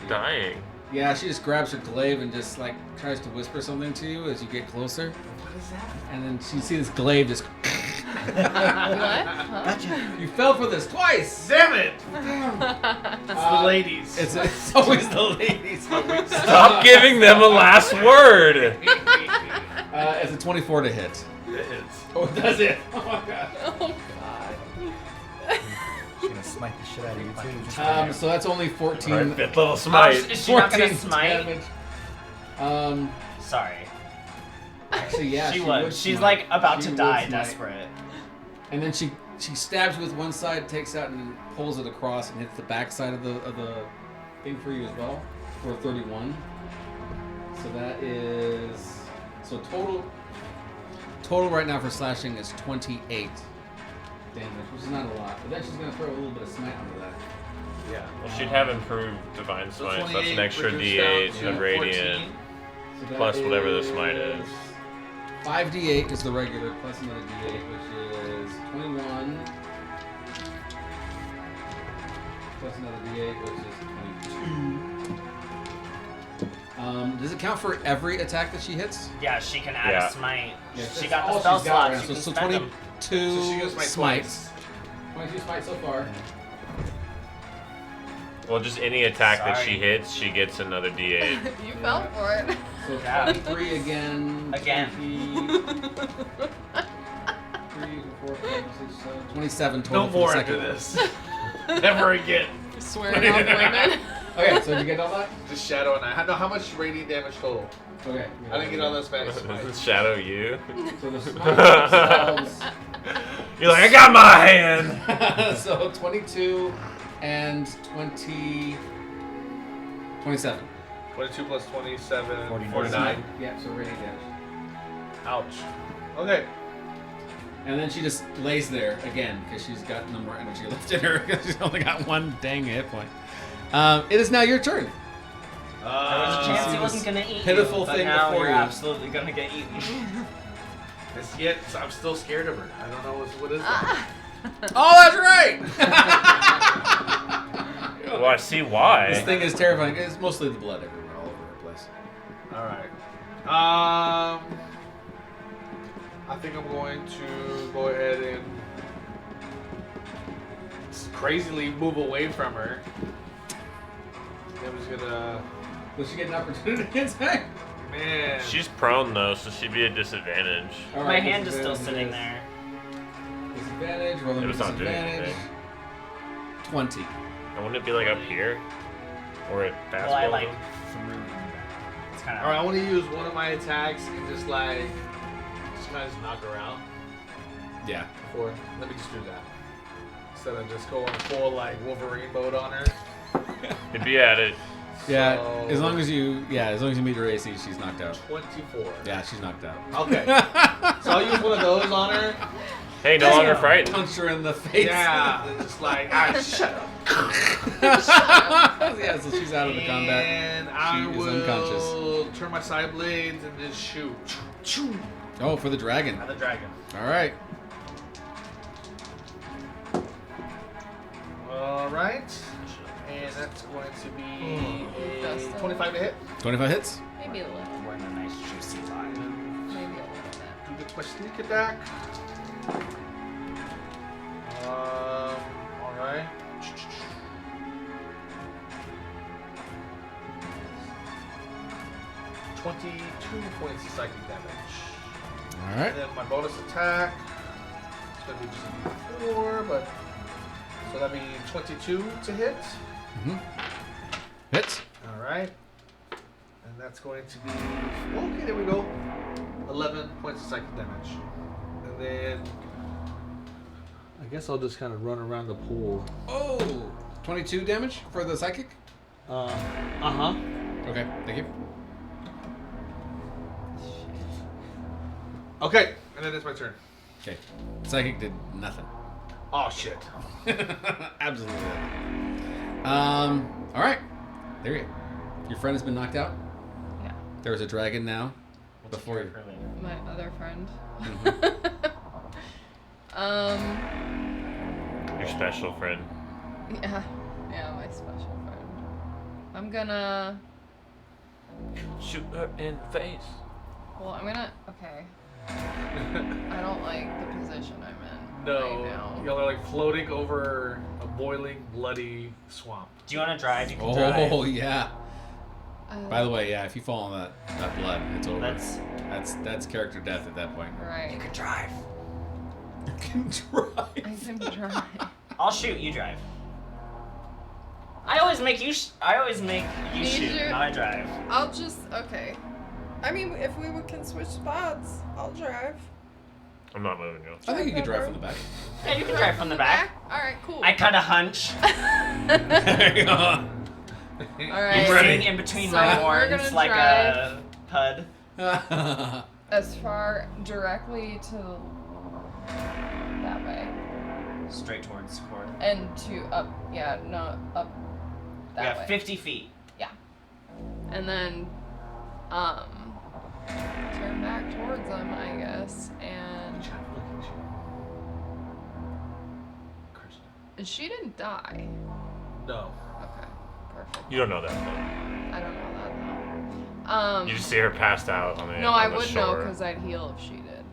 Dying. Yeah, she just grabs her glaive and just like tries to whisper something to you as you get closer. What is that? And then she sees this glaive just. What? Huh? Gotcha. You fell for this twice. Damn it! It's the ladies. It's always the ladies. Stop giving them a last word. It's a 24 to hit. It hits. Oh, does it? Oh my god. Oh She's gonna smite the shit out of you too. Just for you. So that's only 14. Alright, 5th level Oh, smite. is she not gonna 14 smite? damage. Sorry. Actually, yeah, she would was. She's smite. like about She to would die, smite. desperate. And then she stabs you with one side, takes out, and then pulls it across and hits the back side of the thing for you as well for 31. So that is total right now for slashing is 28 damage, which is not a lot. But then she's gonna throw a little bit of smite onto that. Yeah. Well, she'd have improved divine So smite, so that's an 28 extra reduced D8 down of to radiant. 14. So that Plus whatever the smite is. 5d8 is the regular, plus another d8, which is 21. Plus another d8, which is 22. Does it count for every attack that she hits? Yeah, she can add Yeah. a smite. Yeah, She that's got all the spell she's got slot. right She now. can So spend them. 22 So she goes by smites. twice. 22 smites so far. Well, just any attack that she Sorry. hits, she gets another D8. You fell for it. So Yeah. 23 again. Again. 3, 4, 5, 6, 7, 27 total. No for the more second after one. this. Never again. Swearing off women. Okay, so did you get all that? Just Shadow and I. No, how much radiant damage total? Okay. I didn't get all those back. Doesn't shadow you? So the smites themselves. You're like, I got my hand! So 22 and 27. 22 plus 27, 49. 49. Yeah, so radiant damage. Ouch. Okay. And then she just lays there again because she's got no more energy left in her because she's only got one dang hit point. It is now your turn. There was a chance see he wasn't this gonna eat pitiful you, but thing now before you're you. absolutely gonna get eaten. I'm still scared of her. I don't know what is that. Oh, that's right! Well, I see why. This thing is terrifying. It's mostly the blood everywhere, all over her place. All right. I think I'm going to go ahead and crazily move away from her. I'm just gonna. Will she get an opportunity attack? Man. She's prone though, so she'd be a disadvantage. All My right, hand is still disadvantage. sitting there. Disadvantage. Rolling It with was not doing disadvantage. anything. 20. And wouldn't it be like up here? Or at fastball? Well, I like threw him. It's kind of. All right, I want to use one of my attacks and just kind of knock her out. Yeah. Before, let me just do that instead of just going full like Wolverine mode on her. It'd be at it. Yeah. So- As long as you meet her AC, she's knocked out. 24. Yeah, she's knocked out. Okay. So I'll use one of those on her. Hey, no longer frightened. Punch her in the face. Yeah. Just like shut up. Yeah, so she's out of the combat. And I She is will unconscious. turn my side blades and just shoot. Oh, for the dragon. The dragon. All right. All right. And that's going to be a Dust 25 to hit. 25 hits. Maybe a little. We're in a nice juicy line. Maybe a little bit. Do get my sneak attack. All right. $22 points of psychic damage. All right. And then my bonus attack. It's gonna be just a 4, but so that'd be 22 to hit. Mm-hmm. Hits. All right. And that's going to be okay. There we go. 11 points of psychic damage. And then I guess I'll just kind of run around the pool. Oh, 22 damage for the psychic. Uh-huh. Okay, thank you. Okay, and then it's my turn. Okay, psychic did nothing. Oh shit. Absolutely nothing. All right. There you go. Your friend has been knocked out. Yeah. There was a dragon now. What's Before your you. character later? My other friend. Your special friend. Yeah. Yeah, my special friend. I'm gonna. Shoot her in the face. Well, I'm gonna. Okay. I don't like the position I'm in No, right now. y'all are like floating over a boiling, bloody swamp. Do you want to drive? You can drive. Oh yeah. Uh, By the way, yeah, if you fall in that blood, it's over. That's That's character death at that point. Right. you can drive. You can drive. I can try. I'll shoot. You drive. I always make you. I always make you Me shoot. shoot? I drive. I'll just. Okay. I mean, if we can switch spots, I'll drive. I'm not moving you. I think you could drive from the back. Yeah, you can drive from the back. All right, cool. I kind of hunch. There you go. All You right. sitting in between So my we're horns gonna like drive. a pud. As far directly to that way, Straight towards Cord. and to up. Yeah, no, up We that have way. 50 feet. And then, turn back towards them, I guess. And she didn't die. No. Okay, perfect. You don't know that though. I don't know that though. You just see her passed out on the No, I on the would know shore. because I'd heal if she did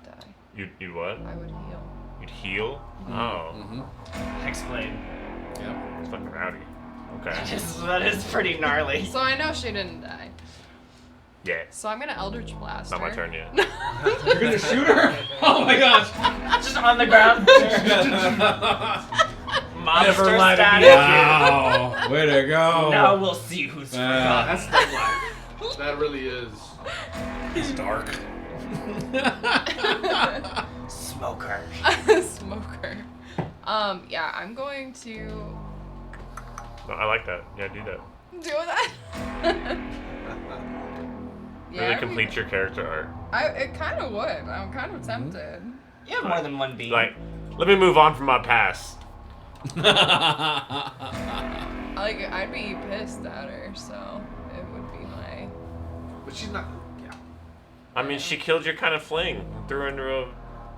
die. You'd what? I would heal. You'd heal? Oh. Mm-hmm. Explain. Yep. It's fucking rowdy. Okay. That is pretty gnarly. So I know she didn't die. Yeah. So I'm gonna Eldritch Blast Not her. my turn yet. You're gonna shoot her? Oh my gosh! Just on the ground. Monster Never let static. me Wow! Way to go! Now we'll see who's forgotten. That's the life. That really is. It's dark. Smoker. Smoker. Yeah, I'm going to No, I like that. Yeah, do that. do that. Really complete your character art. It kind of would. I'm kind of tempted. You have more than one bee. Like, let me move on from my past. Like, I'd be pissed at her, so it would be my. But she's not. Yeah. I mean, she killed your kind of fling. Threw her into a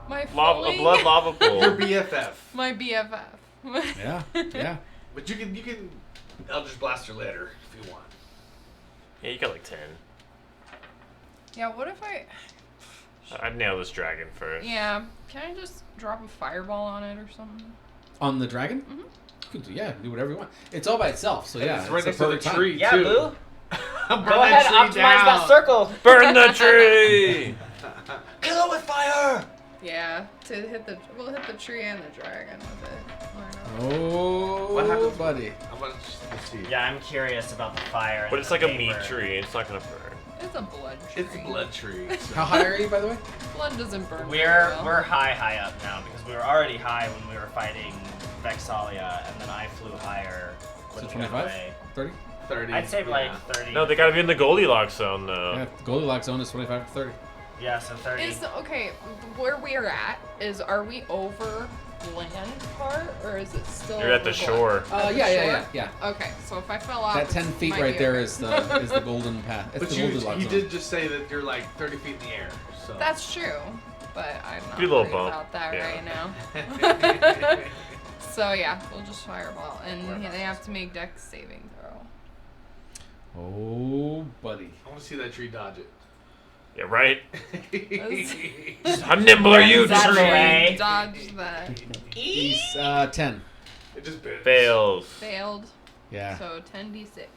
My a blood lava pool. Your BFF. My BFF. Yeah, yeah. But you can. I'll just blast her later if you want. Yeah, you got like 10. Yeah, what if I'd nail this dragon first. Yeah, can I just drop a fireball on it or something? On the dragon? Mm-hmm. You can do whatever you want. It's all by itself, so yeah. It's right the next to the perfect tree yeah, too. boo. Burn Go ahead, optimize that circle. Burn the tree! Kill it with fire. Yeah, we'll hit the tree and the dragon with it. Why not? Oh, What happens, buddy. I'm gonna let's see. Yeah, I'm curious about the fire. But and it's the like a vapor. meat tree. It's not gonna burn. It's a blood tree. It's a blood tree. How high are you, by the way? Blood doesn't burn. We're very well. we're high up now because we were already high when we were fighting Vexalia, and then I flew higher when So we got 25? away. 30? 30. I'd say like yeah. 30. No, they gotta be in the Goldilocks zone though. Yeah, the Goldilocks zone is 25 to 30. Yeah, so 30. Okay, where we're at are we over land part or is it still? You're at the over shore. At the Yeah. shore? Okay, so if I fell off, That 10 feet might right be there okay. is the golden path. It's But the you Goldilocks zone. did just say that you're like 30 feet in the air. So. That's true, but I'm not Do a little worried bump. about that Yeah. right now. So yeah, we'll just fireball, and they have to make dex saving throw. Oh, buddy. I want to see that tree dodge it. Yeah, right? That's- How nimble are you, That tree? way. Dodge that. He's 10. It just bends. Fails. Failed. Yeah. So 10d6.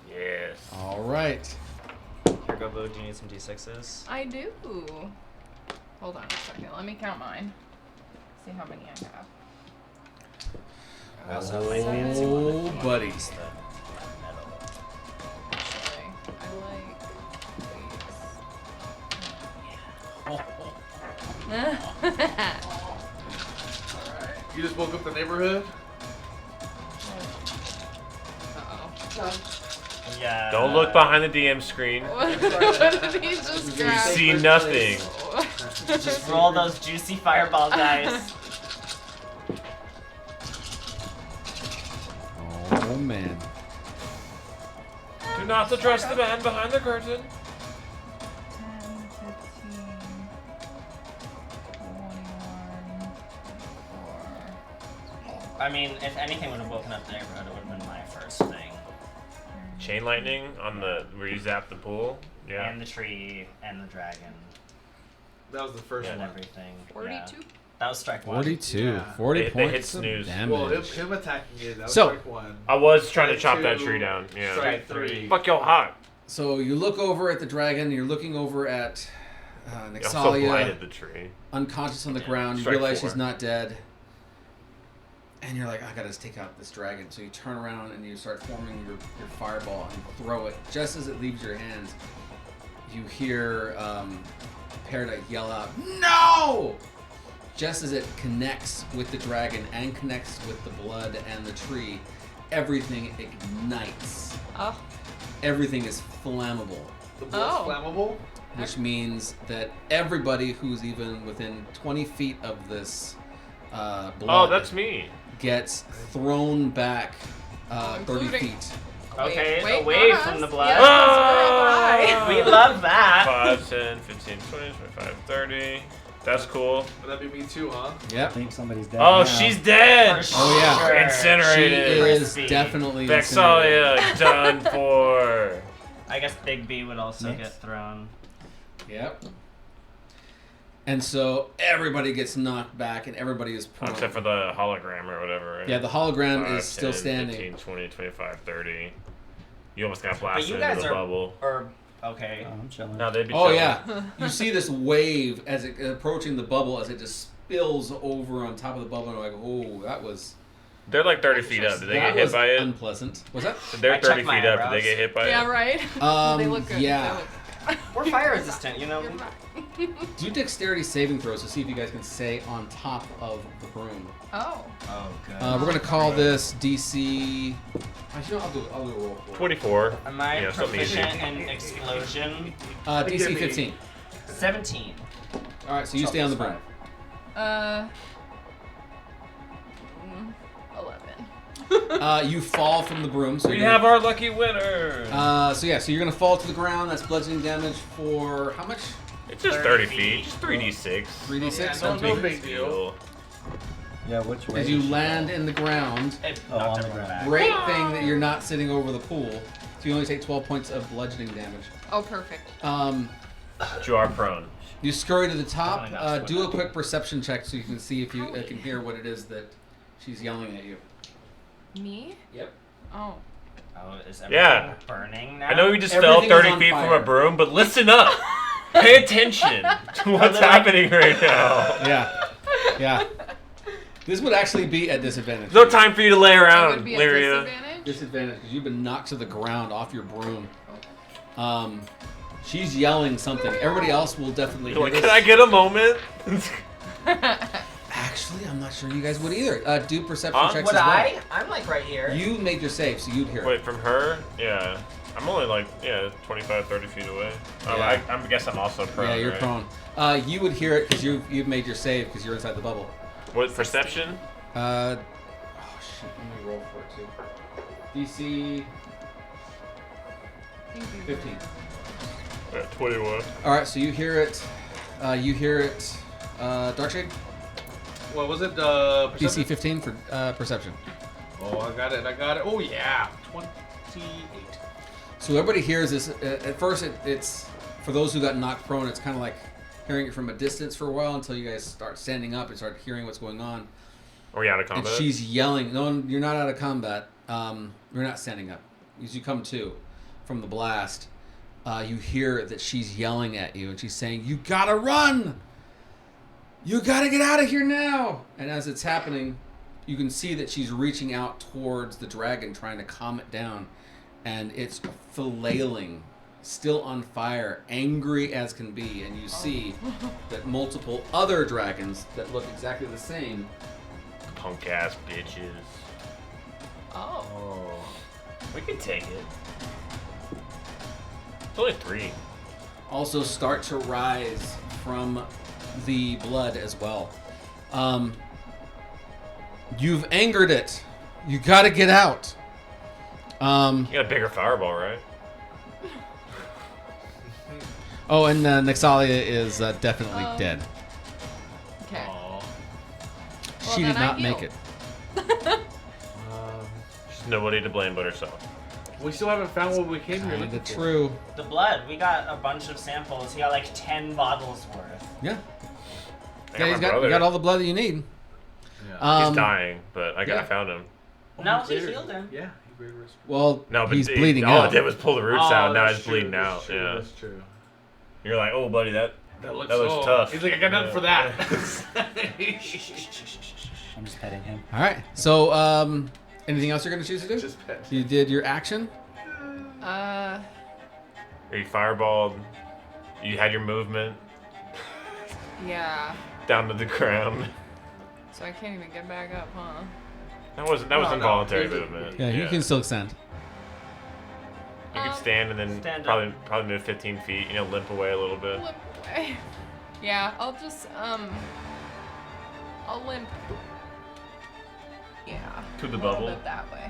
Yes. All right. Here go, Boo. Do you need some d6s? I do. Hold on a second. Let me count mine. See how many I have. I also have my fancy one. if you want to buddy. use the metal. Actually, I like You just woke up the neighborhood? Uh-oh. Yeah. Don't look behind the DM screen. What did he just You grab? see nothing. Just roll those juicy fireball dice. Oh, man. Do not trust the man behind the curtain. 10, 15, 21, 4. I mean, if anything would have woken up the neighborhood, it would have been my first thing. Chain lightning on the where you zap the pool. Yeah. And the tree, and the dragon, That was the first and one. everything. 42? Yeah. That was strike one. 42. Yeah. 40 They hit points snooze. of damage. Well, him attacking it, that was So- strike one. I was trying to Strike chop that two, tree down. Yeah. Strike three. Fuck yo hot. So you look over at the dragon, you're looking over at I also Nexalia, blighted the tree. unconscious on the ground. You Strike realize 4. she's not dead. And you're like, I gotta take out this dragon. So you turn around and you start forming your fireball and throw it. Just as it leaves your hands, you hear Paradise yell out, "No!" Just as it connects with the dragon and connects with the blood and the tree, everything ignites. Oh. Everything is flammable, The blood's Oh. flammable? which means that everybody who's even within 20 feet of this blood Oh, that's me. gets thrown back 30 Including- feet. Okay, Wait, away not from us. the blood. Yes, we're up high. We love that. 5, 10, 15, 20, 25, 30. That's cool. That'd be me too, huh? I Yep. think somebody's dead. Oh, now. she's dead. For Oh, yeah. sure. She Incinerated. is Crispy. definitely incinerated. Vexalia done for. I guess Big B would also Next. get thrown. Yep. And so everybody gets knocked back and everybody is prone. Except for the hologram or whatever. Right? Yeah, the hologram 5, is still 10, standing. 15, 20, 25 25, 30. You almost got But blasted you into guys the are, bubble. or okay. Oh, I'm chilling. No, they'd be Oh chilling. yeah, you see this wave as it approaching the bubble as it just spills over on top of the bubble. And you're like, oh, that was They're like 30 feet up. Did they that get hit was by it? unpleasant. Was that? They're I 30 checked my feet up. Did they eyebrows. get hit by Yeah, it? right? They look good. Yeah. They look We're fire resistant, you know. You're fine. Do dexterity saving throws to see if you guys can stay on top of the broom. Oh. Oh, good. We're gonna call this DC. Actually, no, I'll do a roll for it. 24. Am I Yeah, something easy. proficient in explosion? DC 15. 17. All right, so you stay on the broom. 11. You fall from the broom. So We you're have our lucky winner. So you're gonna fall to the ground. That's bludgeoning damage for how much? It's just 30 feet. Just 3d6. 3d6. Yeah, no Okay. big deal. Yeah, which way? As you is she land going? in the ground, It Oh, knocked on the everyone ground. back. great thing that you're not sitting over the pool. So you only take 12 points of bludgeoning damage. Oh, perfect. But you are prone. You scurry to the top. Definitely not Do a quick perception check so you can see if you can hear what it is that she's yelling at you. Me? Yep. Oh. Oh, is everything Yeah. burning now? I know we just Everything fell is 30 on feet fire. from a broom, but listen up. Pay attention to what's happening right now. Yeah. This would actually be at disadvantage. There's no time for you to lay It around, would be a Lyria. disadvantage? Disadvantage because you've been knocked to the ground off your broom. She's yelling something. Everybody else will definitely hear Like, this. can I get a moment? Actually, I'm not sure you guys would either. Do perception Huh? checks Would as well. I? I'm like right here. You made your save, so you'd hear it. Wait, from her? Yeah. I'm only like, 25, 30 feet away. Yeah. I guess I'm also prone. Yeah, you're right? prone. You would hear it because you've made your save because you're inside the bubble. What, perception? Oh shit! Let me roll for it too. DC 15. Yeah, 21. All right, so you hear it. Darkshade. What was it? DC Perception? 15 for perception. Oh, I got it. Oh, yeah. 28. So everybody hears this. At first, it's for those who got knocked prone. It's kind of like hearing it from a distance for a while until you guys start standing up and start hearing what's going on. Are we out of And combat? she's yelling. No, you're not out of combat. You're not standing up. As you come to from the blast, you hear that she's yelling at you, and she's saying, "You gotta run! You gotta get out of here now!" And as it's happening, you can see that she's reaching out towards the dragon, trying to calm it down, and it's flailing, still on fire, angry as can be. And you see that multiple other dragons that look exactly the same. Punk ass bitches. Oh. Oh. We can take it. It's only 3. Also start to rise from the blood as well. You've angered it. You gotta get out. You got a bigger fireball, right? Oh, and Nexalia is definitely dead. Okay. Aw. She then did I not make heal. it. She's nobody to blame but herself. We still haven't found what we came here Kinda looking for. true. The blood. We got a bunch of samples. He got like 10 bottles worth. Yeah. I Yeah, got my brother. you got all the blood that you need. Yeah. He's dying, but yeah. I found him. No, He he cleared healed him. Yeah, he cleared us. Well, No, but he's bleeding all out. it did was pull the roots out. Now that's he's bleeding true, out. that's true, Yeah. That's true. You're like, oh, buddy, that Looks looks tough. He's like, I got nothing for that. I'm just petting him. All right. So, anything else you're gonna choose to do? Just pet. You did your action. you fireballed. You had your movement Yeah. down to the ground. So I can't even get back up, huh? That was No, involuntary no. movement. Yeah, you can still stand. You could stand and then Stand up. probably move 15 feet. Limp away a little bit. Limp away. Yeah, I'll just, I'll limp. Yeah. To the a little bubble? bit that way.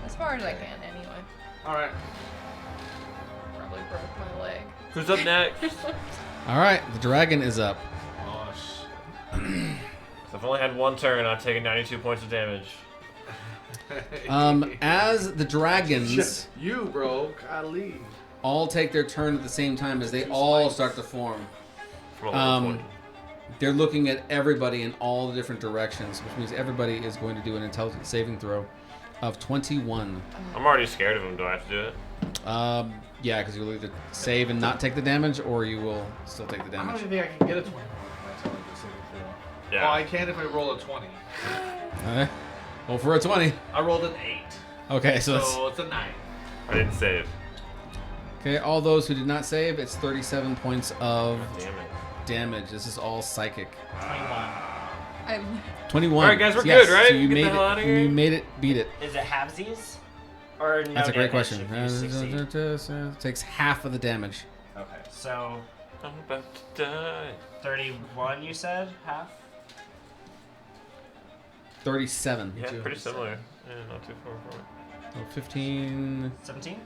As far as I can, anyway. All right. Probably broke my leg. Who's up next? All right. The dragon is up. Oh, shit. So I've only had one turn. I've taken 92 points of damage. As the dragons You, bro. Golly. all take their turn at the same time, as they all start to form, From a level 20. they're looking at everybody in all the different directions, which means everybody is going to do an intelligence saving throw of 21. I'm already scared of him. Do I have to do it? Yeah, because you'll either save and not take the damage, or you will still take the I don't damage. even think I can get a 21 if I tell you to save it through. Yeah. Well, I can if I roll a 20. Okay. Well, for a 20. I rolled an 8. Okay, so So it's a 9. I didn't save. Okay, all those who did not save, it's 37 points of Damn it. damage. This is all psychic. 21. 21. All right, guys, we're Yes, good, right? So you Get the made hell outta it. here. You made it. Beat it. Is it halvesies? Or no That's a great damage question. if you succeed? Takes half of the damage. Okay, so I'm about to die. 31 you said? Half? 37. Yeah, too. pretty similar. Yeah, not too far from it. So 15, 17?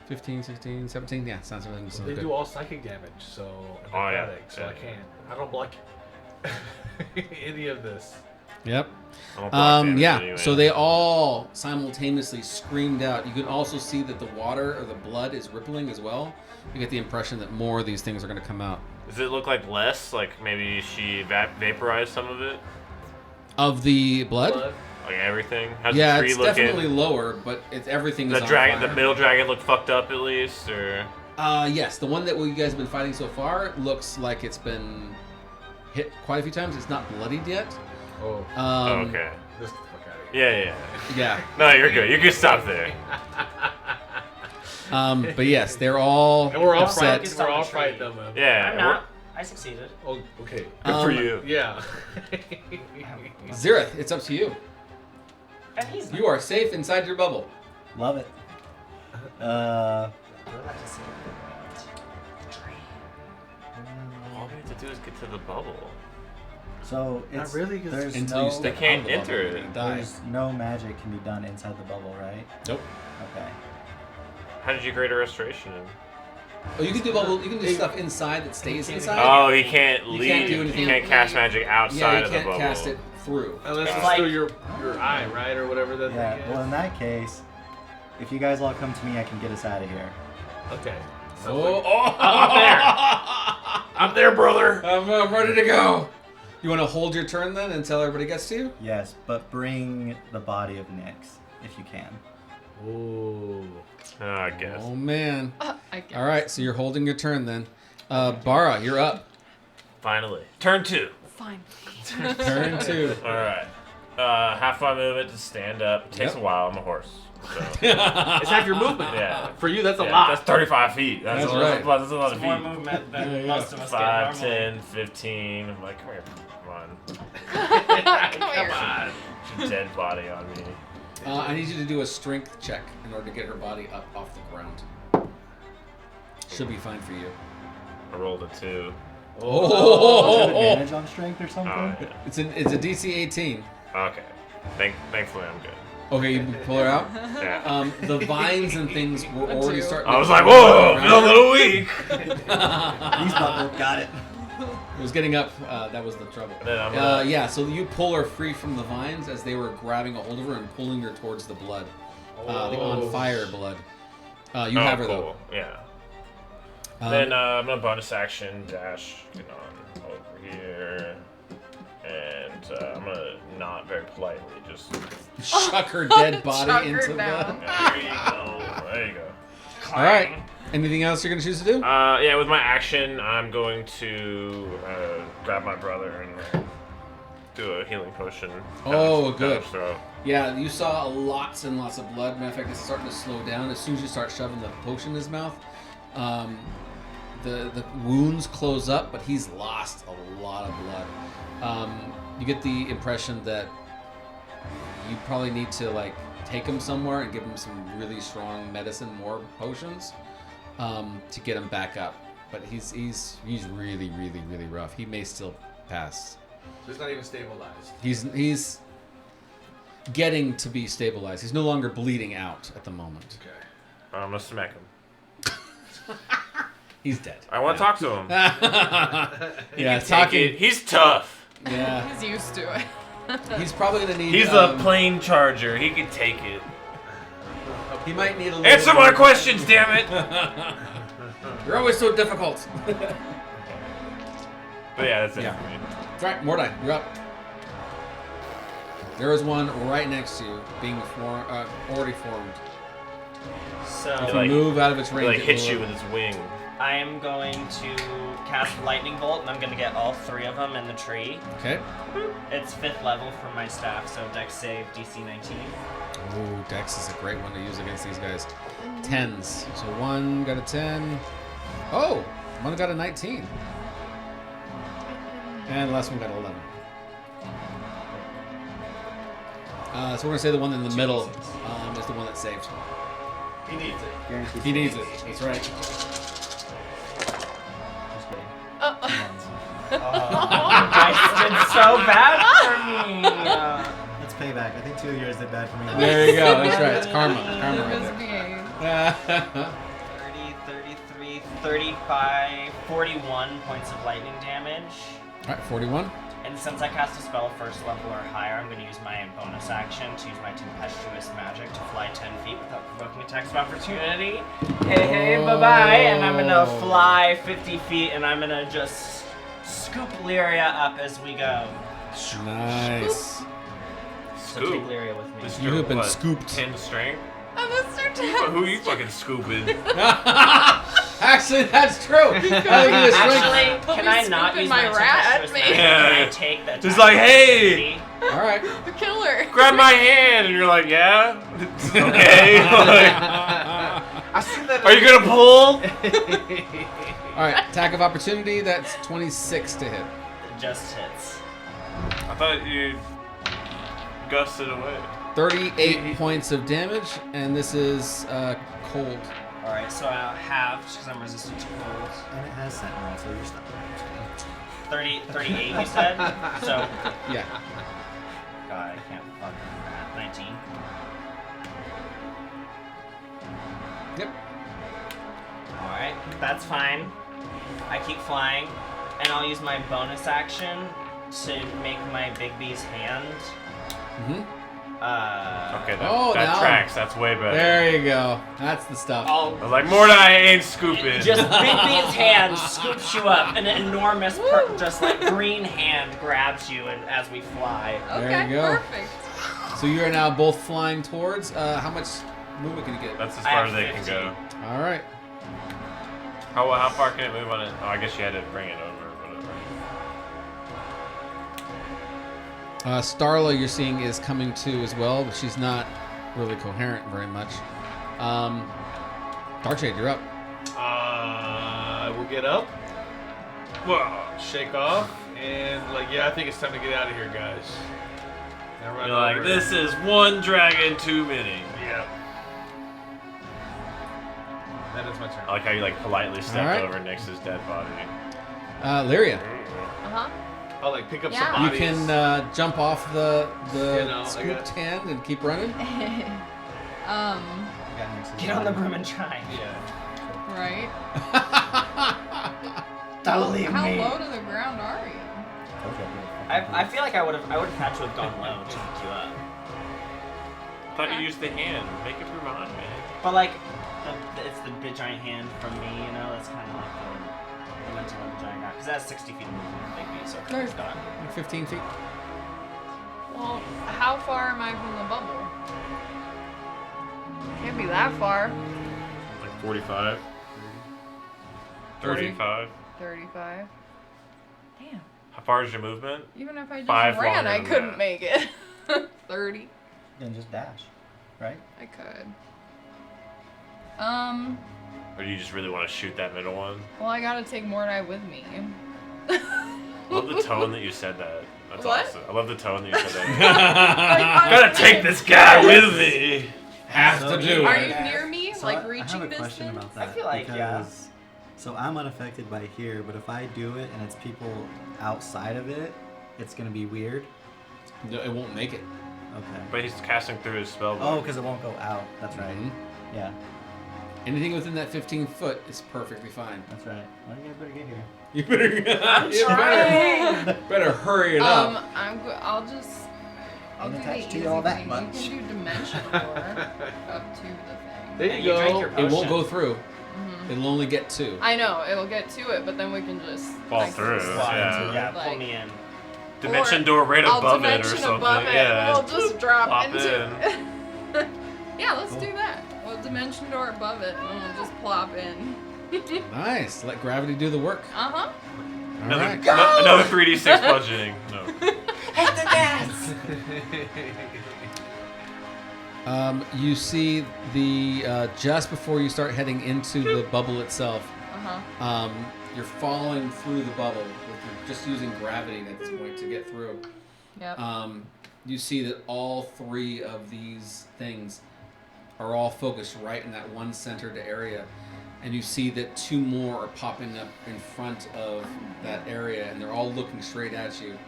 15, 16, 17. Yeah, sounds They good. do all psychic damage, so and Oh, yeah. necrotic, so Yeah. I can't. I don't block any of this. Yep. I don't block damage Yeah. anyway. So they all simultaneously screamed out. You can also see that the water or the blood is rippling as well. You get the impression that more of these things are going to come out. Does it look like less? Like maybe she vaporized some of it? Of the blood? Like everything? How's Yeah, the tree it's looking? definitely lower, but everything is The on dragon, fire. the middle dragon look fucked up at least, or Yes, the one that you guys have been fighting so far looks like it's been hit quite a few times. It's not bloodied yet. Oh, oh, okay. this the fuck out of here. Yeah. Yeah. No, you're good. You can stop there. But yes, they're all And we're all upset. frightened. We're all frightened of him. Yeah. I'm not. I succeeded. Oh, okay. Good for you. Yeah. Zirith, it's up to you. And he's You are safe inside your bubble. Love it. All we have to do is get to the bubble. So Not it's really, 'cause there's Until no you step They can't out of the enter bubble, it. you die. there's no magic can be done inside the bubble, right? Nope. Okay. How did you create a restoration? Oh, you can do bubble. You can do stuff inside that stays inside. Oh, he can't You leave. can't do anything. He can't cast magic outside yeah, you of the can't bubble. cast it through. Unless It's it's like- through your eye, right, or whatever that Yeah. thing is. Well, in that case, if you guys all come to me, I can get us out of here. Okay. I'm there, brother. I'm ready to go. You want to hold your turn then until everybody gets to you? Yes, but bring the body of Nyx if you can. Ooh. I guess. Oh man. I guess. All right, so you're holding your turn then. Bara, you're up. Finally. Turn 2. Fine. Turn 2. All right. Half my movement to stand up. It takes Yep. a while. I'm a horse. So. It's half your movement. Yeah. For you, that's a Yeah, lot. That's 35 feet. That's That's a lot, right. that's a lot of more feet. movement than Yeah, yeah. most of us 5, get normally. 10, 15. I'm like, come here. Come on. Come here. Your dead body on me. I need you to do a strength check in order to get her body up off the ground. She'll be fine for you. I rolled a 2. Do you have Oh! advantage on strength or something? Oh, yeah. It's a DC 18. Okay. Thankfully, I'm good. Okay, you pull her out. Yeah. The vines and things were A already 2. starting. I to was like, crawl whoa, around. feel a little weak. He's bubbled. Got it. It was getting up. That was the trouble. Then I'm gonna- Yeah, so you pull her free from the vines as they were grabbing a hold of her and pulling her towards the blood. The on fire blood. You have her cool. Yeah. though. Then I'm gonna bonus action dash on over here, and I'm gonna not very politely just. Chuck her dead body Chuck her into the. down. There you go. There you go. All right. Anything else you're gonna choose to do? Yeah, with my action, I'm going to grab my brother and do a healing potion. Oh, down good. his throat. Yeah, you saw lots and lots of blood. Matter of fact, it's starting to slow down as soon as you start shoving the potion in his mouth. The wounds close up, but he's lost a lot of blood. You get the impression that you probably need to like take him somewhere and give him some really strong medicine, more potions, to get him back up. But he's really really rough. He may still pass. So it's not even stabilized. He's getting to be stabilized. He's no longer bleeding out at the moment. Okay. I'm gonna smack him. He's dead. I want to talk to him. Yeah, Take talking. it. He's tough. Yeah, He's used to it. he's probably gonna need. He's a plane charger. He can take it. He might need a little. Answer my questions, damn it! You're always so difficult. But yeah, that's it Yeah. for me. Right, Mordai, you're up. There is one right next to you, being already formed. So If you like- move out of its He range, like it hits will- you with his wing. I am going to cast Lightning Bolt, and I'm going to get all 3 of them in the tree. Okay. It's 5th level for my staff, so Dex save DC 19. Oh, Dex is a great one to use against these guys. 10s. So 1 got a 10. Oh, 1 got a 19. And the last one got an 11. So we're going to say the one in the middle is the one that saves. He needs it. Guaranteed. He needs it. That's right. Just kidding. Dice did so bad for me. That's payback. I think 2 of yours did bad for me. There you go. That's right. It's karma. Karma right Misbehave. there. 30, 33, 35, 41 points of lightning damage. All right, 41. And since I cast a spell first level or higher, I'm going to use my bonus action to use my tempestuous magic to fly 10 feet without provoking attacks of opportunity. Hey, bye-bye. And I'm going to fly 50 feet, and I'm going to just scoop Lyria up as we go. Nice. So take Lyria with me. You have been scooped. 10 strength? I'm Mr. Who are you fucking scooping? Actually, that's true. Actually, I'll can be I not scooping use my my rat, tempestuous maybe. magic? Can I Yeah. take the Just like, hey! All right. The killer. Grab my hand, and you're like, yeah, okay. Like, I see that. are you gonna pull? All right. Attack of opportunity. That's 26 to hit. It just hits. I thought you gusted away. 38 points of damage, and this is cold. Alright, so I'll have, because I'm resistant to cold. And it has Sentinel, so you're stuck. 38, you said? So, Yeah. God, I can't fucking math. 19. Yep. Alright, that's fine. I keep flying, and I'll use my bonus action to make my Big B's hand. Mm-hmm. Okay, that, Oh, that now- tracks. That's way better. There you go. That's the stuff. I was like, Mordai ain't scooping. Just Big B's hand scoops you up, and an enormous, just like green hand grabs you as we fly. There Okay, you go. perfect. So you are now both flying towards. How much movement can you get? That's as I far have as they can 15. go. All right. How far can it move on it? Oh, I guess you had to bring it over. Whatever. Starla, you're seeing, is coming to as well, but she's not really coherent very much. Darkshade, you're up. I will get up, shake off, and I think it's time to get out of here, guys. And run You're like, over. this is one dragon too many. Yep. That is my turn. I like how you politely stepped Alright. over Nyx's dead body. Lyria, Uh-huh. I'll pick up Yeah. some you bodies. can jump off the You know, I scooped got- hand and keep running. I got Nyx's Get on the body. broom and try. Yeah. Right. Don't leave How me. low to the ground are you? I feel like I would have had to have gone low to pick you up. I thought you used the hand. Make up your mind, man. But it's the big giant hand from me, That's kind of like the mental of the giant guy. Because that's 60 feet of movement, Big B, so it's gone. 15 feet. Well, how far am I from the bubble? Can't be that far. Like 45. 35. 35. Damn. How far is your movement? Even if I just 5 ran, longer I than couldn't that. make it. 30. Then just dash, right? I could. Or do you just really want to shoot that middle one? Well, I gotta take Mordai with me. I love the tone that you said that. That's What? awesome. I love the tone that you said that. Gotta take this guy with me. Have So- to do Are it. you near me? So like I reaching have a distance? question about that. I feel like, yeah. because, So I'm unaffected by here, but if I do it and it's people outside of it, it's gonna be weird. No, it won't make it. Okay. But he's casting through his spell book. Oh, because it won't go out. That's right. Mhm. Yeah, Anything within that 15 foot is perfectly fine. that's right. Well, you guys better get here. You better, you trying. better hurry it up. I'll just. I'll Ain't do attached the to you all easy that thing. much. You can do dimension door up to the thing. There Yeah, you you drank go. your It won't potion. go through. Mhm. It'll only get 2. I know it'll get to it, but then we can just Fall through, Slide yeah. into- yeah, pull Like- me in. Dimension Or door right I'll above it or dimension something. above it. Yeah. We'll just drop Plop into in. it. Yeah, let's Cool. do that. We'll dimension door above it, and we'll just plop in. Nice. Let gravity do the work. Uh-huh. All Another, right. another 3d6 bludgeoning. No. Hit the gas! You see the just before you start heading into the bubble itself, Uh-huh. you're falling through the bubble. You're just using gravity at this point to get through. Yep. You see that all three of these things are all focused right in that one centered area. And you see that two more are popping up in front of that area, and they're all looking straight at you.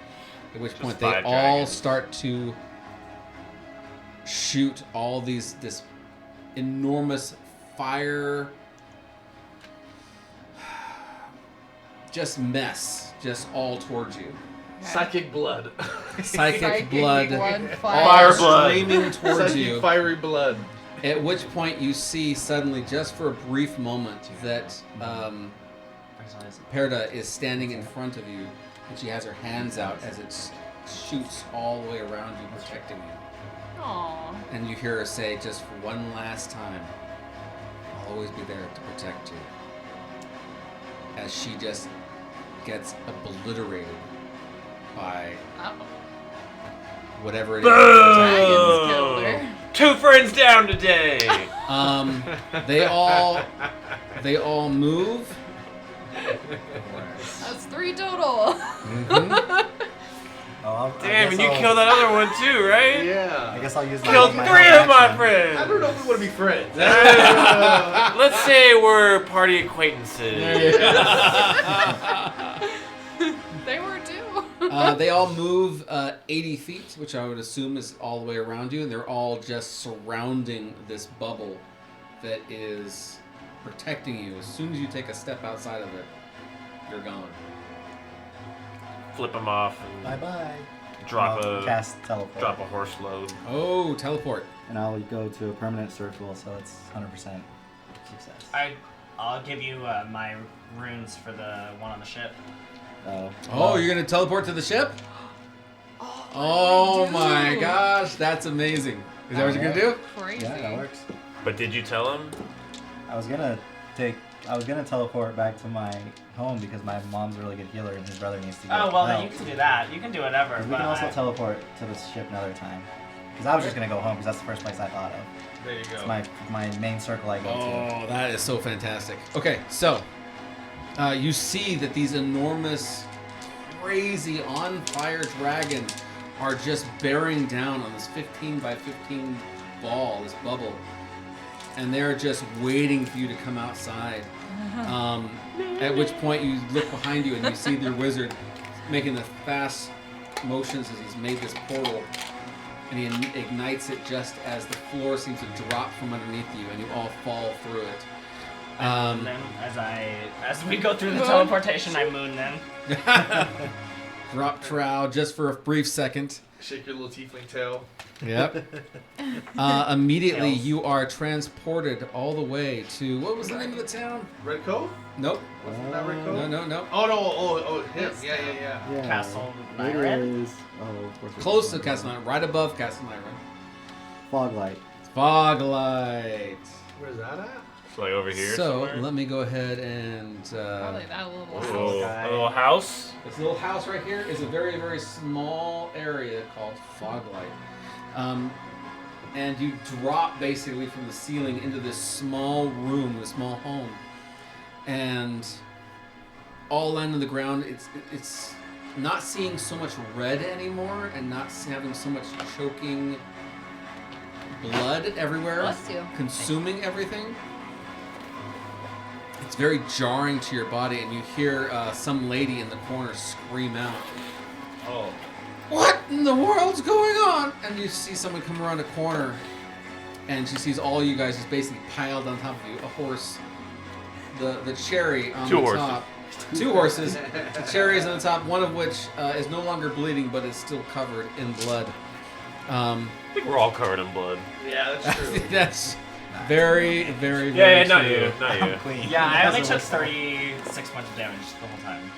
At which point they 5 all dragons. start to shoot all this enormous fire, just mess, just all towards you. Psychic blood. Psychic blood, fire. Fire blood. streaming towards Psychic you. fiery blood. At which point you see suddenly, just for a brief moment, that Perda is standing in front of you, and she has her hands out as it shoots all the way around you, protecting you. Aww. And you hear her say, just for one last time, I'll always be there to protect you. As she just gets obliterated by Oh. whatever it is. Dragons killed her. 2 friends down today. They all move. That's 3 total. Mhm. Oh, Damn, and you killed that other one too, right? I Yeah. guess I'll use Killed 3 my of my action. friends. I don't know if we want to be friends. Let's say we're party acquaintances. They were too. They all move 80 feet, which I would assume is all the way around you, and they're all just surrounding this bubble that is protecting you. As soon as you take a step outside of it, you're gone. Flip them off and Bye-bye. drop I'll a cast teleport. drop a horse load. Oh, teleport. And I'll go to a permanent circle, so it's 100% success. I'll give you my runes for the one on the ship. Oh, you're gonna teleport to the ship? Oh my gosh, that's amazing. Is that what you're gonna do? Crazy. Yeah, that works. But did you tell him? I was gonna teleport back to my home because my mom's a really good healer and his brother needs to get Oh, well, then help. you can do that. You can do whatever. 'Cause we But can also teleport to the ship another time. Because I was just gonna go home because that's the first place I thought of. There you It's go. my main circle I go to. Oh, that is so fantastic. Okay, so you see that these enormous, crazy, on-fire dragons are just bearing down on this 15 by 15 ball, this bubble, and they're just waiting for you to come outside. At which point you look behind you and you see their wizard making the fast motions as he's made this portal, and he ignites it just as the floor seems to drop from underneath you, and you all fall through it. And then as we go through the teleportation, I moon them. Drop trow just for a brief second. Shake your little tiefling tail. Yep. Immediately Tails. you are transported all the way to, what was the name of the town? Red Cove? Nope. Wasn't that Red Cove? No. Oh no! Oh, him. This Yeah. Yeah. Castle It Nyren? is. Oh, of course. it's Close to Foglight. Castle Nyren, right above Castle Nyren. Foglight. Foglight. Where's that at? It's like over here. So somewhere? let me go ahead and Probably that little a house. little, guy. a little house. this little house right here is a very, very small area called Foglight. And you drop basically from the ceiling into this small room, this small home. And all land on the ground, it's not seeing so much red anymore and not having so much choking blood everywhere, Bless you. consuming everything. It's very jarring to your body, and you hear some lady in the corner scream out, Oh. "What in the world's going on?" And you see someone come around a corner, and she sees all you guys just basically piled on top of you. A horse, the cherry on Two the horses. top. 2 horses. The cherry is on the top, one of which is no longer bleeding, but is still covered in blood. I think we're all covered in blood. Yeah, that's true. That's very, very, Yeah, very not true. you, not you. Clean. Yeah, I only Doesn't took look- 36 points of damage the whole time.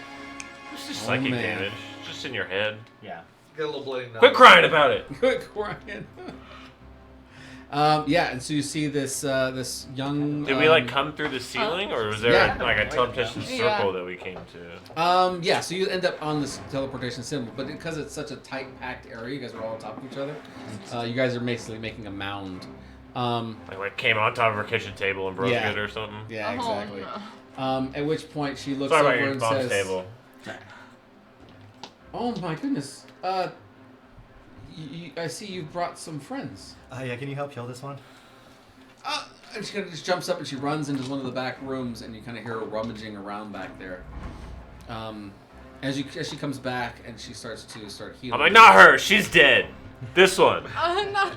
It's just Oh, psychic man. damage. It's just in your head. Yeah. Get a little bloody now. Quit crying about it. Quit crying. Yeah, and so you see this this young. Did we like come through the ceiling, or was there Yeah. like a teleportation Yeah. circle that we came to? Yeah, so you end up on this teleportation symbol, but because it's such a tight, packed area, you guys are all on top of each other. You guys are basically making a mound. Like came on top of her kitchen table and broke Yeah. it or something. Yeah, exactly. Oh, no. At which point she looks Sorry over about your and mom's says, table. "Oh my goodness, I see you brought some friends." Yeah, can you help kill this one? And she kind of just jumps up and she runs into one of the back rooms, and you kind of hear her rummaging around back there. As she comes back and she starts healing. I'm like, not her. She's dead. This one. Not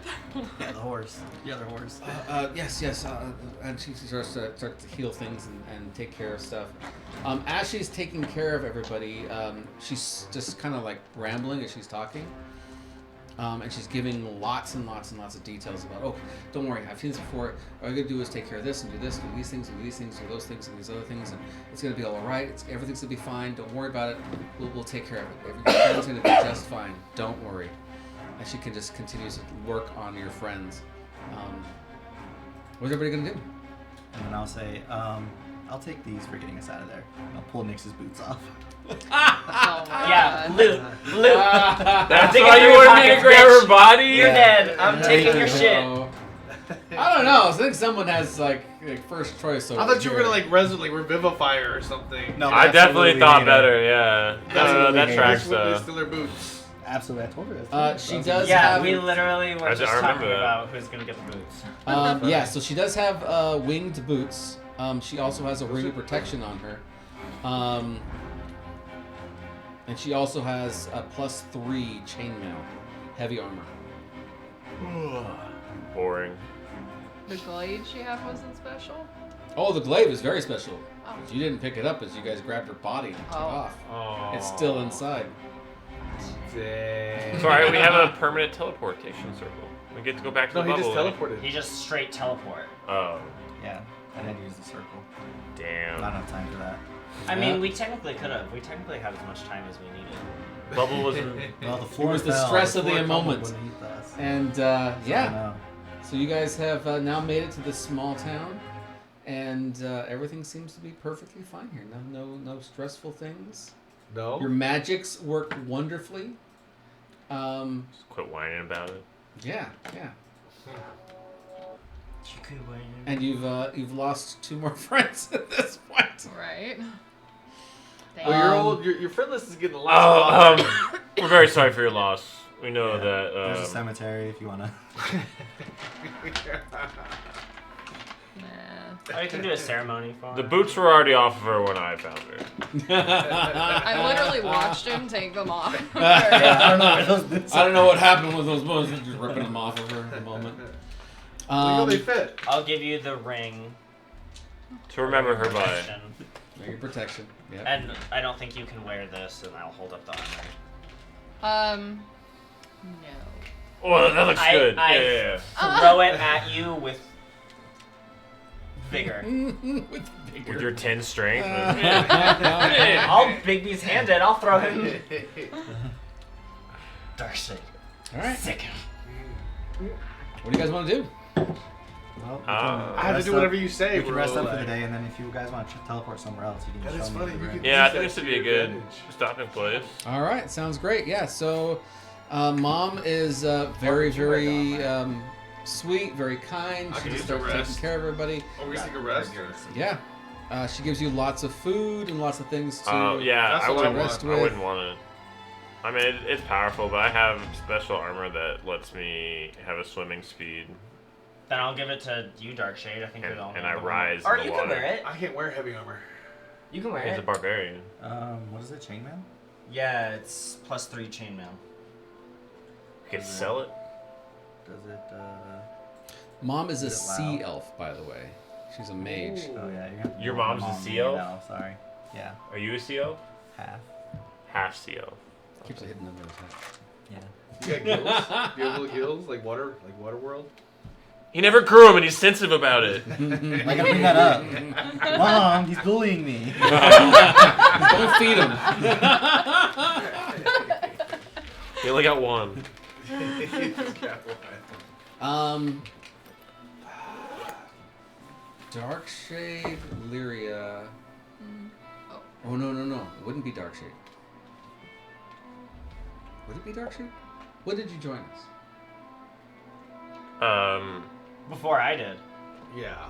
Yeah, the horse. The other horse. Yes. And she starts to heal things and take care of stuff. As she's taking care of everybody, she's just kind of like rambling as she's talking. And she's giving lots and lots and lots of details about, oh, don't worry, I've seen this before. All you're going to do is take care of this and do this, do these things, and do these things, do those things, and these other things, and it's going to be all right. Everything's going to be fine. Don't worry about it. We'll take care of it. Everything's going to be just fine. Don't worry. And she can just continue to work on your friends. What's everybody going to do? And then I'll say, I'll take these for getting us out of there. I'll pull Nix's boots off. Oh my Yeah, God. loot. That's Dig why into you your wanted me to pockets, grab bitch. her body? You're dead. I'm Yeah. taking your Yeah. shit. I don't know. I think someone has like first choice over I thought you were here. gonna like resurrectly revivify her or something. No, I definitely absolutely thought hate her. better, yeah. Absolutely That hate tracks When they though. steal her boots. Absolutely, I told her. She does Yeah, have. we literally were I just remember talking that. about who's gonna get the boots. Yeah, so she does have winged boots. She also has a ring of protection on her. And she also has a +3 chainmail, heavy armor. Boring. The glade she had wasn't special? Oh, the glaive is very special. Oh. But you didn't pick it up as you guys grabbed her body and took it Oh. off. Oh. It's still inside. Dang. Sorry, we have a permanent teleportation circle. We get to go back to No, the he just bubble. teleported. He just straight teleport. Oh, Yeah, I had to use the circle. Not damn. enough time for that. I Yeah. mean, we technically could have. We technically had as much time as we needed. Bubble was in. Well, the floor was the fell, stress of the floor crumbled moment. beneath us. And So, yeah, no. so you guys have now made it to this small town, and everything seems to be perfectly fine here. No stressful things. No. Your magics work wonderfully. Just quit whining about it. Yeah. And you've lost 2 more friends at this point. Right. Well, your friend list is getting a lot. Oh, we're very sorry for your loss. We know Yeah, that. There's a cemetery if you wanna. Nah. Or you can do a ceremony for The him. boots were already off of her when I found her. I literally watched him take them off. Yeah, I don't know where those boots I don't know what happened with those bones. Just ripping them off of her at the moment. Look how they fit. I'll give you the ring. To remember her by. protection. Your protection. Yeah. And I don't think you can wear this, and I'll hold up the armor. No. Oh, that looks good. I Yeah. throw it at you with vigor. With vigor. With your 10 strength. I'll Bigby's hand it. I'll throw him. Darcy. All right. Sick. What do you guys want to do? Well, we can I have to rest do up- whatever you say, We can bro. rest up for the Like, day, and then if you guys want to teleport somewhere else, you can That just is show me. funny, the you room. can- Yeah, I Use think that this would to be a your good advantage. stopping place. All right. Sounds great. Yeah. So, Mom is very, very sweet, very kind. I She can just use a starts taking rest. care of everybody. Oh, we take a rest. Yeah. She gives you lots of food and lots of things to. Oh, yeah, That's I what I wouldn't, rest I with. wouldn't want it. I mean, it's powerful, but I have special armor that lets me have a swimming speed, Then I'll give it to you, Darkshade. I think and, we all and know I the one. rise Or in the you water. can wear it. I can't wear heavy armor. You can wear He's it. a barbarian. What is it? Chainmail? Yeah, it's +3 chainmail. You can sell it. Does it? Mom is a Is it sea loud? elf, by the way. She's a mage. Ooh. Oh yeah, you're gonna. Your mom's a Mom sea being elf? an elf, sorry. Yeah, Are you a CO? half. Half CO. Keeps it hidden under his hat. Yeah. You got gills? Do you have little gills like water world? He never grew them, and he's sensitive about it. I gotta bring that up. Mom, he's bullying me. Don't feed him. He only got one. Darkshade, Lyria. Oh. Oh no. It wouldn't be Darkshade. Would it be Darkshade? When did you join us? Before I did. Yeah.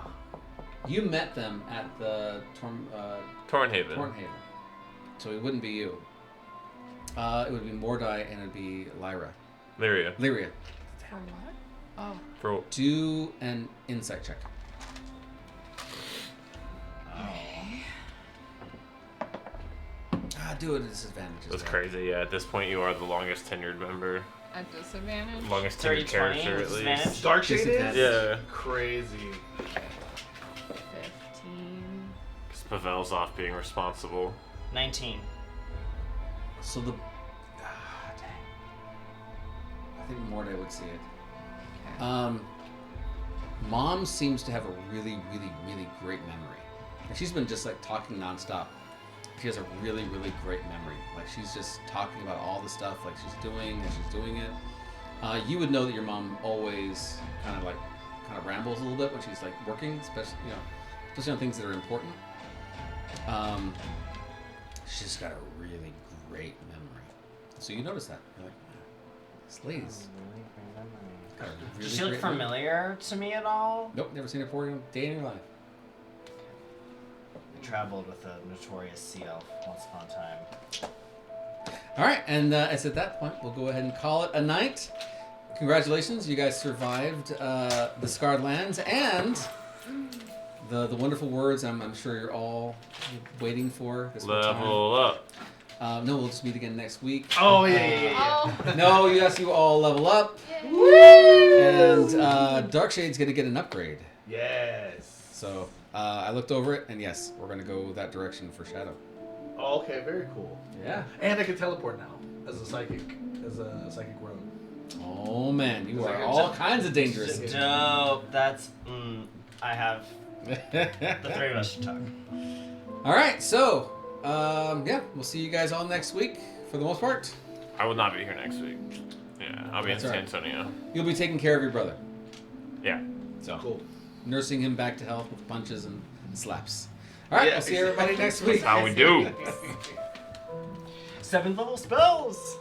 You met them at the Tornhaven. Tornhaven. So it wouldn't be you. It would be Mordai and it would be Lyra. Lyria. Lyria. For what? Oh. For Do an insight check. Do it at disadvantage. as That's well. crazy. Yeah, at this point you are the longest tenured member. At disadvantage? Longest 30, tenured 20 character with at least. disadvantage? Dark Shade Disadvantage. is? Yeah. Crazy. 15. Because Pavel's off being responsible. 19. So the. Dang. I think Mordai would see it. Okay. Mom seems to have a really, really, really great memory. And she's been just like talking nonstop. She has a really, really great memory. Like she's just talking about all the stuff like she's doing and she's doing it. You would know that your mom always kind of rambles a little bit when she's like working, especially on things that are important. She's just got a really great memory. So you notice that. You're like, this lady's got a really Does she look great memory. familiar to me at all? Nope, never seen her before in a day in your life. I traveled with a notorious sea elf once upon a time. All right, and as at that point, we'll go ahead and call it a night. Congratulations, you guys survived the Scarred Lands and the wonderful words I'm sure you're all waiting for this whole time. Level up. No, we'll just meet again next week. Oh, yeah. Oh. No, yes, you all level up. Yay. And Darkshade's going to get an upgrade. Yes. So I looked over it, and yes, we're going to go that direction for Shadow. Oh, okay, very cool. Yeah. And I can teleport now as a psychic rogue. Oh, man, you It's are like all kinds of dangerous. Dope. That's. I have. The three of us should talk. All right, so we'll see you guys all next week for the most part. I will not be here next week. Yeah, I'll be in That's San all right. Antonio. You'll be taking care of your brother, Yeah. so Cool. nursing him back to health with punches and slaps. All right, Yeah, we'll see everybody next week. How we do. 7th level spells!